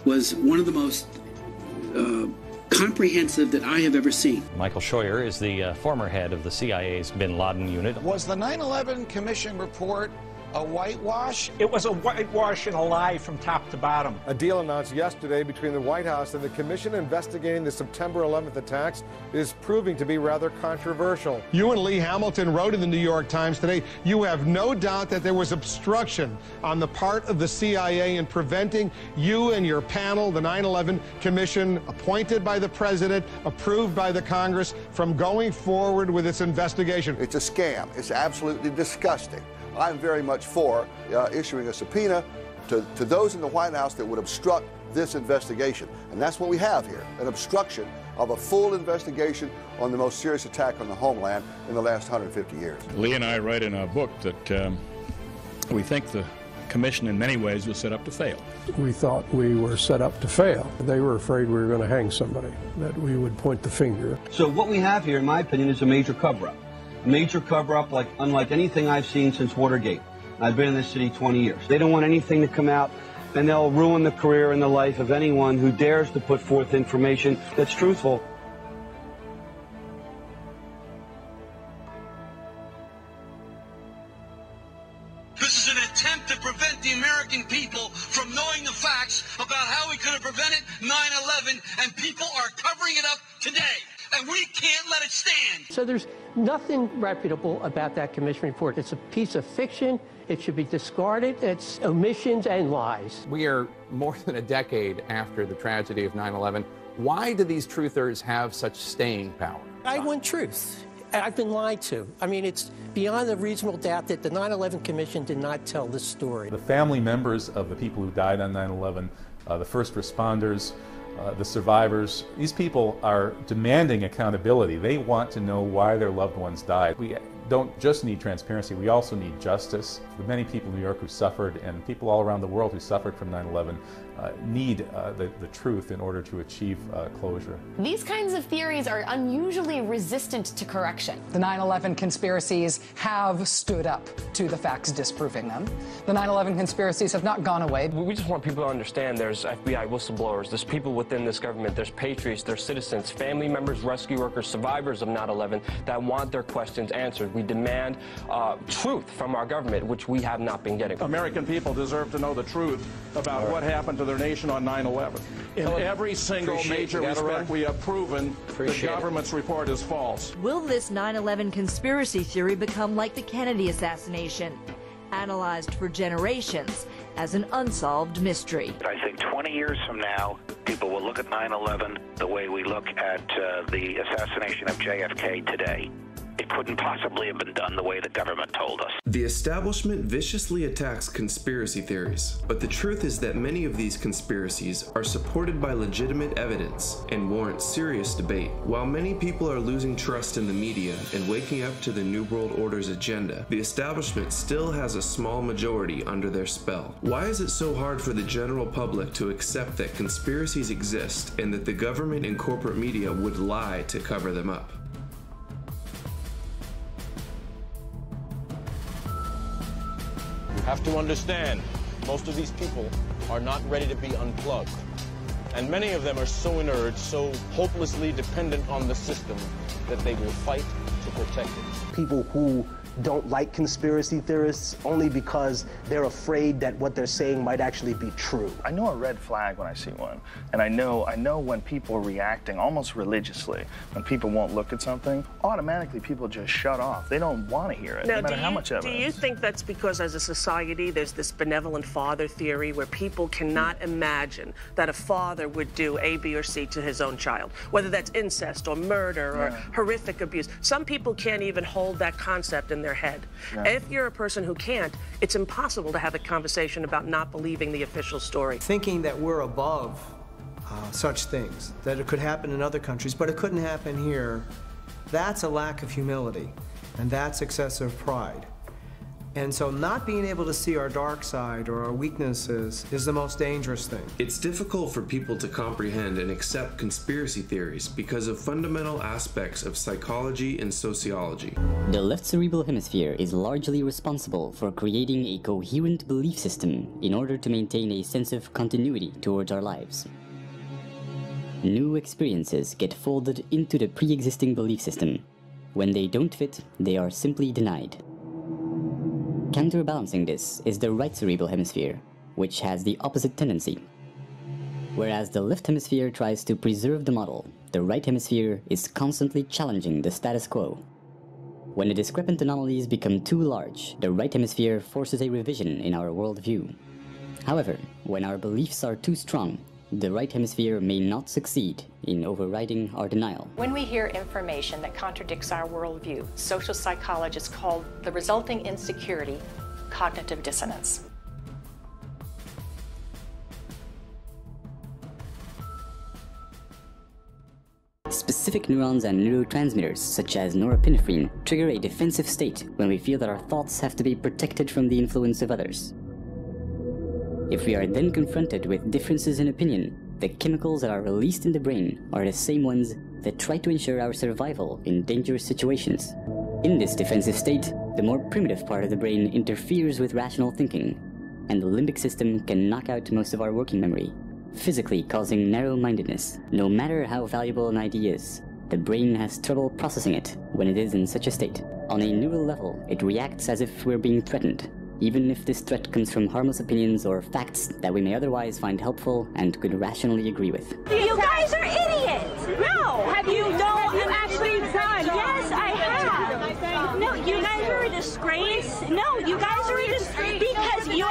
Speaker 13: was one of the most comprehensive that I have ever seen.
Speaker 28: Michael Scheuer is the former head of the CIA's bin Laden unit.
Speaker 29: Was the 9/11 Commission report a whitewash?
Speaker 30: It was a whitewash and a lie from top to bottom.
Speaker 31: A deal announced yesterday between the White House and the commission investigating the September 11th attacks is proving to be rather controversial.
Speaker 32: You and Lee Hamilton wrote in the New York Times today, you have no doubt that there was obstruction on the part of the CIA in preventing you and your panel, the 9/11 Commission, appointed by the President, approved by the Congress, from going forward with its investigation.
Speaker 33: It's a scam. It's absolutely disgusting. I'm very much for issuing a subpoena to those in the White House that would obstruct this investigation. And that's what we have here, an obstruction of a full investigation on the most serious attack on the homeland in the last 150 years.
Speaker 34: Lee and I write in our book that we think the commission in many ways was set up to fail.
Speaker 35: We thought we were set up to fail. They were afraid we were going to hang somebody, that we would point the finger.
Speaker 36: So what we have here, in my opinion, is a major cover-up. A major cover-up unlike anything I've seen since Watergate. I've been in this city 20 years. They don't want anything to come out, and they'll ruin the career and the life of anyone who dares to put forth information that's truthful.
Speaker 37: This is an attempt to prevent the American people from knowing the facts about how we could have prevented 9/11, and people are covering it up today. And we can't let it stand.
Speaker 38: So there's nothing reputable about that commission report. It's a piece of fiction. It should be discarded. It's omissions and lies.
Speaker 39: We are more than a decade after the tragedy of 9/11. Why do these truthers have such staying power?
Speaker 38: I want truth. I've been lied to. I mean, it's beyond a reasonable doubt that the 9/11 Commission did not tell this story.
Speaker 40: The family members of the people who died on 9/11, the first responders, the survivors, these people are demanding accountability. They want to know why their loved ones died. We don't just need transparency, we also need justice. The many people in New York who suffered and people all around the world who suffered from 9/11 need the truth in order to achieve closure.
Speaker 41: These kinds of theories are unusually resistant to correction.
Speaker 42: The 9/11 conspiracies have stood up to the facts disproving them. The 9/11 conspiracies have not gone away.
Speaker 43: We just want people to understand there's FBI whistleblowers, there's people within this government, there's patriots, there's citizens, family members, rescue workers, survivors of 9/11 that want their questions answered. We demand truth from our government, which we have not been getting.
Speaker 44: American people deserve to know the truth about what happened to their nation on 9/11. In every single major respect, we have proven the government's report is false.
Speaker 45: Will this 9/11 conspiracy theory become like the Kennedy assassination, analyzed for generations as an unsolved mystery?
Speaker 10: I think 20 years from now, people will look at 9/11 the way we look at the assassination of JFK today.
Speaker 1: It couldn't possibly have been done the way the government told us.
Speaker 2: The establishment viciously attacks conspiracy theories, but the truth is that many of these conspiracies are supported by legitimate evidence and warrant serious debate. While many people are losing trust in the media and waking up to the New World Order's agenda, the establishment still has a small majority under their spell. Why is it so hard for the general public to accept that conspiracies exist and that the government and corporate media would lie to cover them up?
Speaker 3: You have to understand, most of these people are not ready to be unplugged. And many of them are so inert, so hopelessly dependent on the system, that they will fight to protect it.
Speaker 4: People who don't like conspiracy theorists only because they're afraid that what they're saying might actually be true.
Speaker 5: I know a red flag when I see one, and I know when people are reacting almost religiously. When people won't look at something, automatically people just shut off. They don't want to hear it, no matter how much evidence.
Speaker 6: Do you think that's because as a society there's this benevolent father theory where people cannot imagine that a father would do A, B, or C to his own child, whether that's incest or murder or horrific abuse? Some people can't even hold that concept in their head. Yeah. If you're a person who can't, it's impossible to have a conversation about not believing the official story.
Speaker 7: Thinking that we're above such things, that it could happen in other countries, but it couldn't happen here, that's a lack of humility, and that's excessive pride. And so not being able to see our dark side or our weaknesses is the most dangerous thing.
Speaker 2: It's difficult for people to comprehend and accept conspiracy theories because of fundamental aspects of psychology and sociology.
Speaker 8: The left cerebral hemisphere is largely responsible for creating a coherent belief system in order to maintain a sense of continuity towards our lives. New experiences get folded into the pre-existing belief system. When they don't fit, they are simply denied. Counterbalancing this is the right cerebral hemisphere, which has the opposite tendency. Whereas the left hemisphere tries to preserve the model, the right hemisphere is constantly challenging the status quo. When the discrepant anomalies become too large, the right hemisphere forces a revision in our worldview. However, when our beliefs are too strong, the right hemisphere may not succeed in overriding our denial.
Speaker 9: When we hear information that contradicts our worldview, social psychologists call the resulting insecurity cognitive dissonance.
Speaker 8: Specific neurons and neurotransmitters, such as norepinephrine, trigger a defensive state when we feel that our thoughts have to be protected from the influence of others. If we are then confronted with differences in opinion, the chemicals that are released in the brain are the same ones that try to ensure our survival in dangerous situations. In this defensive state, the more primitive part of the brain interferes with rational thinking, and the limbic system can knock out most of our working memory, physically causing narrow-mindedness. No matter how valuable an idea is, the brain has trouble processing it when it is in such a state. On a neural level, it reacts as if we're being threatened, even if this threat comes from harmless opinions or facts that we may otherwise find helpful and could rationally agree with.
Speaker 11: You guys are idiots! No! Have you actually done? Yes, I have! No, you guys are a disgrace. No, you guys are a disgrace because you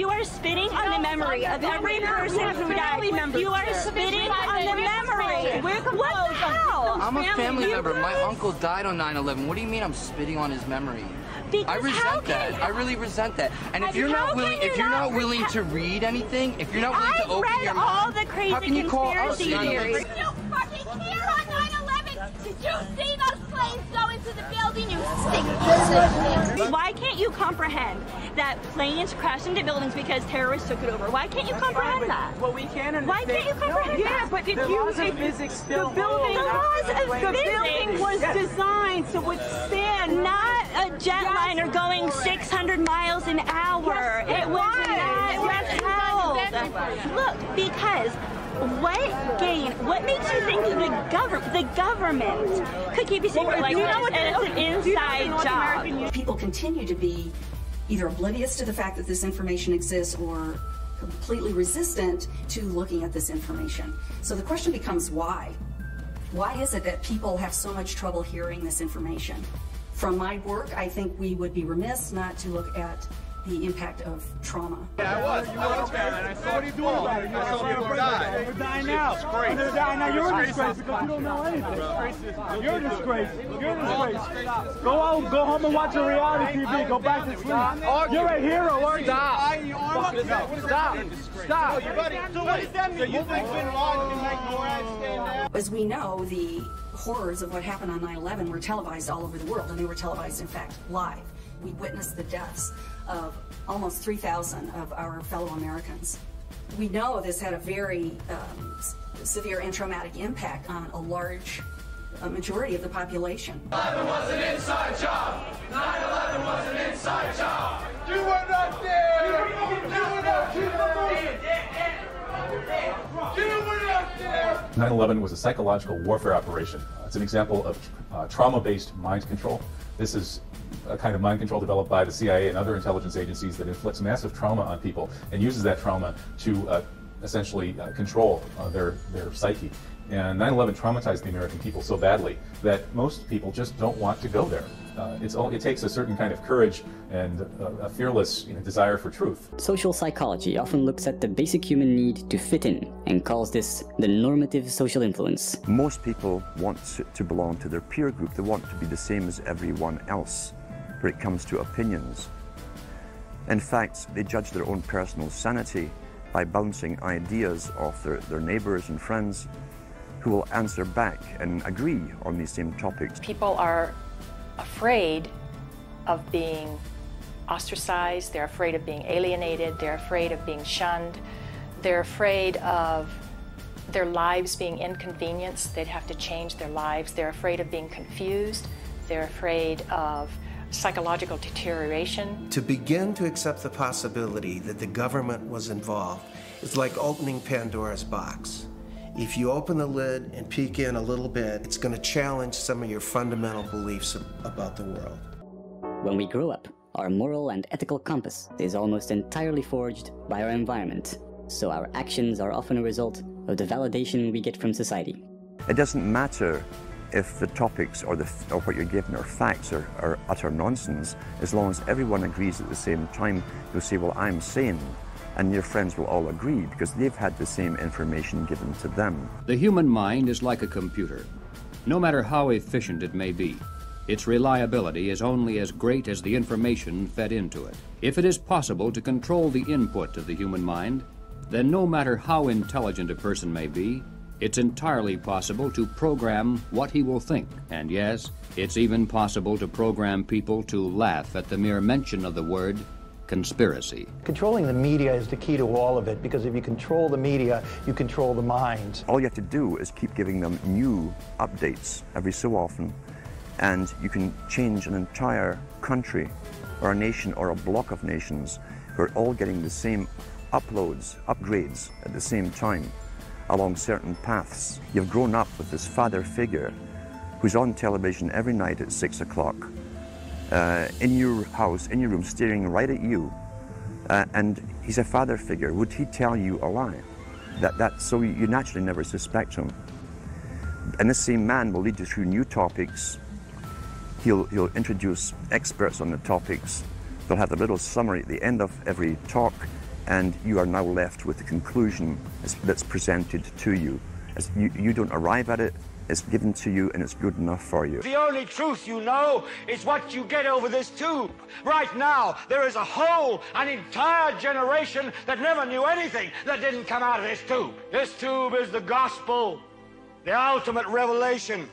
Speaker 11: are spitting on the memory of every person who died. You are spitting on the memory. What the hell?
Speaker 12: I'm a family member. My uncle died on 9/11. What do you mean I'm spitting on his memory?
Speaker 11: Because
Speaker 12: I resent that. I really resent that. And if you're not willing to read anything, if you're not willing to open your mouth,
Speaker 11: all the crazy
Speaker 12: how can you call us
Speaker 11: theories? You fucking here on 9/11? Did you see those planes go into the building? You stink business. Why can't you comprehend that planes crash into buildings because terrorists took it over? Why can't you comprehend that?
Speaker 7: Well, we can understand.
Speaker 11: Why can't you comprehend that?
Speaker 7: Yeah, but the laws of physics still hold.
Speaker 11: The building
Speaker 7: was designed to withstand.
Speaker 11: Not a jetliner going 600 miles an hour.
Speaker 7: Yes,
Speaker 11: it was not withheld. Look, because what makes you think the government could keep you secret like this, and it's an inside job?
Speaker 14: People continue to be either oblivious to the fact that this information exists or completely resistant to looking at this information. So the question becomes why? Why is it that people have so much trouble hearing this information? From my work, I think we would be remiss not to look at the impact of trauma.
Speaker 13: Yeah, I was. I saw what are you doing about it? I saw people die. They're dying now. They're dying now. You're a disgrace because you don't know anything. You're a disgrace. You're a disgrace. Go out, go home and watch a reality TV. Go back to sleep. You're a hero, aren't you? Stop. Stop. So what does that mean? So you think Bin Laden can make Morad stand down?
Speaker 14: As we know, the horrors of what happened on 9/11 were televised all over the world, and they were televised, in fact, live. We witnessed the deaths of almost 3,000 of our fellow Americans. We know this had a very severe and traumatic impact on a large majority of the population.
Speaker 15: 9/11 was an inside job. 9/11 was an inside job. You were not there. You were not there. You were not there.
Speaker 40: 9/11 was a psychological warfare operation. It's an example of trauma-based mind control. This is a kind of mind control developed by the CIA and other intelligence agencies that inflicts massive trauma on people and uses that trauma to essentially control their psyche. And 9/11 traumatized the American people so badly that most people just don't want to go there. It takes a certain kind of courage and a fearless desire for truth.
Speaker 8: Social psychology often looks at the basic human need to fit in and calls this the normative social influence.
Speaker 16: Most people want to belong to their peer group. They want to be the same as everyone else when it comes to opinions. In fact, they judge their own personal sanity by bouncing ideas off their neighbors and friends who will answer back and agree on these same topics.
Speaker 9: People are afraid of being ostracized, they're afraid of being alienated, they're afraid of being shunned, they're afraid of their lives being inconvenienced, they'd have to change their lives, they're afraid of being confused, they're afraid of psychological deterioration.
Speaker 17: To begin to accept the possibility that the government was involved is like opening Pandora's box. If you open the lid and peek in a little bit, it's going to challenge some of your fundamental beliefs about the world.
Speaker 8: When we grow up, our moral and ethical compass is almost entirely forged by our environment, so our actions are often a result of the validation we get from society.
Speaker 16: It doesn't matter if the topics or what you're given are facts or utter nonsense, as long as everyone agrees at the same time. You'll say, well, I'm sane. And your friends will all agree because they've had the same information given to them.
Speaker 18: The human mind is like a computer. No matter how efficient it may be, its reliability is only as great as the information fed into it. If it is possible to control the input of the human mind, then no matter how intelligent a person may be, it's entirely possible to program what he will think. And yes, it's even possible to program people to laugh at the mere mention of the word conspiracy.
Speaker 19: Controlling the media is the key to all of it, because if you control the media, you control the minds.
Speaker 16: All you have to do is keep giving them new updates every so often, and you can change an entire country or a nation or a block of nations who are all getting the same upgrades at the same time along certain paths. You've grown up with this father figure who's on television every night at 6 o'clock. In your house, in your room, staring right at you, and he's a father figure. Would he tell you a lie? So you naturally never suspect him. And this same man will lead you through new topics. He'll introduce experts on the topics. They'll have a little summary at the end of every talk, and you are now left with the conclusion that's presented to you. You don't arrive at it. It's given to you, and it's good enough for you.
Speaker 15: The only truth you know is what you get over this tube. Right now, there is an entire generation that never knew anything that didn't come out of this tube. This tube is the gospel, the ultimate revelation.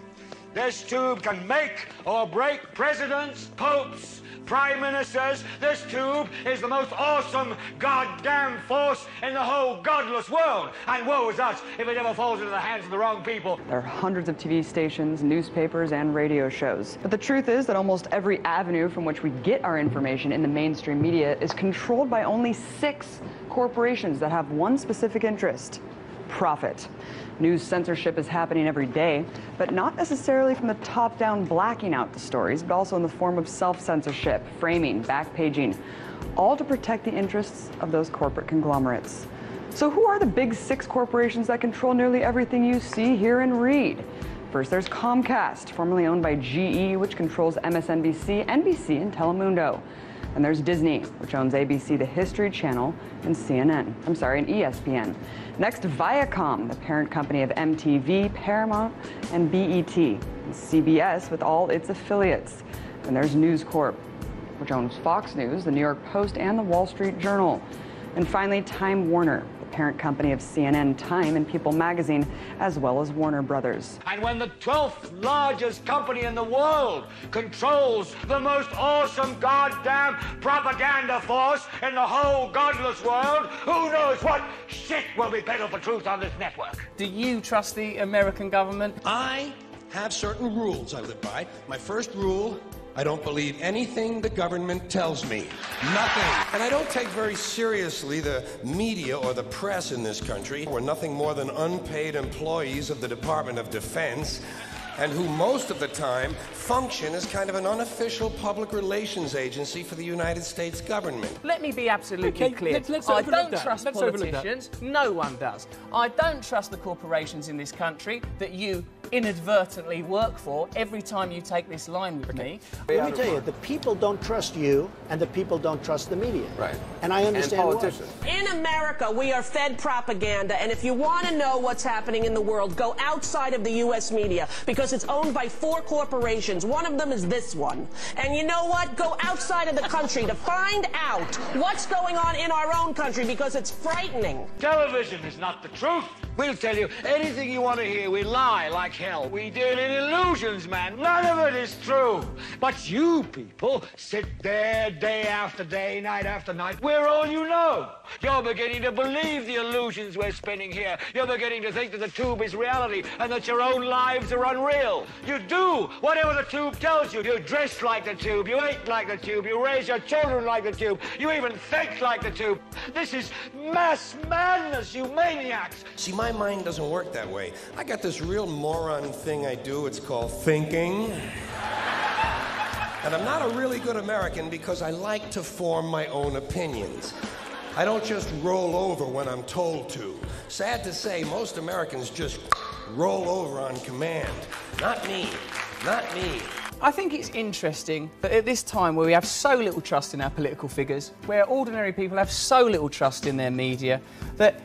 Speaker 15: This tube can make or break presidents, popes, prime ministers. This tube is the most awesome goddamn force in the whole godless world. And woe is us if it ever falls into the hands of the wrong people.
Speaker 20: There are hundreds of TV stations, newspapers, and radio shows. But the truth is that almost every avenue from which we get our information in the mainstream media is controlled by only 6 corporations that have one specific interest: profit. News censorship is happening every day, but not necessarily from the top down blacking out the stories, but also in the form of self-censorship, framing, backpaging, all to protect the interests of those corporate conglomerates. So who are the big 6 corporations that control nearly everything you see, hear, and read? First, there's Comcast, formerly owned by GE, which controls MSNBC, NBC, and Telemundo. And there's Disney, which owns ABC, the History Channel, and CNN. I'm sorry, and ESPN. Next, Viacom, the parent company of MTV, Paramount, and BET. And CBS with all its affiliates. And there's News Corp, which owns Fox News, the New York Post, and the Wall Street Journal. And finally, Time Warner, the parent company of CNN, Time, and People magazine, as well as Warner Brothers.
Speaker 15: And when the 12th largest company in the world controls the most awesome goddamn propaganda force in the whole godless world, who knows what shit will be peddled for truth on this network?
Speaker 10: Do you trust the American government?
Speaker 21: I have certain rules I live by. My first rule: I don't believe anything the government tells me. Nothing. And I don't take very seriously the media or the press in this country. We're nothing more than unpaid employees of the Department of Defense, and who most of the time function as kind of an unofficial public relations agency for the United States government.
Speaker 10: Let me be absolutely clear. I don't trust politicians. No one does. I don't trust the corporations in this country that you inadvertently work for every time you take this line with me.
Speaker 22: Let me tell you, the people don't trust you, and the people don't trust the media. Right. And I understand politicians.
Speaker 6: In America, we are fed propaganda, and if you want to know what's happening in the world, go outside of the U.S. media, because it's owned by 4 corporations. One of them is this one. And you know what? Go outside of the country to find out what's going on in our own country, because it's frightening.
Speaker 15: Television is not the truth. We'll tell you anything you want to hear. We lie like hell. We deal in illusions, man. None of it is true. But you people sit there day after day, night after night. We're all you know. You're beginning to believe the illusions we're spinning here. You're beginning to think that the tube is reality and that your own lives are unreal. You do whatever the tube tells you. You dress like the tube. You eat like the tube. You raise your children like the tube. You even think like the tube. This is mass madness, you maniacs.
Speaker 21: See, my mind doesn't work that way. I got this real moron thing I do. It's called thinking. And I'm not a really good American because I like to form my own opinions. I don't just roll over when I'm told to. Sad to say, most Americans just roll over on command. Not me. Not me.
Speaker 10: I think it's interesting that at this time where we have so little trust in our political figures, where ordinary people have so little trust in their media, that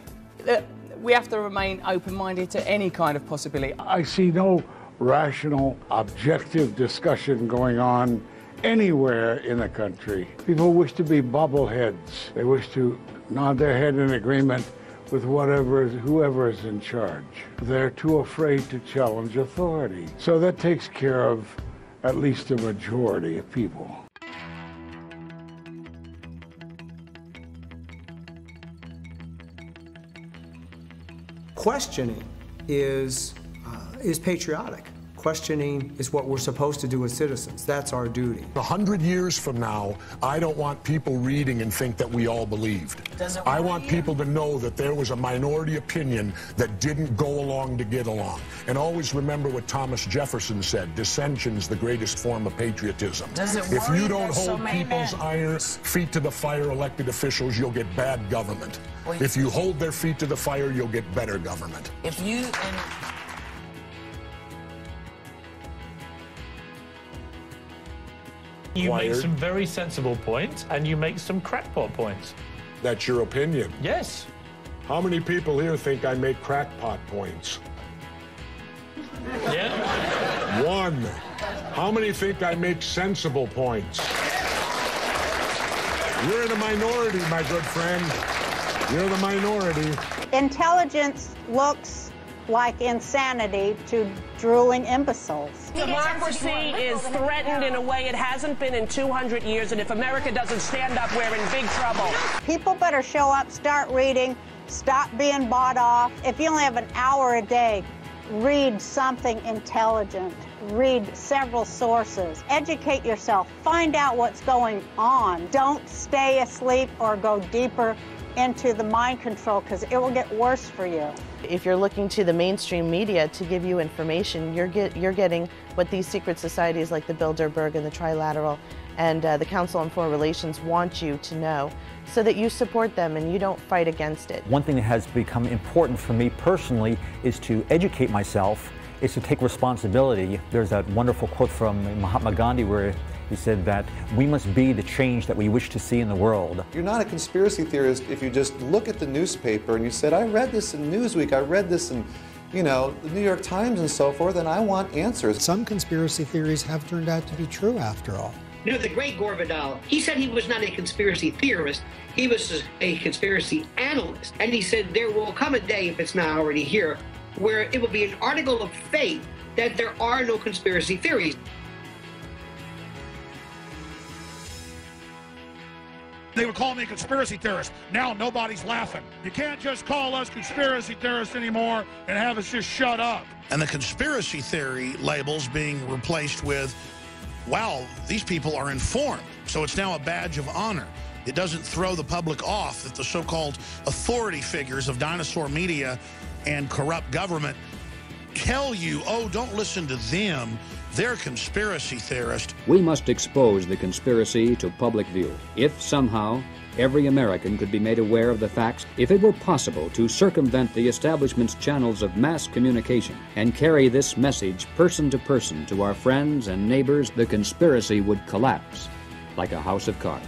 Speaker 10: we have to remain open-minded to any kind of possibility.
Speaker 23: I see no rational, objective discussion going on anywhere in the country. People wish to be bubbleheads. They wish to nod their head in agreement with whoever is in charge. They're too afraid to challenge authority. So that takes care of at least a majority of people.
Speaker 7: Questioning is patriotic. Questioning is what we're supposed to do as citizens. That's our duty.
Speaker 24: 100 years from now, I don't want people reading and think that we all believed. I want people to know that there was a minority opinion that didn't go along to get along. And always remember what Thomas Jefferson said, dissension's the greatest form of patriotism. If you don't hold people's feet to the fire, elected officials, you'll get bad government. If you hold their feet to the fire, you'll get better government.
Speaker 25: You make some very sensible points, and you make some crackpot points.
Speaker 24: That's your opinion?
Speaker 25: Yes.
Speaker 24: How many people here think I make crackpot points?
Speaker 25: Yeah.
Speaker 24: 1. How many think I make sensible points? You're in the minority, my good friend. You're the minority.
Speaker 26: Intelligence looks like insanity to drooling imbeciles.
Speaker 6: Democracy is threatened in a way it hasn't been in 200 years, and if America doesn't stand up, we're in big trouble.
Speaker 26: People better show up, start reading, stop being bought off. If you only have an hour a day, read something intelligent. Read several sources. Educate yourself. Find out what's going on. Don't stay asleep or go deeper into the mind control, because it will get worse for you.
Speaker 27: If you're looking to the mainstream media to give you information, you're getting what these secret societies like the Bilderberg and the Trilateral and the Council on Foreign Relations want you to know, so that you support them and you don't fight against it.
Speaker 28: One thing that has become important for me personally is to educate myself, is to take responsibility. There's that wonderful quote from Mahatma Gandhi where He said that we must be the change that we wish to see in the world.
Speaker 1: You're not a conspiracy theorist if you just look at the newspaper and you said, I read this in Newsweek, I read this in, you know, the New York Times and so forth, and I want answers.
Speaker 2: Some conspiracy theories have turned out to be true after all.
Speaker 3: You know, the great Gore Vidal, he said he was not a conspiracy theorist, he was a conspiracy analyst. And he said there will come a day, if it's not already here, where it will be an article of faith that there are no conspiracy theories.
Speaker 4: They would call me a conspiracy theorist. Now nobody's laughing. You can't just call us conspiracy theorists anymore and have us just shut up.
Speaker 5: And the conspiracy theory labels being replaced with, wow, these people are informed. So it's now a badge of honor. It doesn't throw the public off that the so-called authority figures of dinosaur media and corrupt government tell you, oh, don't listen to them. They're conspiracy theorists.
Speaker 18: We must expose the conspiracy to public view. If somehow every American could be made aware of the facts, if it were possible to circumvent the establishment's channels of mass communication and carry this message person to person to our friends and neighbors, the conspiracy would collapse like a house of cards.